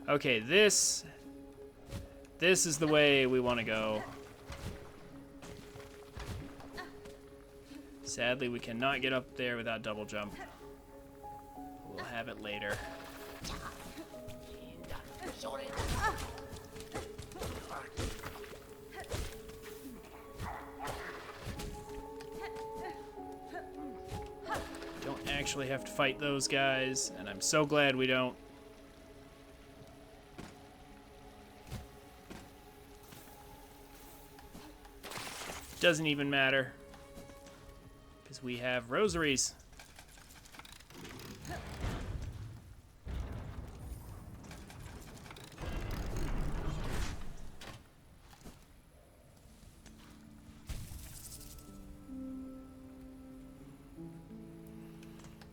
S1: Okay, this is the way we want to go. Sadly, we cannot get up there without double jump. We'll have it later. Don't actually have to fight those guys, and I'm so glad we don't. Doesn't even matter, because we have rosaries.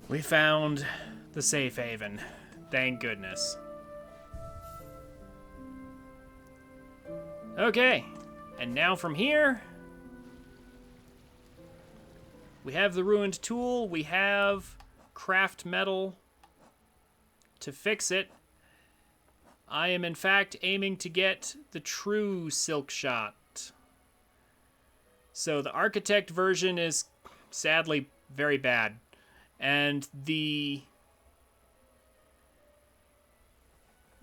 S1: We found the safe haven. Thank goodness. Okay, and now from here, we have the ruined tool, we have craft metal to fix it. I am in fact aiming to get the true silk shot. So the architect version is sadly very bad. And the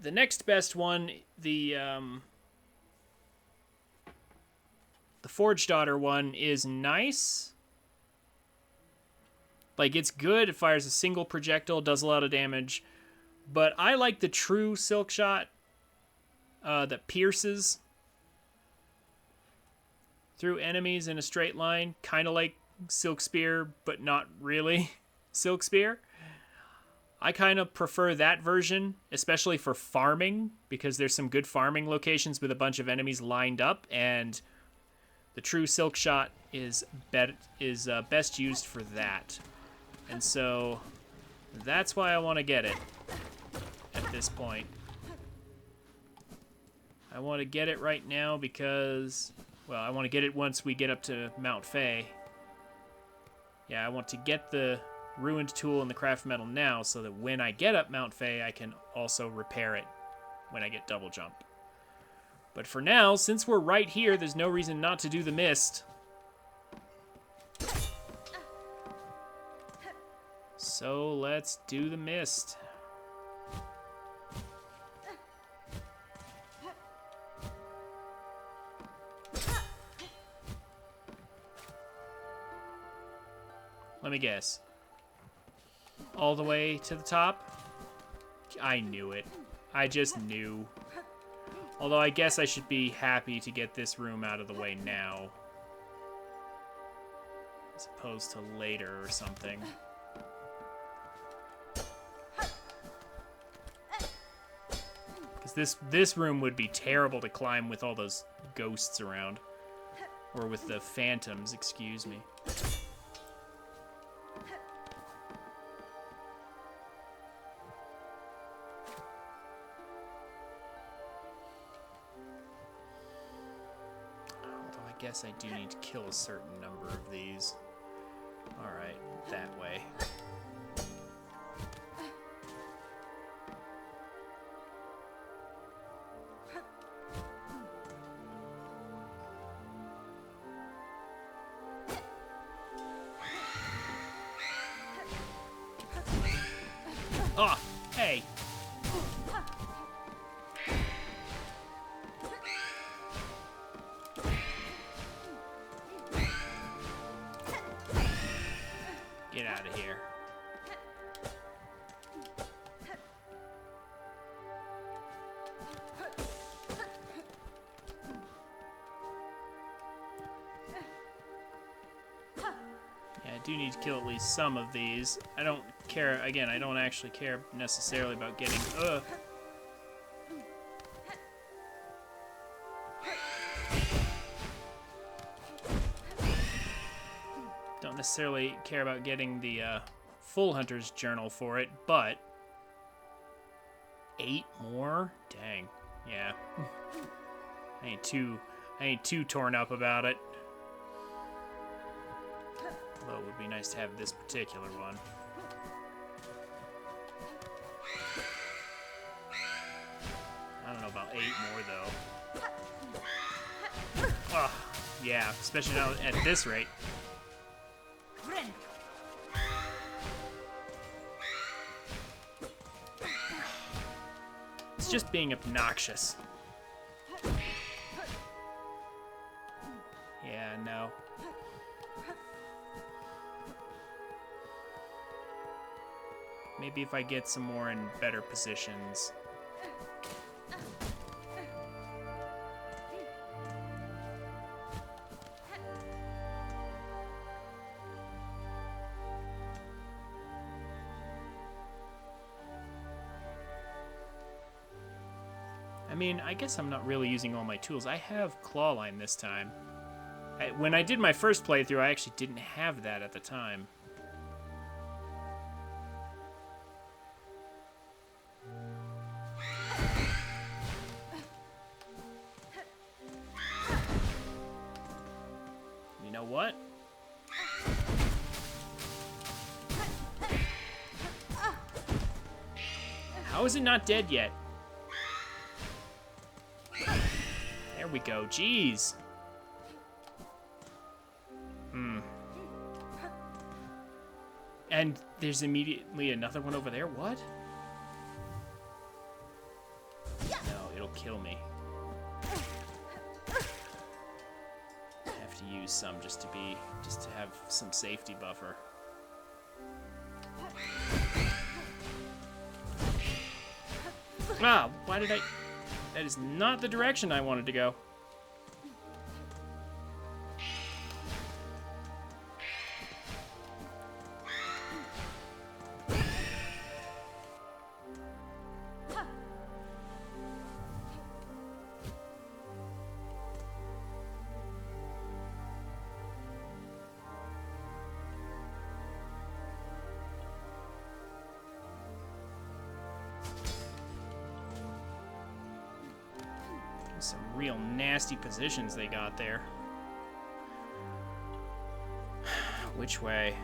S1: next best one, the Forge Daughter one is nice. Like, it's good. It fires a single projectile, does a lot of damage. But I like the true silk shot that pierces through enemies in a straight line. Kind of like Silk Spear, but not really Silk Spear. I kind of prefer that version, especially for farming, because there's some good farming locations with a bunch of enemies lined up, and the true silk shot is best used for that. And so that's why I want to get it at this point. I want to get it right now because, well, I want to get it once we get up to Mount Fae. Yeah, I want to get the ruined tool and the craft metal now so that when I get up Mount Fae, I can also repair it when I get double jump. But for now, since we're right here, there's no reason not to do the mist. So let's do the mist. Let me guess. All the way to the top? I knew it. I just knew. Although I guess I should be happy to get this room out of the way now, as opposed to later or something. Because this room would be terrible to climb with all those ghosts around. Or with the phantoms, excuse me. Although I guess I do need to kill a certain number of these. Alright, that way. Oh, hey. Get out of here. Yeah, I do need to kill at least some of these. I don't care, again, I don't actually care necessarily about getting, don't necessarily care about getting the full hunter's journal for it, but 8 more? Dang. Yeah. I ain't too torn up about it. Although it would be nice to have this particular one. I don't know about 8 more though. Oh, yeah, especially now at this rate. It's just being obnoxious. Yeah, no. Maybe if I get some more in better positions. I mean, I guess I'm not really using all my tools. I have Clawline this time. When I did my first playthrough, I actually didn't have that at the time. You know what? How is it not dead yet? There we go. Jeez. And there's immediately another one over there. What? No, it'll kill me. I have to use some just to have some safety buffer. Ah, why did I? That is not the direction I wanted to go. Some real nasty positions they got there. Which way?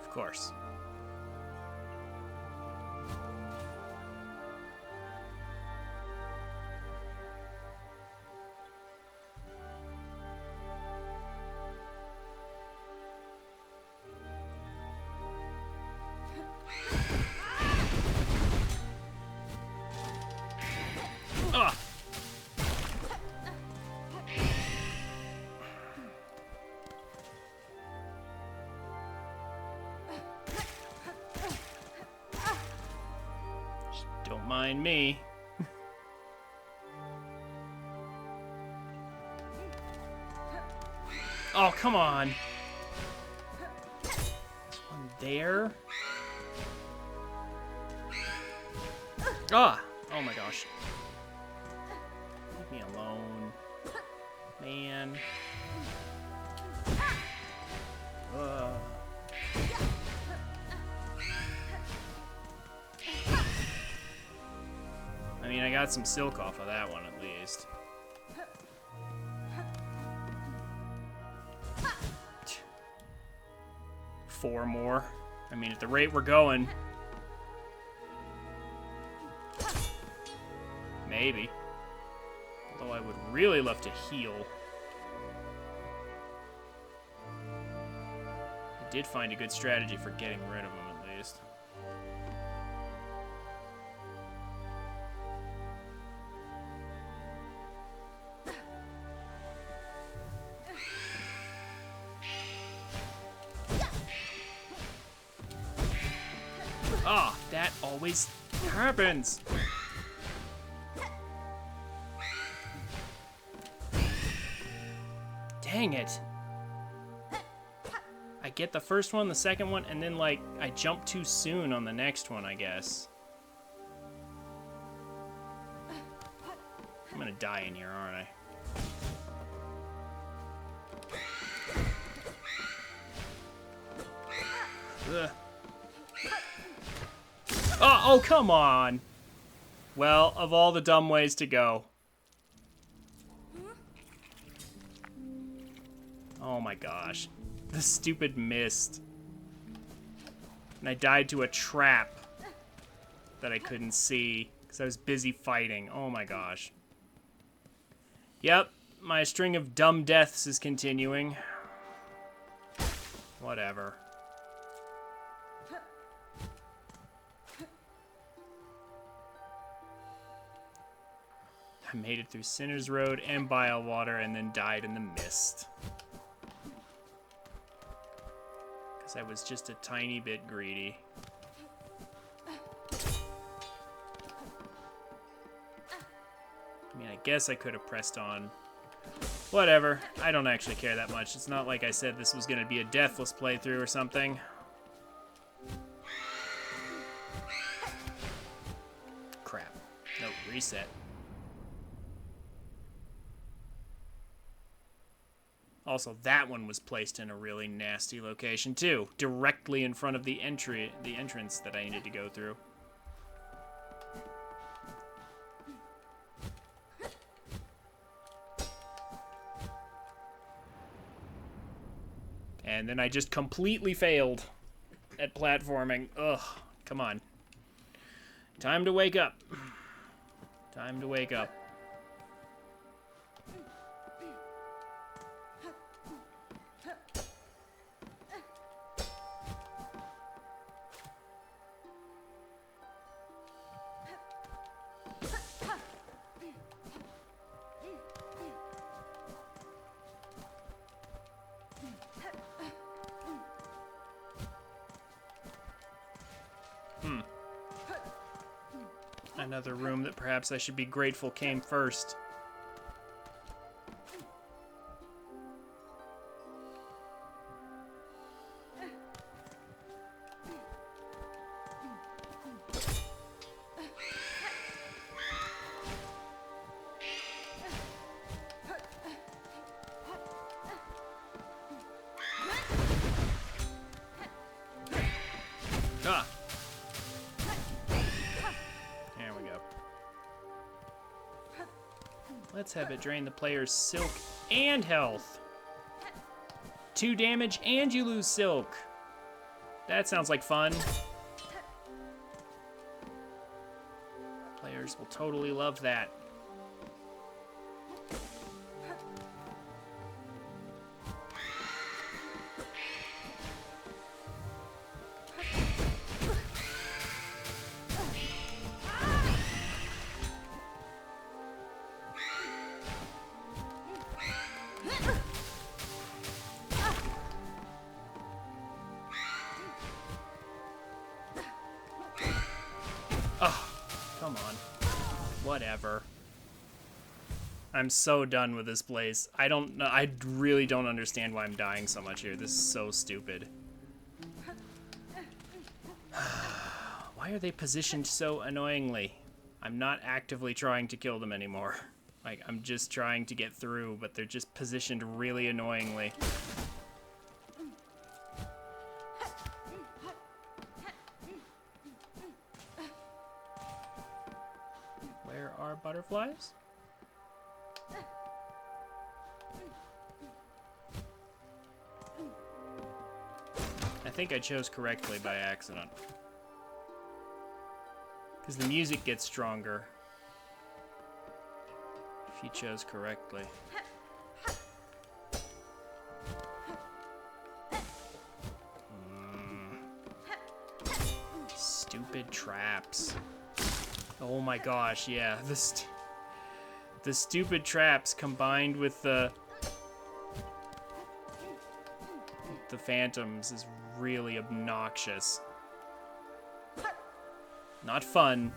S1: Of course. Ugh. Don't mind me. Oh, come on. There's one there. Ah! Oh my gosh. Leave me alone. Man. I mean, I got some silk off of that one at least. 4 more. I mean, at the rate we're going. Maybe. Although I would really love to heal. I did find a good strategy for getting rid of them, at least. Ah, that always happens. Dang it. I get the first one, the second one, and then, like, I jump too soon on the next one, I guess. I'm gonna die in here, aren't I? Ugh. Oh, come on. Well, of all the dumb ways to go. Oh my gosh. The stupid mist. And I died to a trap that I couldn't see because I was busy fighting. Oh my gosh. Yep, my string of dumb deaths is continuing. Whatever. I made it through Sinner's Road and Bilewater and then died in the mist. Because I was just a tiny bit greedy. I mean, I guess I could have pressed on. Whatever. I don't actually care that much. It's not like I said this was going to be a deathless playthrough or something. Crap. Nope, reset. Also, that one was placed in a really nasty location too, directly in front of the entrance that I needed to go through. And then I just completely failed at platforming. Ugh, come on. Time to wake up. Time to wake up. Another room that perhaps I should be grateful came first. Ah! There we go. Let's have it drain the player's silk and health. 2 damage and you lose silk. That sounds like fun. Players will totally love that. Come on. Whatever. I'm so done with this place. I don't know. I really don't understand why I'm dying so much here. This is so stupid. Why are they positioned so annoyingly? I'm not actively trying to kill them anymore. Like, I'm just trying to get through, but they're just positioned really annoyingly. Where are butterflies? I think I chose correctly by accident. Because the music gets stronger if you chose correctly. Stupid traps. Oh my gosh, yeah. The stupid traps combined with the phantoms is really obnoxious. Not fun,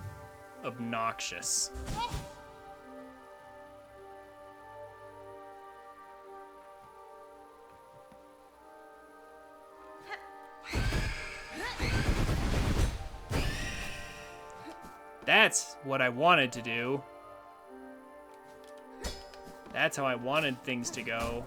S1: obnoxious. That's what I wanted to do. That's how I wanted things to go.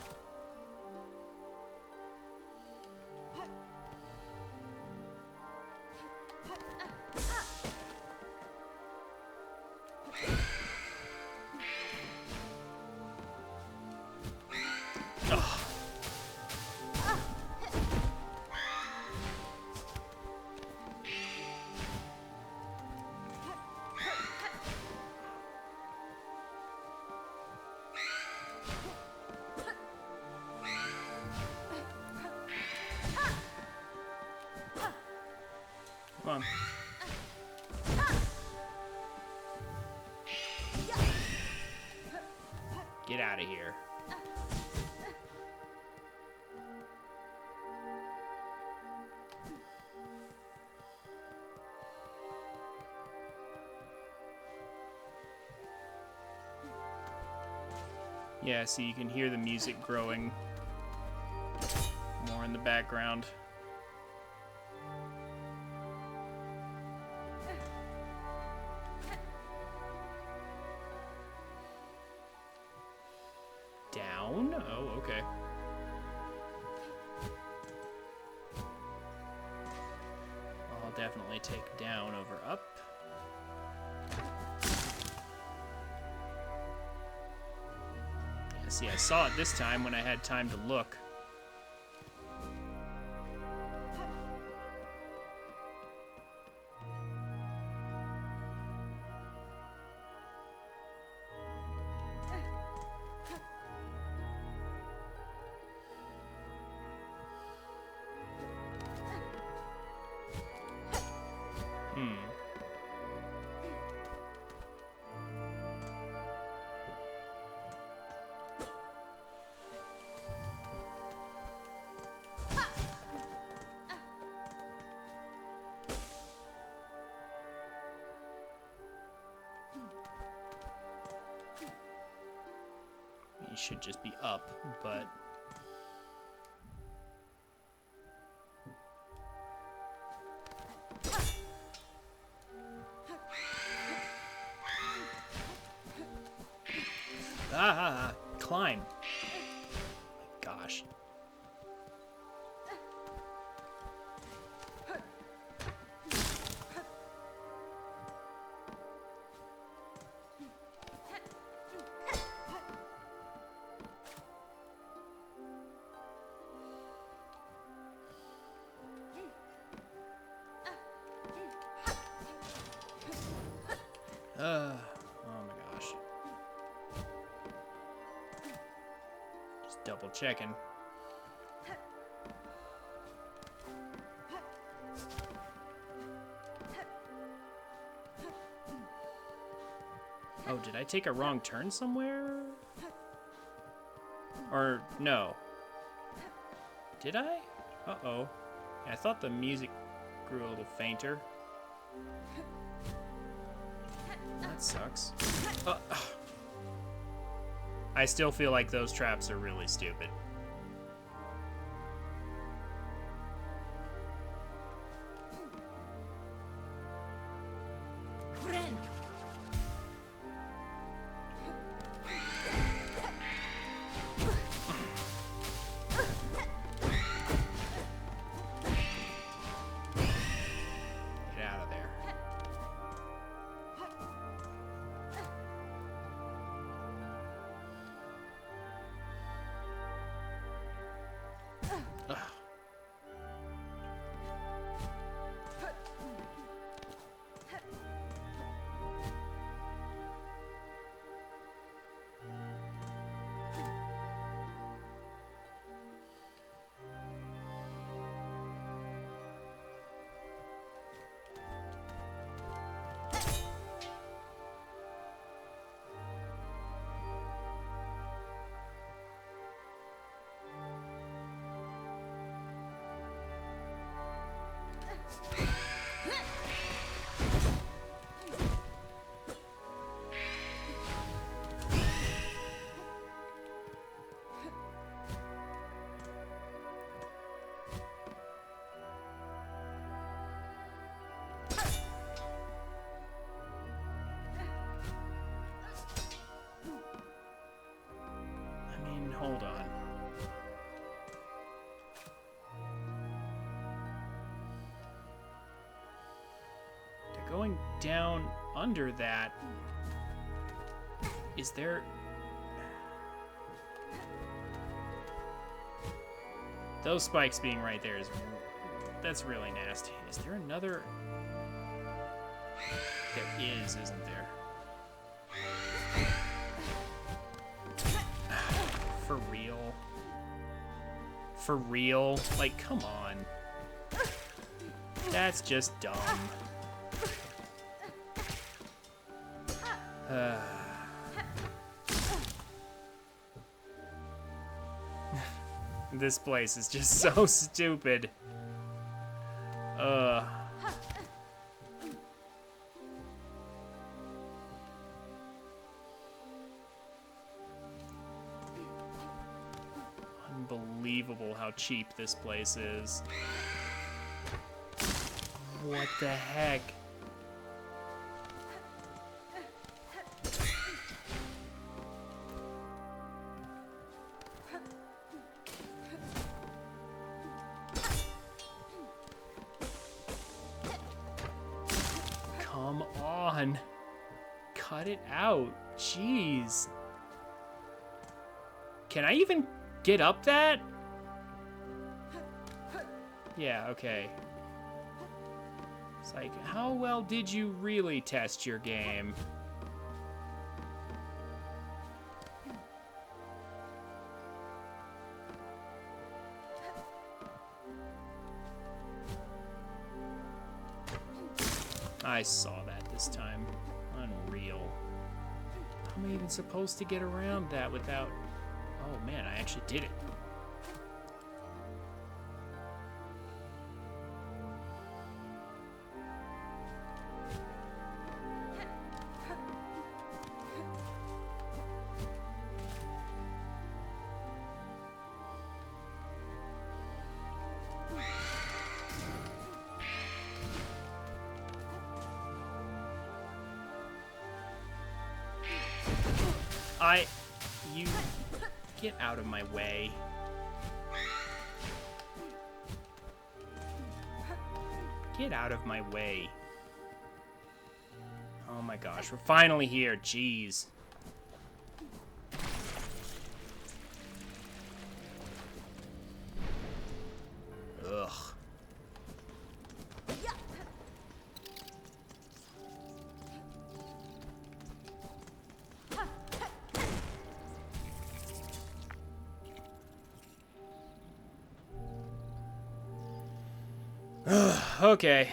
S1: Come on. Get out of here. Yeah, so you can hear the music growing more in the background. Down? Oh, okay. I'll definitely take down over up. Yeah, see, I saw it this time when I had time to look. It should just be up, but... climb. Gosh. Oh my gosh. Just double checking. Oh, did I take a wrong turn somewhere? Or no? Did I? Uh-oh. I thought the music grew a little fainter. That sucks. I still feel like those traps are really stupid. Get out of there. going down under that, is there... Those spikes being right there is... That's really nasty. Is there another... There is, isn't there? For real? For real? Like, come on. That's just dumb. This place is just so stupid. Unbelievable how cheap this place is. What the heck? Come on. Cut it out. Jeez. Can I even get up that? Yeah, okay. It's like, how well did you really test your game? I saw that this time. Unreal. How am I even supposed to get around that without... Oh man, I actually did it. You get out of my way. Get out of my way. Oh my gosh, we're finally here. Jeez. Ugh. Okay.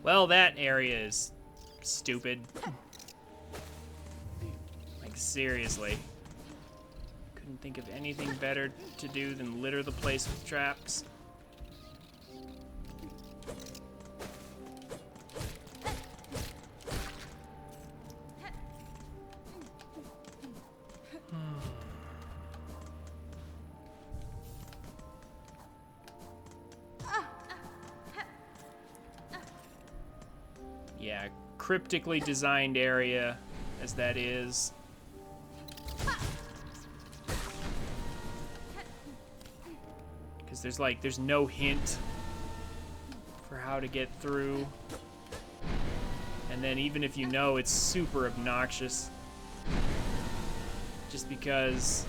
S1: Well, that area is stupid. Like, seriously. Couldn't think of anything better to do than litter the place with traps. Yeah, cryptically designed area as that is. Because there's no hint for how to get through. And then even if you know, it's super obnoxious. Just because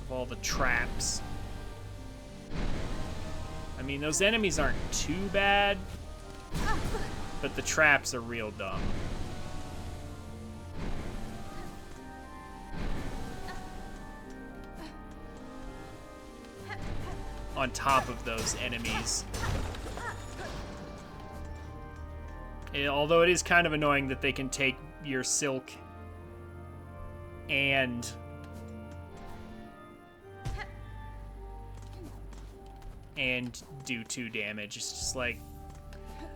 S1: of all the traps. I mean, those enemies aren't too bad, but the traps are real dumb. On top of those enemies. Although it is kind of annoying that they can take your silk and do 2 damage. It's just like,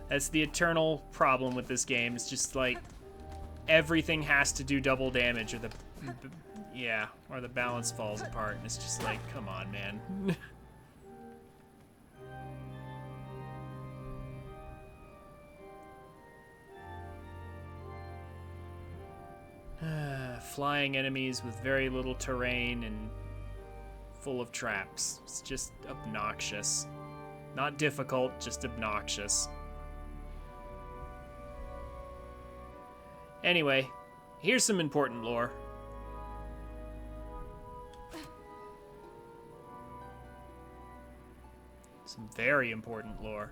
S1: that's the eternal problem with this game. It's just like everything has to do double damage or the balance falls apart, and it's just like, come on, man. Flying enemies with very little terrain and full of traps. It's just obnoxious. Not difficult, just obnoxious. Anyway, here's some important lore. Some very important lore.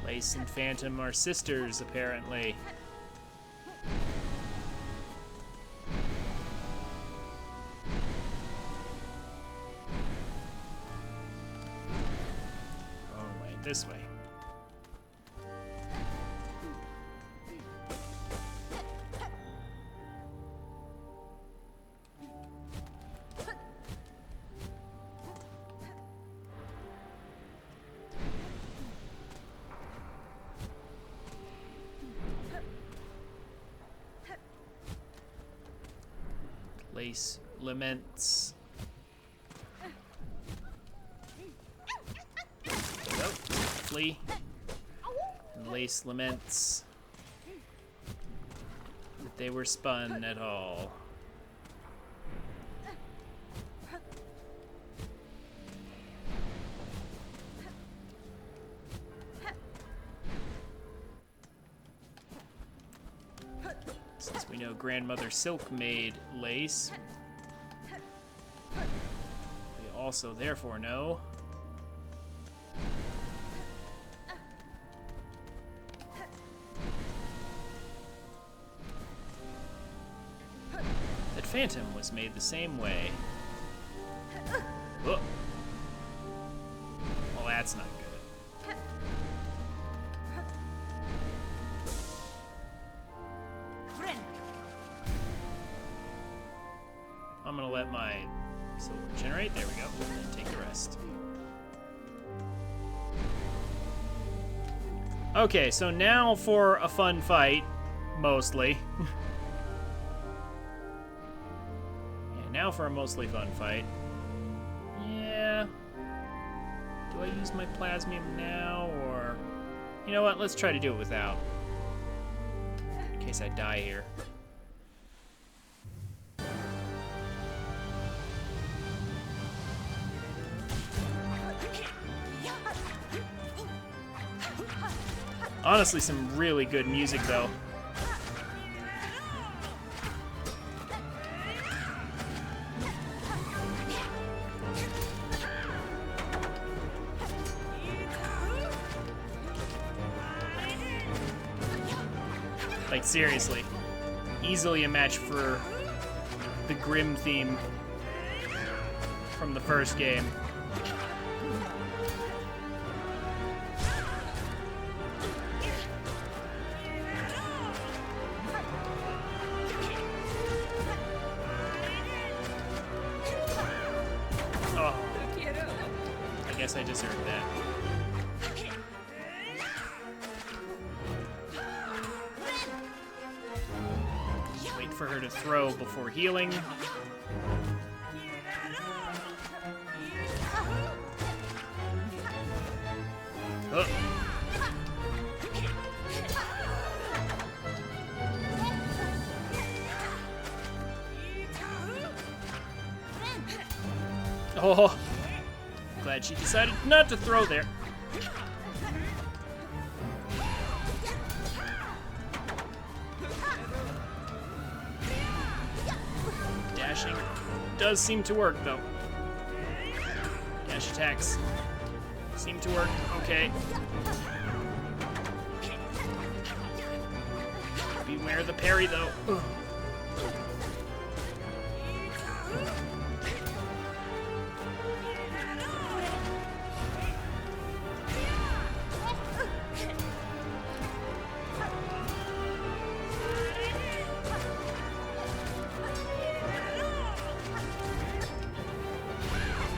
S1: Lace and Phantom are sisters, apparently. Oh, wait, this way. Lace laments. Oh, flee. And Lace laments that they were spun at all. Since we know Grandmother Silk made lace, we also therefore know that Phantom was made the same way. Oh. Well, that's not good. I'm gonna let my silver generate. There we go. And take the rest. Okay, so now for a fun fight, mostly. Yeah, now for a mostly fun fight. Yeah. Do I use my plasmium now, or... You know what? Let's try to do it without. In case I die here. Honestly, some really good music, though. Like, seriously. Easily a match for the Grim theme from the first game. I guess I deserved that. Wait for her to throw before healing. Oh. Oh. Glad she decided not to throw there. Dashing does seem to work, though. Dash attacks seem to work. Okay. Beware the parry, though. Ugh.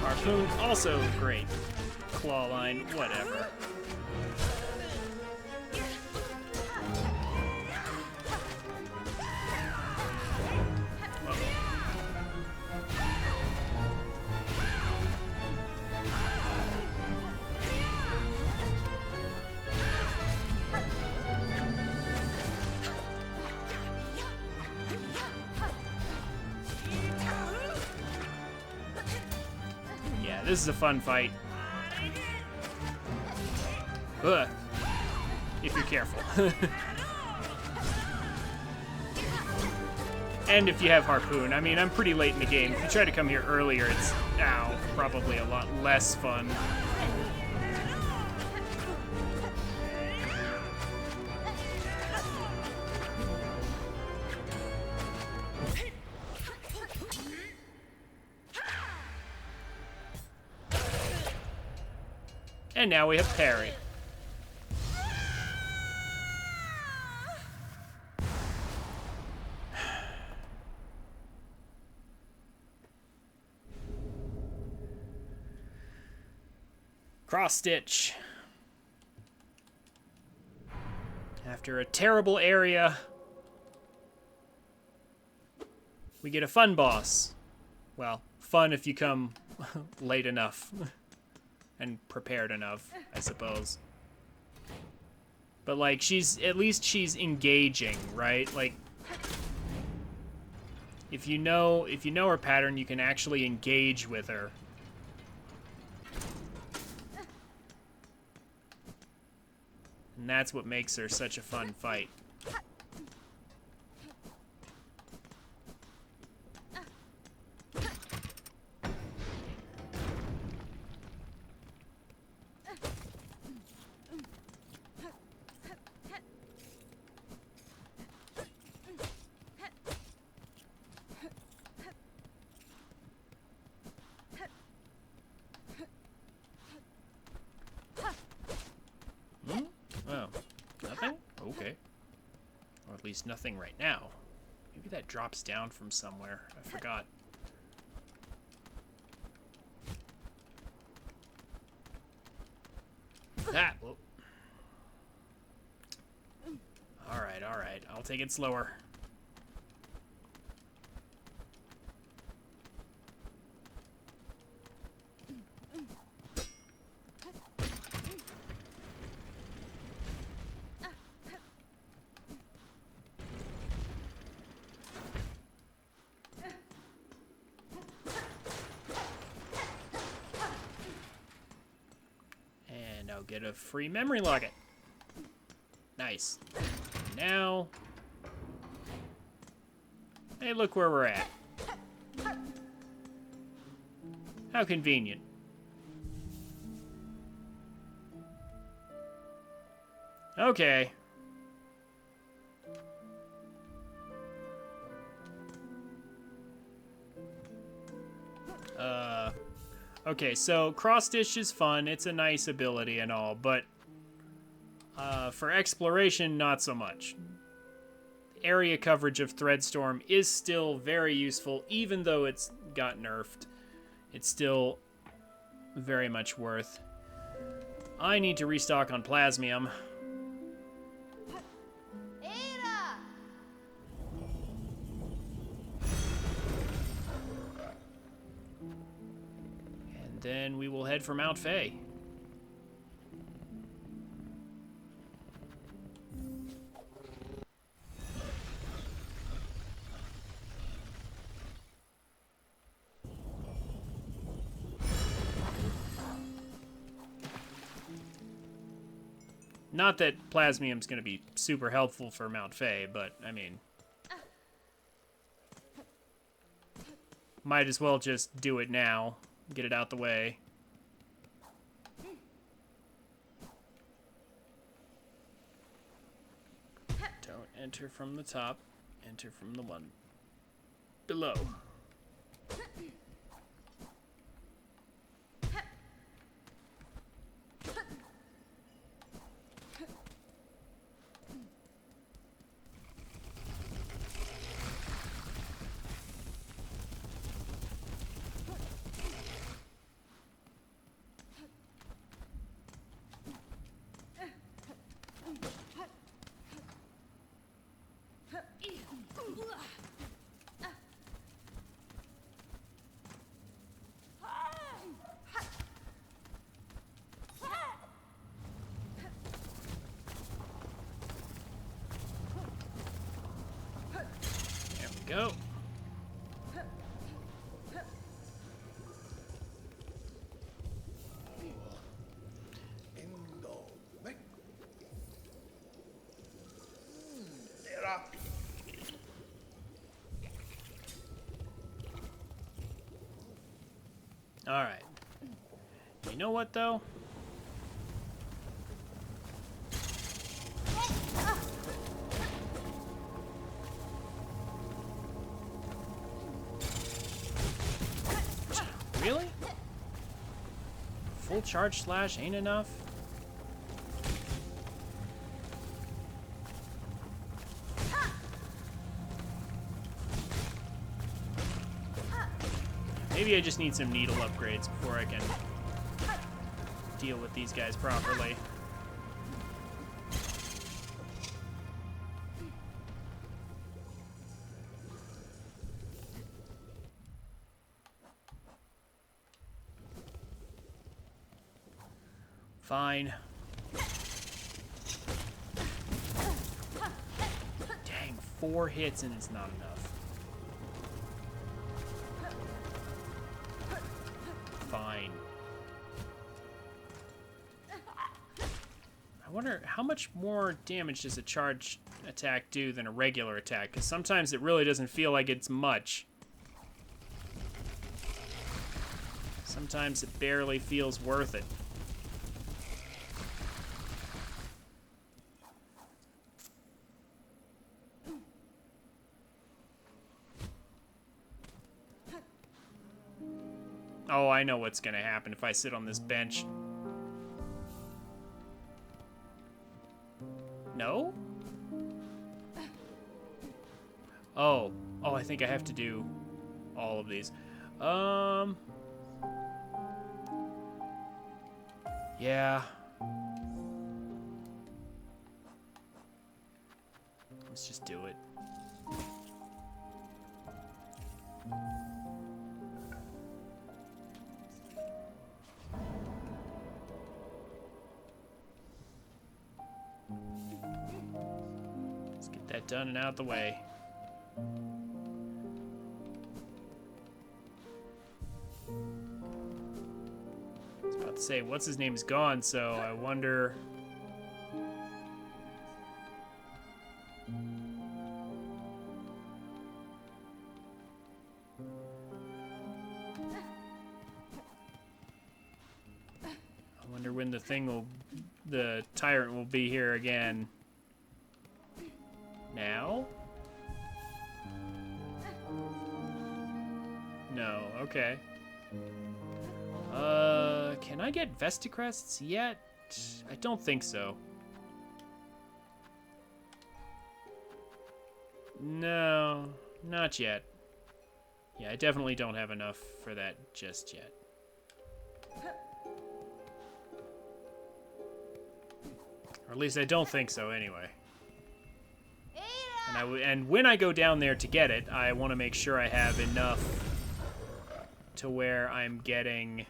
S1: Harpoon, also great. Claw line, whatever. this is a fun fight. Ugh. If you're careful. And if you have Harpoon. I mean, I'm pretty late in the game. If you try to come here earlier, it's now probably a lot less fun. And now we have parry. Cross stitch. After a terrible area, we get a fun boss. Well, fun if you come late enough and prepared enough, I suppose. But like, at least she's engaging, right? Like, if you know her pattern, you can actually engage with her. And that's what makes her such a fun fight. Oh, nothing? Okay. Or at least nothing right now. Maybe that drops down from somewhere. I forgot. That. Whoop. Alright, alright. I'll take it slower. And I'll get a free memory locket. Nice. Now, hey, look where we're at. How convenient. Okay. Okay, so cross stitch is fun. It's a nice ability and all, but for exploration, not so much. Area coverage of Threadstorm is still very useful, even though it's got nerfed. It's still very much worth. I need to restock on Plasmium. And then we will head for Mount Faye. Not that Plasmium's going to be super helpful for Mount Faye, but, I mean... Might as well just do it now. Get it out the way. Don't enter from the top. Enter from the one below. Go. Alright. You know what, though? Really? Full charge slash ain't enough? Maybe I just need some needle upgrades before I can deal with these guys properly. Fine. Dang, 4 hits and it's not enough. Fine. I wonder how much more damage does a charge attack do than a regular attack? Because sometimes it really doesn't feel like it's much. Sometimes it barely feels worth it. Oh, I know what's gonna happen if I sit on this bench. No? Oh. Oh, I think I have to do all of these. Yeah. Let's just do it. Let's get that done and out the way. I was about to say, what's his name is gone, so I wonder. I wonder when the tyrant will be here again. Now? No, okay. Can I get Vesticrests yet? I don't think so. No, not yet. Yeah, I definitely don't have enough for that just yet. Or at least I don't think so anyway. And when I go down there to get it, I want to make sure I have enough to where I'm getting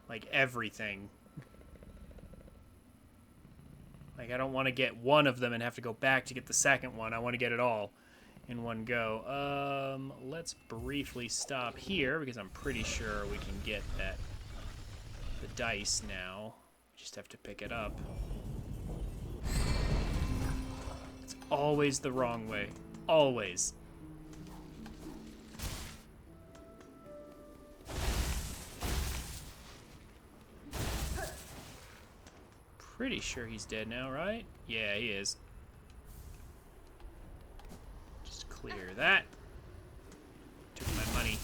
S1: like everything. Like I don't want to get one of them and have to go back to get the second one. I want to get it all in one go. Let's briefly stop here because I'm pretty sure we can get the dice now. Just have to pick it up. It's always the wrong way. Always. Pretty sure he's dead now, right? Yeah, he is. Just clear that. Took my money.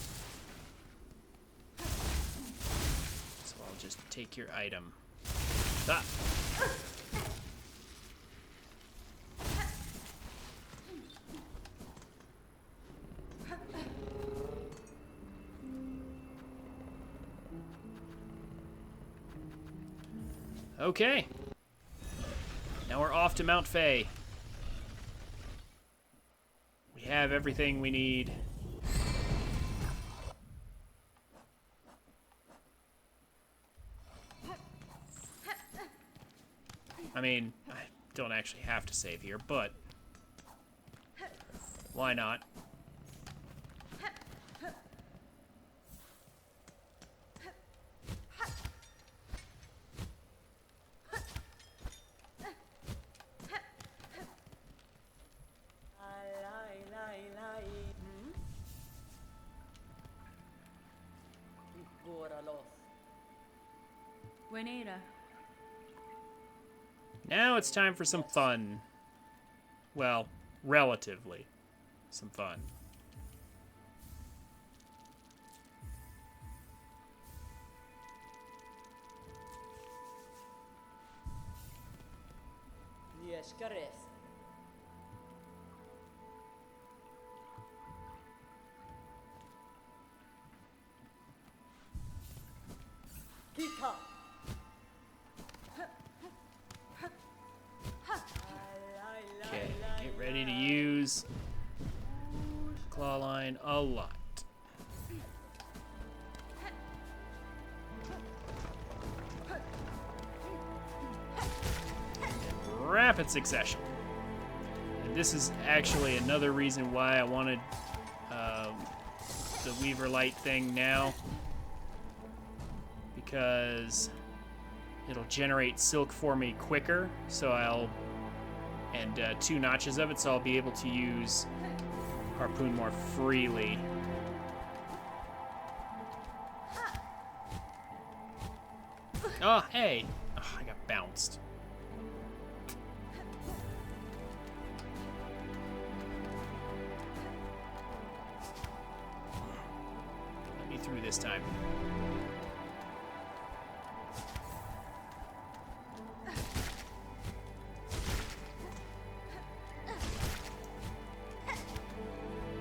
S1: So I'll just take your item. Ah. Okay. Now we're off to Mount Faye. We have everything we need. I mean, I don't actually have to save here, but why not?
S2: Buenera.
S1: Now it's time for some fun. Well, relatively some fun. Okay, get ready to use claw line a lot. In rapid succession. And this is actually another reason why I wanted the Weaver Light thing now. Because it'll generate silk for me quicker, and 2 notches of it, so I'll be able to use harpoon more freely. Oh, hey! Oh, I got bounced. Let me through this time.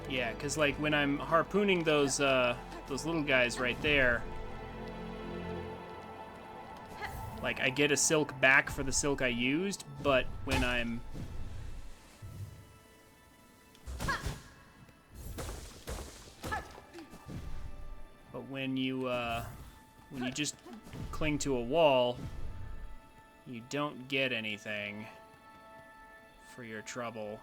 S1: Yeah, because like when I'm harpooning those little guys right there, like I get a silk back for the silk I used, but when I'm when you just cling to a wall, you don't get anything for your trouble.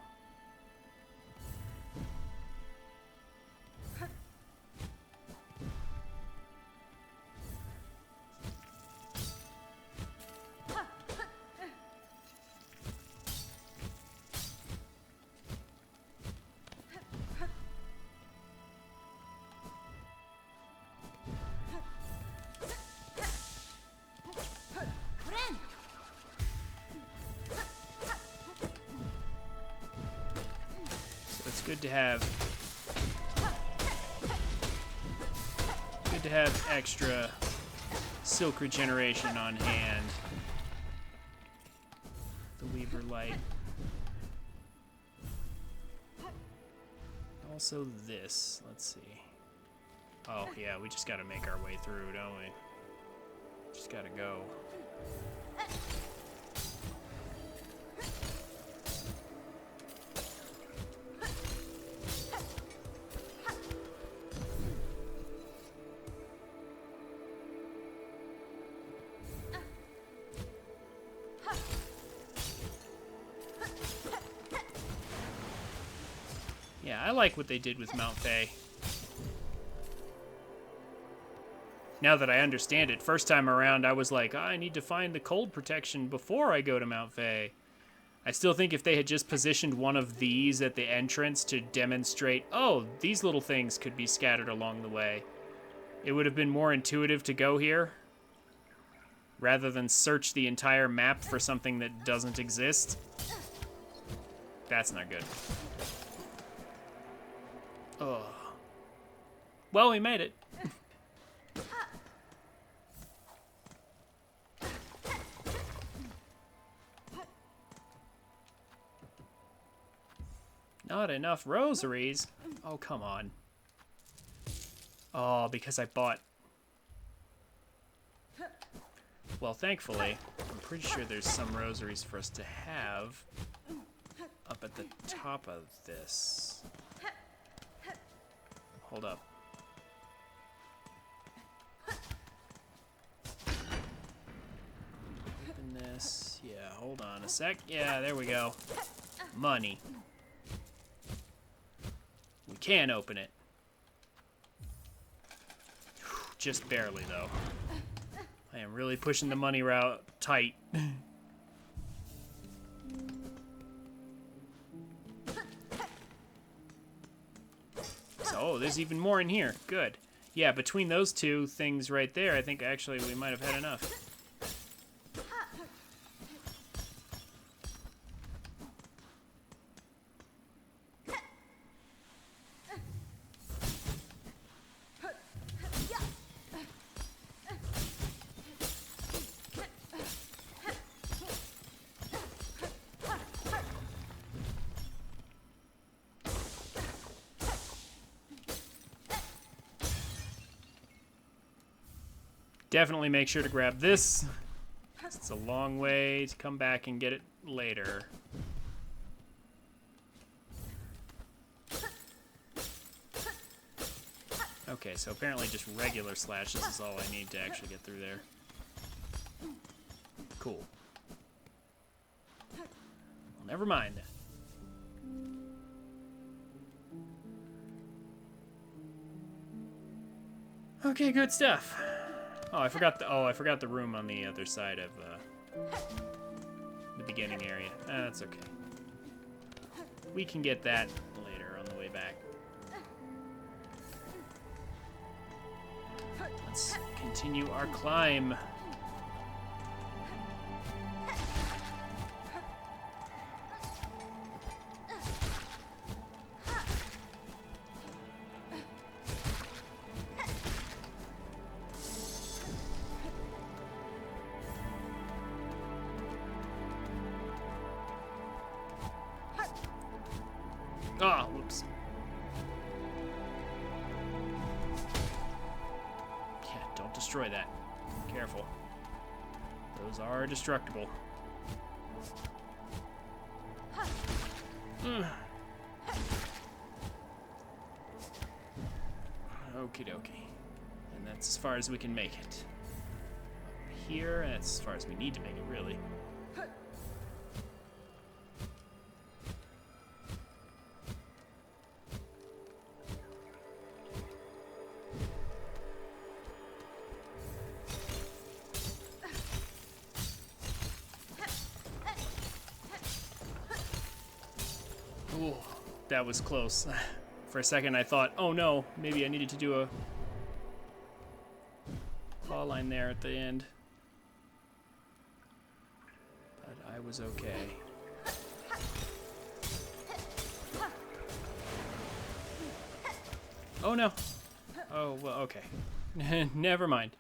S1: Good to have extra silk regeneration on hand. The Weaver Light. Also this, let's see. Oh yeah, we just gotta make our way through, don't we? Just gotta go. Yeah, I like what they did with Mount Faye. Now that I understand it, first time around I was like, I need to find the cold protection before I go to Mount Faye. I still think if they had just positioned one of these at the entrance to demonstrate, oh, these little things could be scattered along the way, it would have been more intuitive to go here, rather than search the entire map for something that doesn't exist. That's not good. Oh. Well, we made it. Not enough rosaries? Oh, come on. Oh, because I bought... Well, thankfully, I'm pretty sure there's some rosaries for us to have up at the top of this. Hold up. Open this. Yeah, hold on a sec. Yeah, there we go. Money. We can open it. Just barely, though. I am really pushing the money route tight. So, oh, there's even more in here. Good. Yeah, between those two things right there, I think actually we might have had enough. Definitely make sure to grab this. It's a long way to come back and get it later. Okay, so apparently just regular slashes is all I need to actually get through there. Cool. Well, never mind then. Okay, good stuff. Oh, I forgot the room on the other side of the beginning area. That's okay. We can get that later on the way back. Let's continue our climb. Ah, whoops. Yeah, don't destroy that. Careful. Those are destructible. Okie dokie. And that's as far as we can make it. Up here, that's as far as we need to make it, really. Ooh, that was close. For a second I thought, oh no, maybe I needed to do a claw line there at the end. But I was okay. Oh no. Oh, well, okay. Never mind.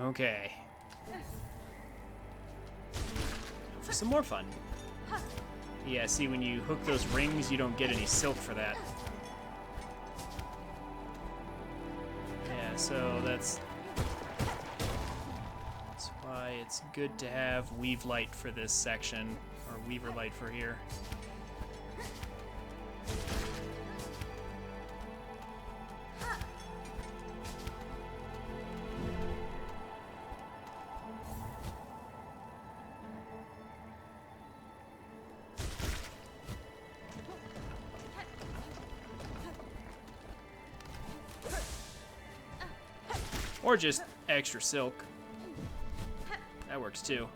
S1: Okay. For some more fun. Yeah, see, when you hook those rings, you don't get any silk for that. Yeah, so that's why it's good to have Weave Light for this section, or Weaver Light for here. Or just extra silk. That works too.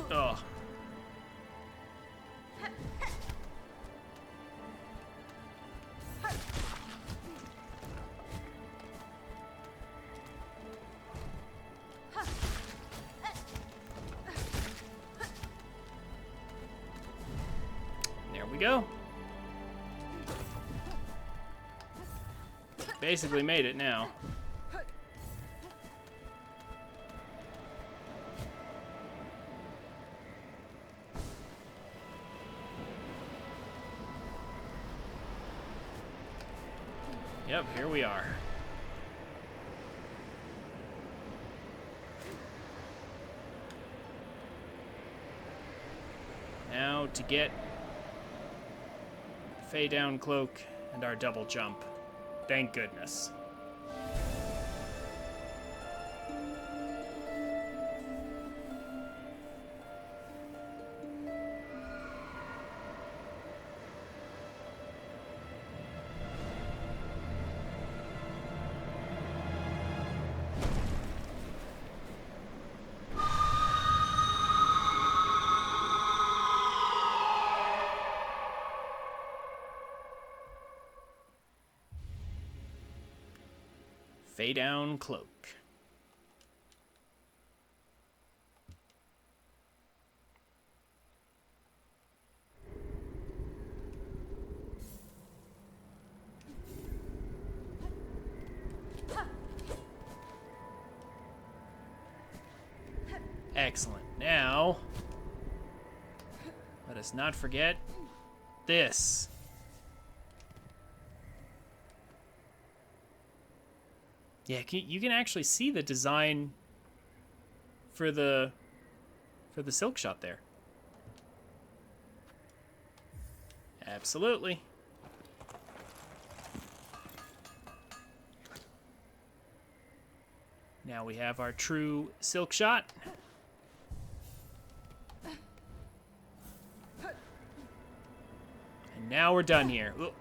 S1: Oh. There we go. Basically made it now. Yep, here we are. now to get Fey down cloak and our double jump. Thank goodness. Fey down cloak. Excellent. Now, let us not forget this. Yeah, you can actually see the design for the silk shot there. Absolutely. Now we have our true silk shot. And now we're done here. Ooh.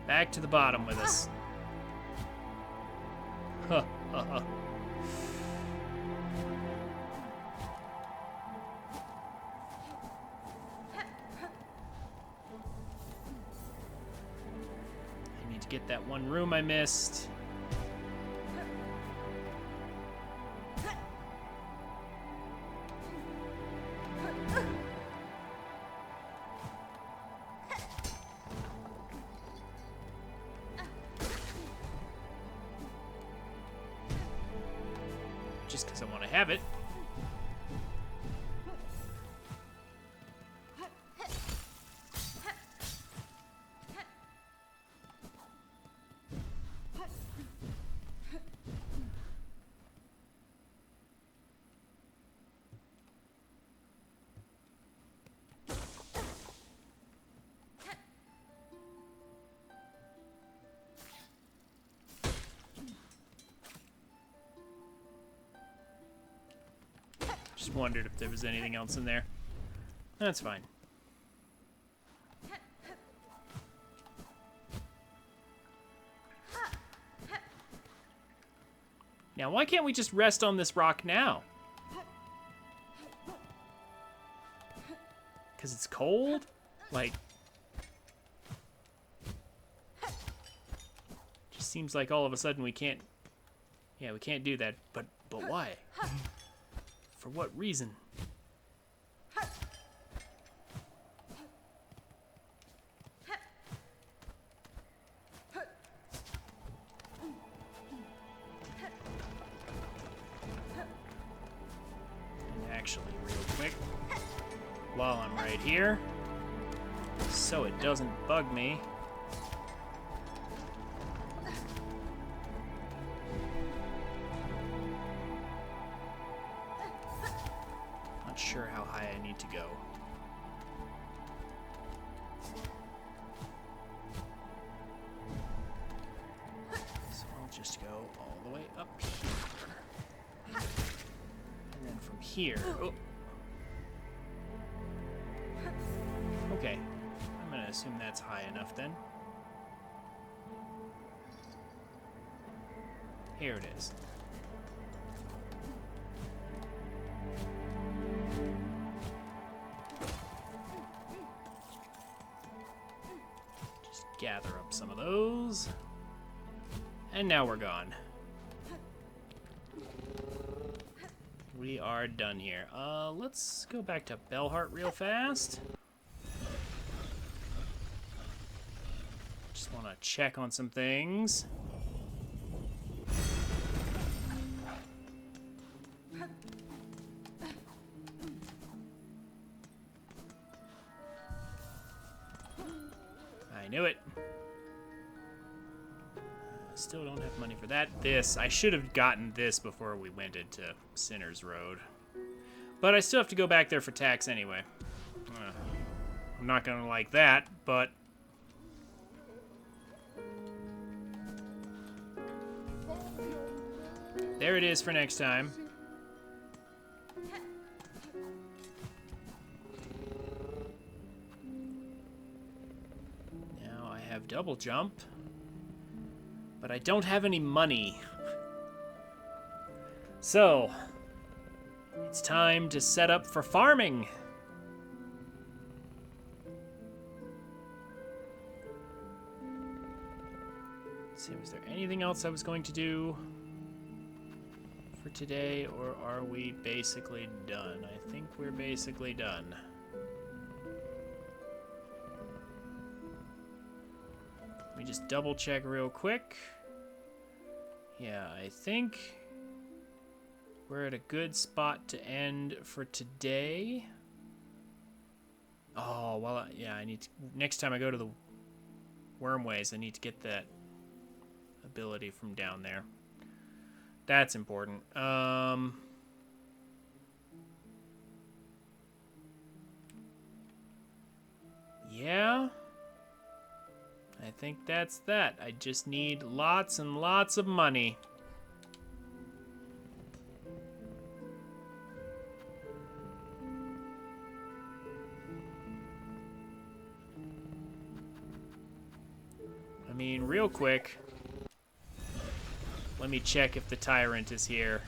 S1: Back to the bottom with us. Huh, huh, huh. I need to get that one room I missed. Just because I want to have it. Just wondered if there was anything else in there. That's fine. Now, why can't we just rest on this rock now? Because it's cold? Like... just seems like all of a sudden we can't... yeah, we can't do that. But why? For what reason? And actually, real quick, while I'm right here, so it doesn't bug me. Not sure how high I need to go. So I'll just go all the way up here. And then from here... oh. Okay. I'm gonna assume that's high enough then. Here it is. Just gather up some of those. And now we're gone. We are done here. Let's go back to Bellheart real fast. Just want to check on some things. I knew it. still don't have money for that. This, I should have gotten this before we went into Sinner's Road. But I still have to go back there for tax anyway. I'm not gonna like that, but... there it is for next time. Now I have double jump. But I don't have any money. So, it's time to set up for farming. Let's see, was there anything else I was going to do for today, or are we basically done? I think we're basically done. Let me just double check real quick. Yeah, I think we're at a good spot to end for today. Oh, well, yeah, I need to, next time I go to the Wormways, I need to get that ability from down there. That's important. Yeah. I think that's that. I just need lots and lots of money. I mean, real quick, let me check if the tyrant is here.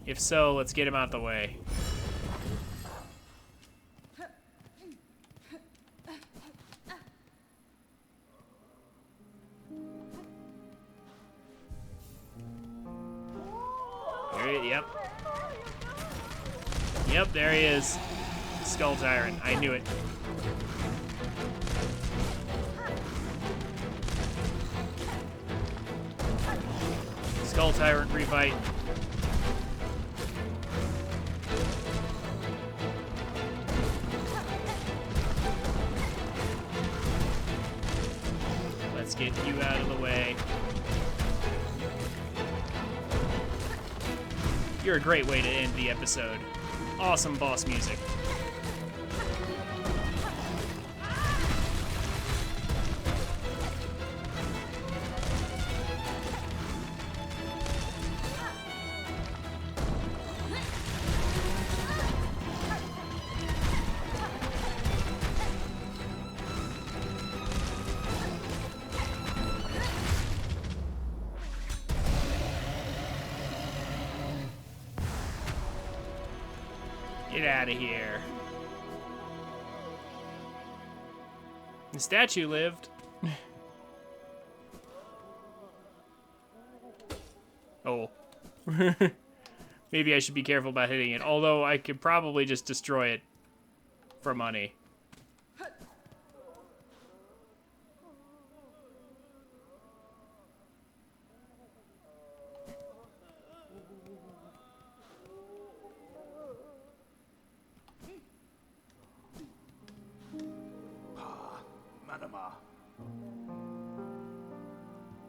S1: If so, let's get him out the way. Yep. Yep, there he is. Skull Tyrant. I knew it. Skull Tyrant refight. Let's get you out of the way. You're a great way to end the episode. Awesome boss music. Get out of here. The statue lived. Oh. Maybe I should be careful about hitting it. Although I could probably just destroy it for money.
S3: Manama.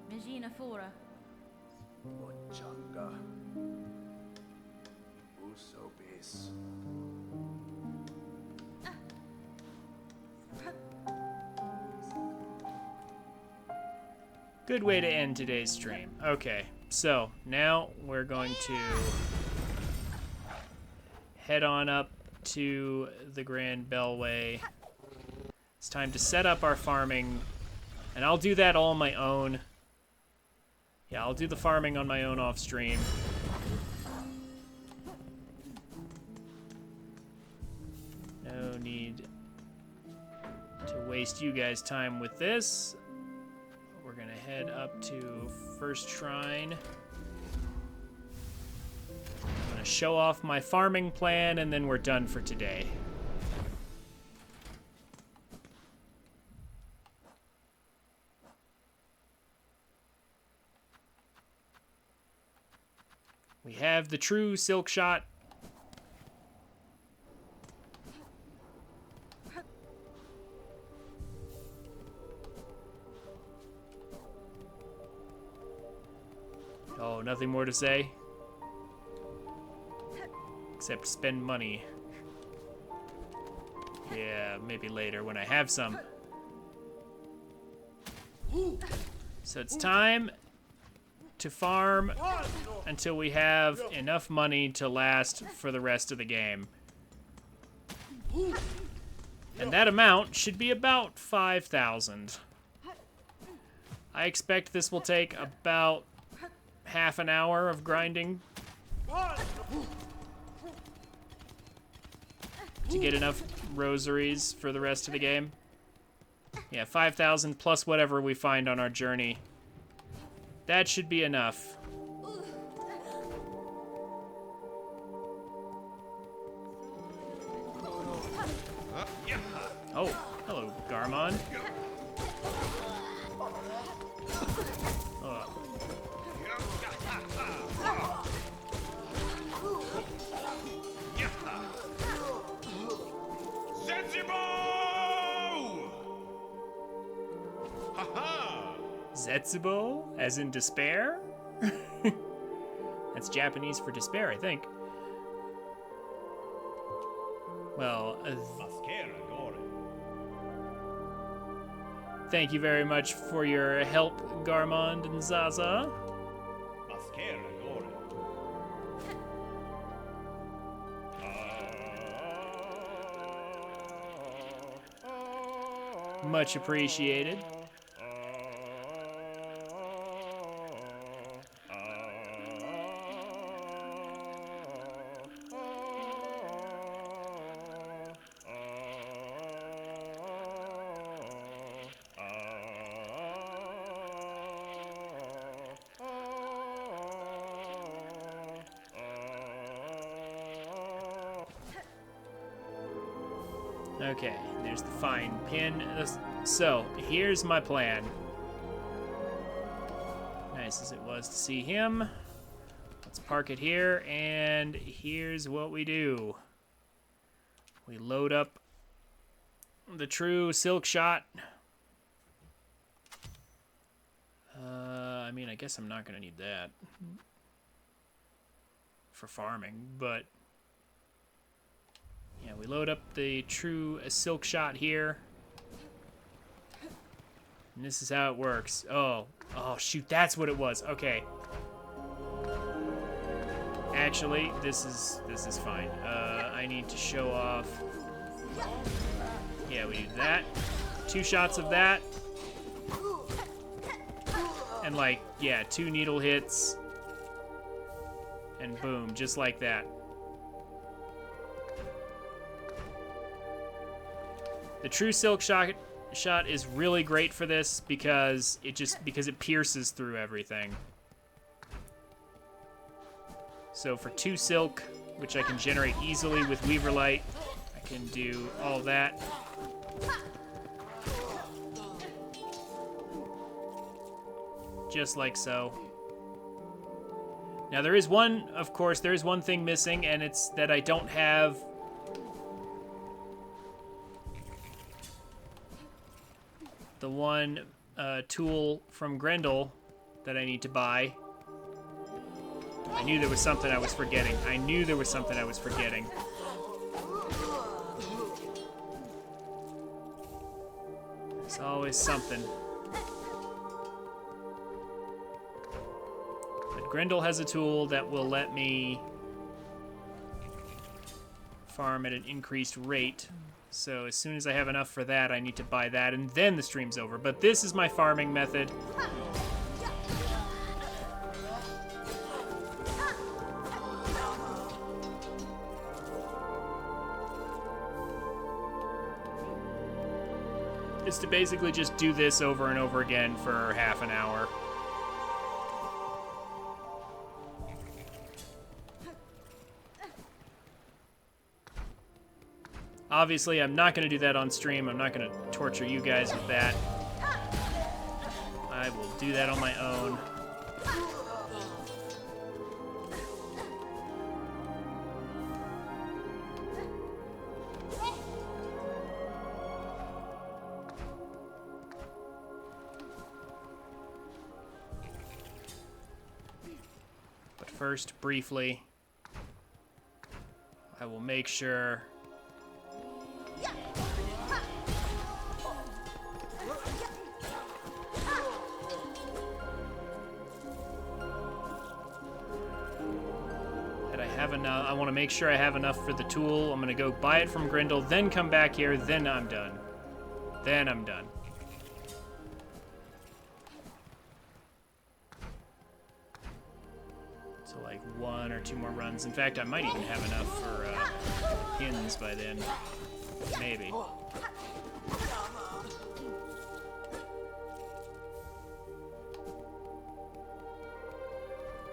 S2: Regina Fora.
S3: Ochanga. Usobis.
S1: Good way to end today's stream. Okay, so now we're going to head on up to the Grand Bellway. It's time to set up our farming, and I'll do that all on my own. Yeah, I'll do the farming on my own off stream. No need to waste you guys' time with this. We're gonna head up to First Shrine. I'm gonna show off my farming plan, and then we're done for today. We have the true silk shot. Oh, nothing more to say? Except spend money. Yeah, maybe later when I have some. So it's time to farm until we have enough money to last for the rest of the game. And that amount should be about 5,000. I expect this will take about half an hour of grinding to get enough rosaries for the rest of the game. Yeah, 5,000 plus whatever we find on our journey. That should be enough. Oh, hello, Garmon. Zetsubo, as in despair? That's Japanese for despair, I think. Well, thank you very much for your help, Garmond and Zaza. Much appreciated. Okay, there's the fine pin. So, here's my plan. Nice as it was to see him. Let's park it here, and here's what we do. We load up the true silk shot. I mean, I guess I'm not going to need that for farming, but... yeah, we load up the true silk shot here. And this is how it works. Oh, shoot, that's what it was. Okay. Actually, this is fine. I need to show off. Yeah, we do that. 2 shots of that. And like, yeah, 2 needle hits. And boom, just like that. The true silk shot is really great for this because it pierces through everything. So for 2 silk, which I can generate easily with Weaver Light, I can do all that. Just like so. Now there is one thing missing, and it's that I don't have the one tool from Grendel that I need to buy. I knew there was something I was forgetting. There's always something. But Grendel has a tool that will let me farm at an increased rate. So as soon as I have enough for that, I need to buy that, and then the stream's over. But this is my farming method. Is to basically just do this over and over again for half an hour. Obviously, I'm not going to do that on stream. I'm not going to torture you guys with that. I will do that on my own. first, briefly, I will make sure that I have enough. I want to make sure I have enough for the tool. I'm going to go buy it from Grendel, then come back here, then I'm done. Then I'm done. So like 1 or 2 more runs. In fact, I might even have enough for pins by then. Maybe.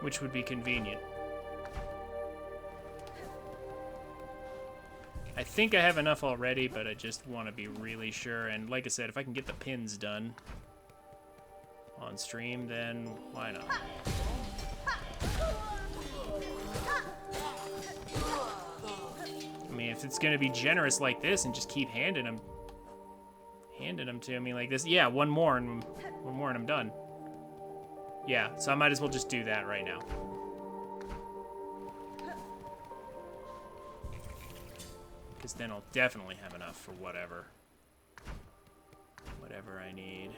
S1: Which would be convenient. I think I have enough already, but I just want to be really sure. And like I said, if I can get the pins done on stream, then why not? I mean, if it's gonna be generous like this and just keep handing them to me like this, yeah, one more and I'm done. Yeah, so I might as well just do that right now. Because then I'll definitely have enough for whatever I need.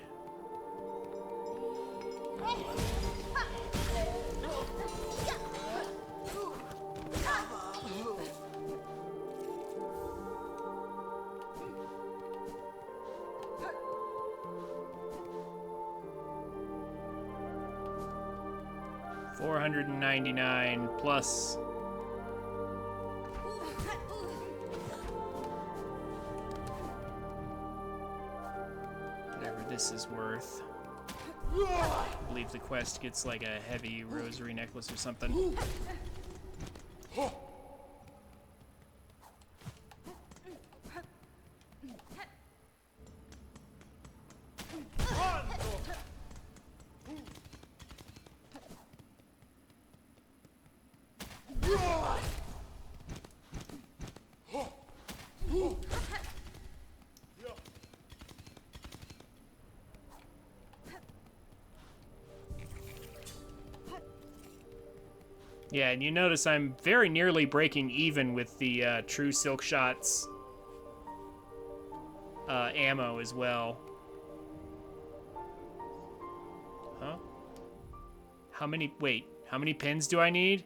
S1: $499 plus whatever this is worth. I believe the quest gets like a heavy rosary necklace or something. Yeah, and you notice I'm very nearly breaking even with the true silk shots ammo as well. Huh? How many pins do I need?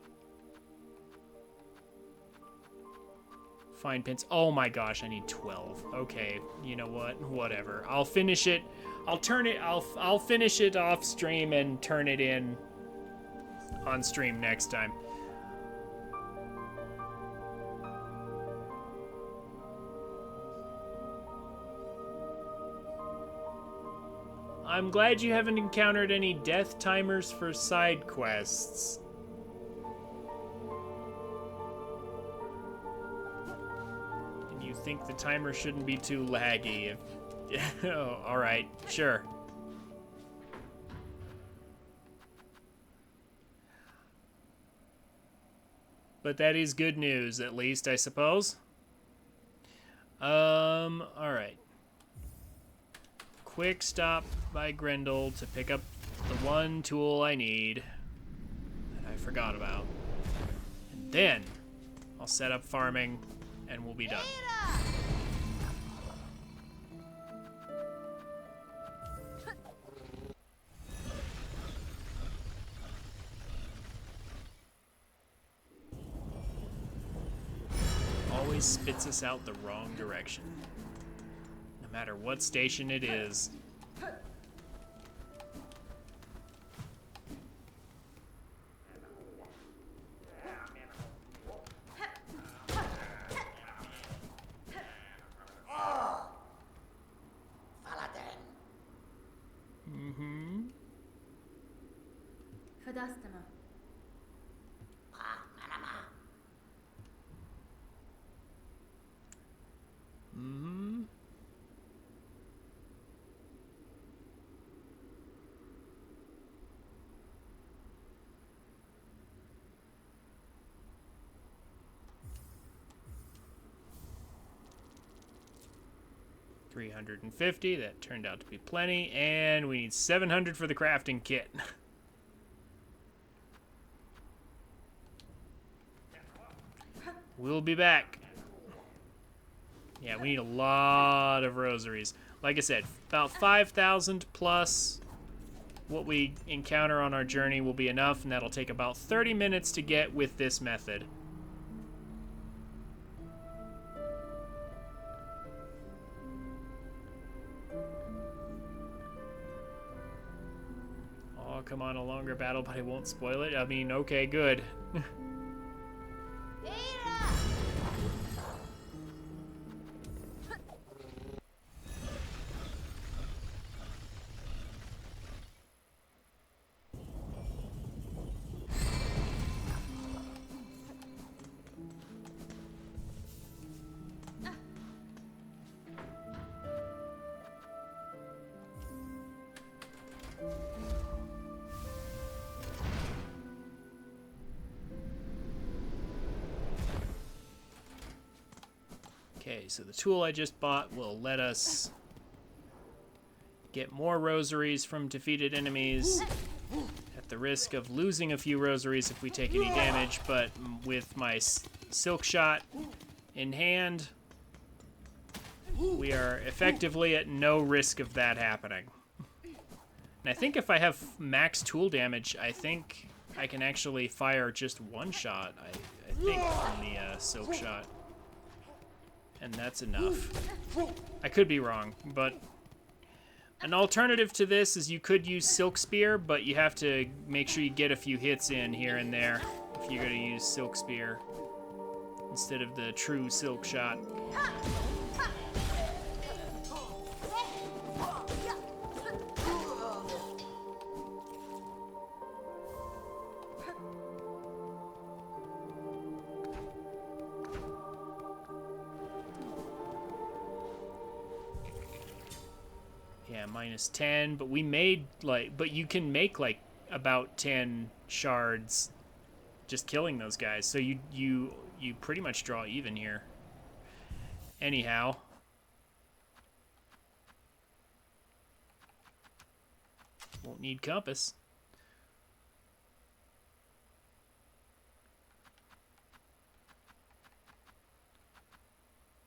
S1: Find pins. Oh my gosh, I need 12. Okay, you know what? Whatever. I'll finish it. I'll finish it off stream and turn it in on stream next time. I'm glad you haven't encountered any death timers for side quests. And you think the timer shouldn't be too laggy. Oh, alright, sure. But that is good news, at least, I suppose. Alright. Quick stop by Grendel to pick up the one tool I need that I forgot about. And then I'll set up farming and we'll be done. Always spits us out the wrong direction. No matter what station it is.
S2: Fadastama.
S1: $350, that turned out to be plenty, and we need $700 for the crafting kit. We'll be back. Yeah, we need a lot of rosaries. Like I said, about 5,000 plus what we encounter on our journey will be enough, and that'll take about 30 minutes to get with this method. Oh, come on, a longer battle, but I won't spoil it. I mean, okay, good. Okay, so the tool I just bought will let us get more rosaries from defeated enemies at the risk of losing a few rosaries if we take any damage, but with my silk shot in hand, we are effectively at no risk of that happening. And I think if I have max tool damage, I think I can actually fire just one shot, I think, from the silk shot. And that's enough. I could be wrong, but an alternative to this is you could use Silk Spear, but you have to make sure you get a few hits in here and there if you're going to use Silk Spear instead of the true Silk Shot. Yeah, minus 10, but we made, like, but you can make, like, about 10 shards just killing those guys, so you pretty much draw even here. Anyhow. Won't need compass.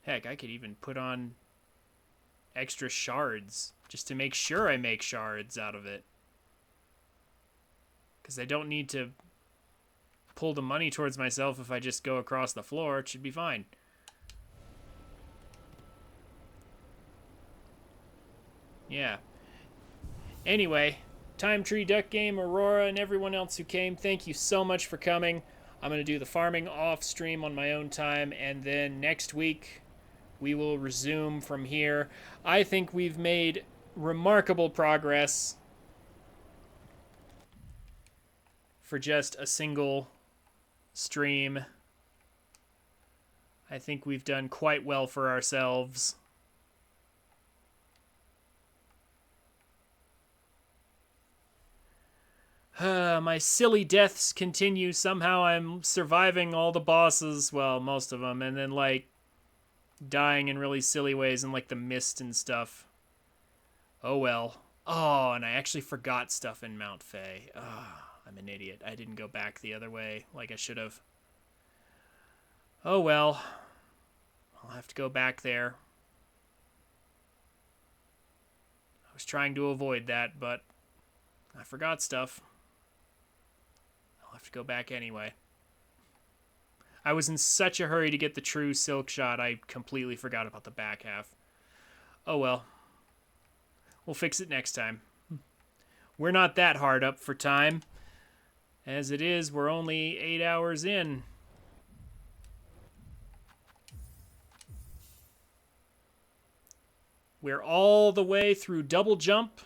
S1: Heck, I could even put on extra shards just to make sure I make shards out of it. Because I don't need to pull the money towards myself if I just go across the floor. It should be fine. Yeah. Anyway, Time Tree Duck Game, Aurora, and everyone else who came, thank you so much for coming. I'm going to do the farming off stream on my own time, and then next week we will resume from here. I think we've made remarkable progress for just a single stream. I think we've done quite well for ourselves. My silly deaths continue. Somehow I'm surviving all the bosses, well, most of them, and then, like, dying in really silly ways in, like, the mist and stuff. Oh, well. Oh, and I actually forgot stuff in Mount Fae. I'm an idiot. I didn't go back the other way like I should have. Oh, well. I'll have to go back there. I was trying to avoid that, but I forgot stuff. I'll have to go back anyway. I was in such a hurry to get the true silk shot, I completely forgot about the back half. Oh well. We'll fix it next time. We're not that hard up for time. As it is, we're only 8 hours in. We're all the way through double jump.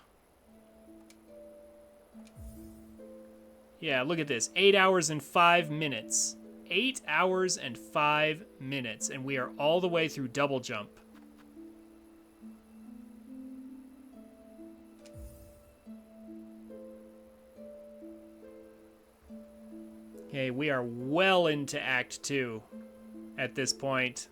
S1: Yeah, look at this. 8 hours and 5 minutes. 8 hours and 5 minutes, and we are all the way through double jump. Okay, we are well into Act 2 at this point.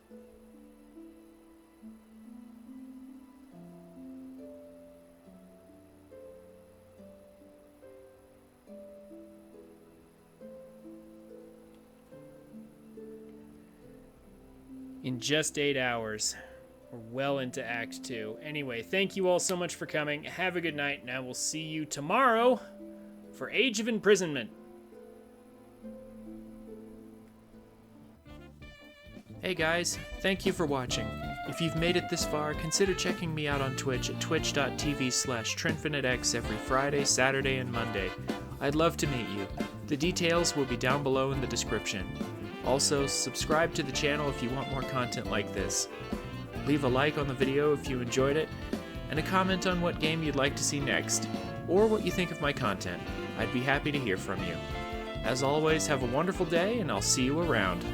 S1: in just 8 hours. We're well into Act 2. Anyway, thank you all so much for coming. Have a good night, and I will see you tomorrow for Age of Imprisonment. Hey guys, thank you for watching. If you've made it this far, consider checking me out on Twitch at twitch.tv/TrinfiniteX every Friday, Saturday, and Monday. I'd love to meet you. The details will be down below in the description. Also, subscribe to the channel if you want more content like this. Leave a like on the video if you enjoyed it, and a comment on what game you'd like to see next, or what you think of my content. I'd be happy to hear from you. As always, have a wonderful day, and I'll see you around.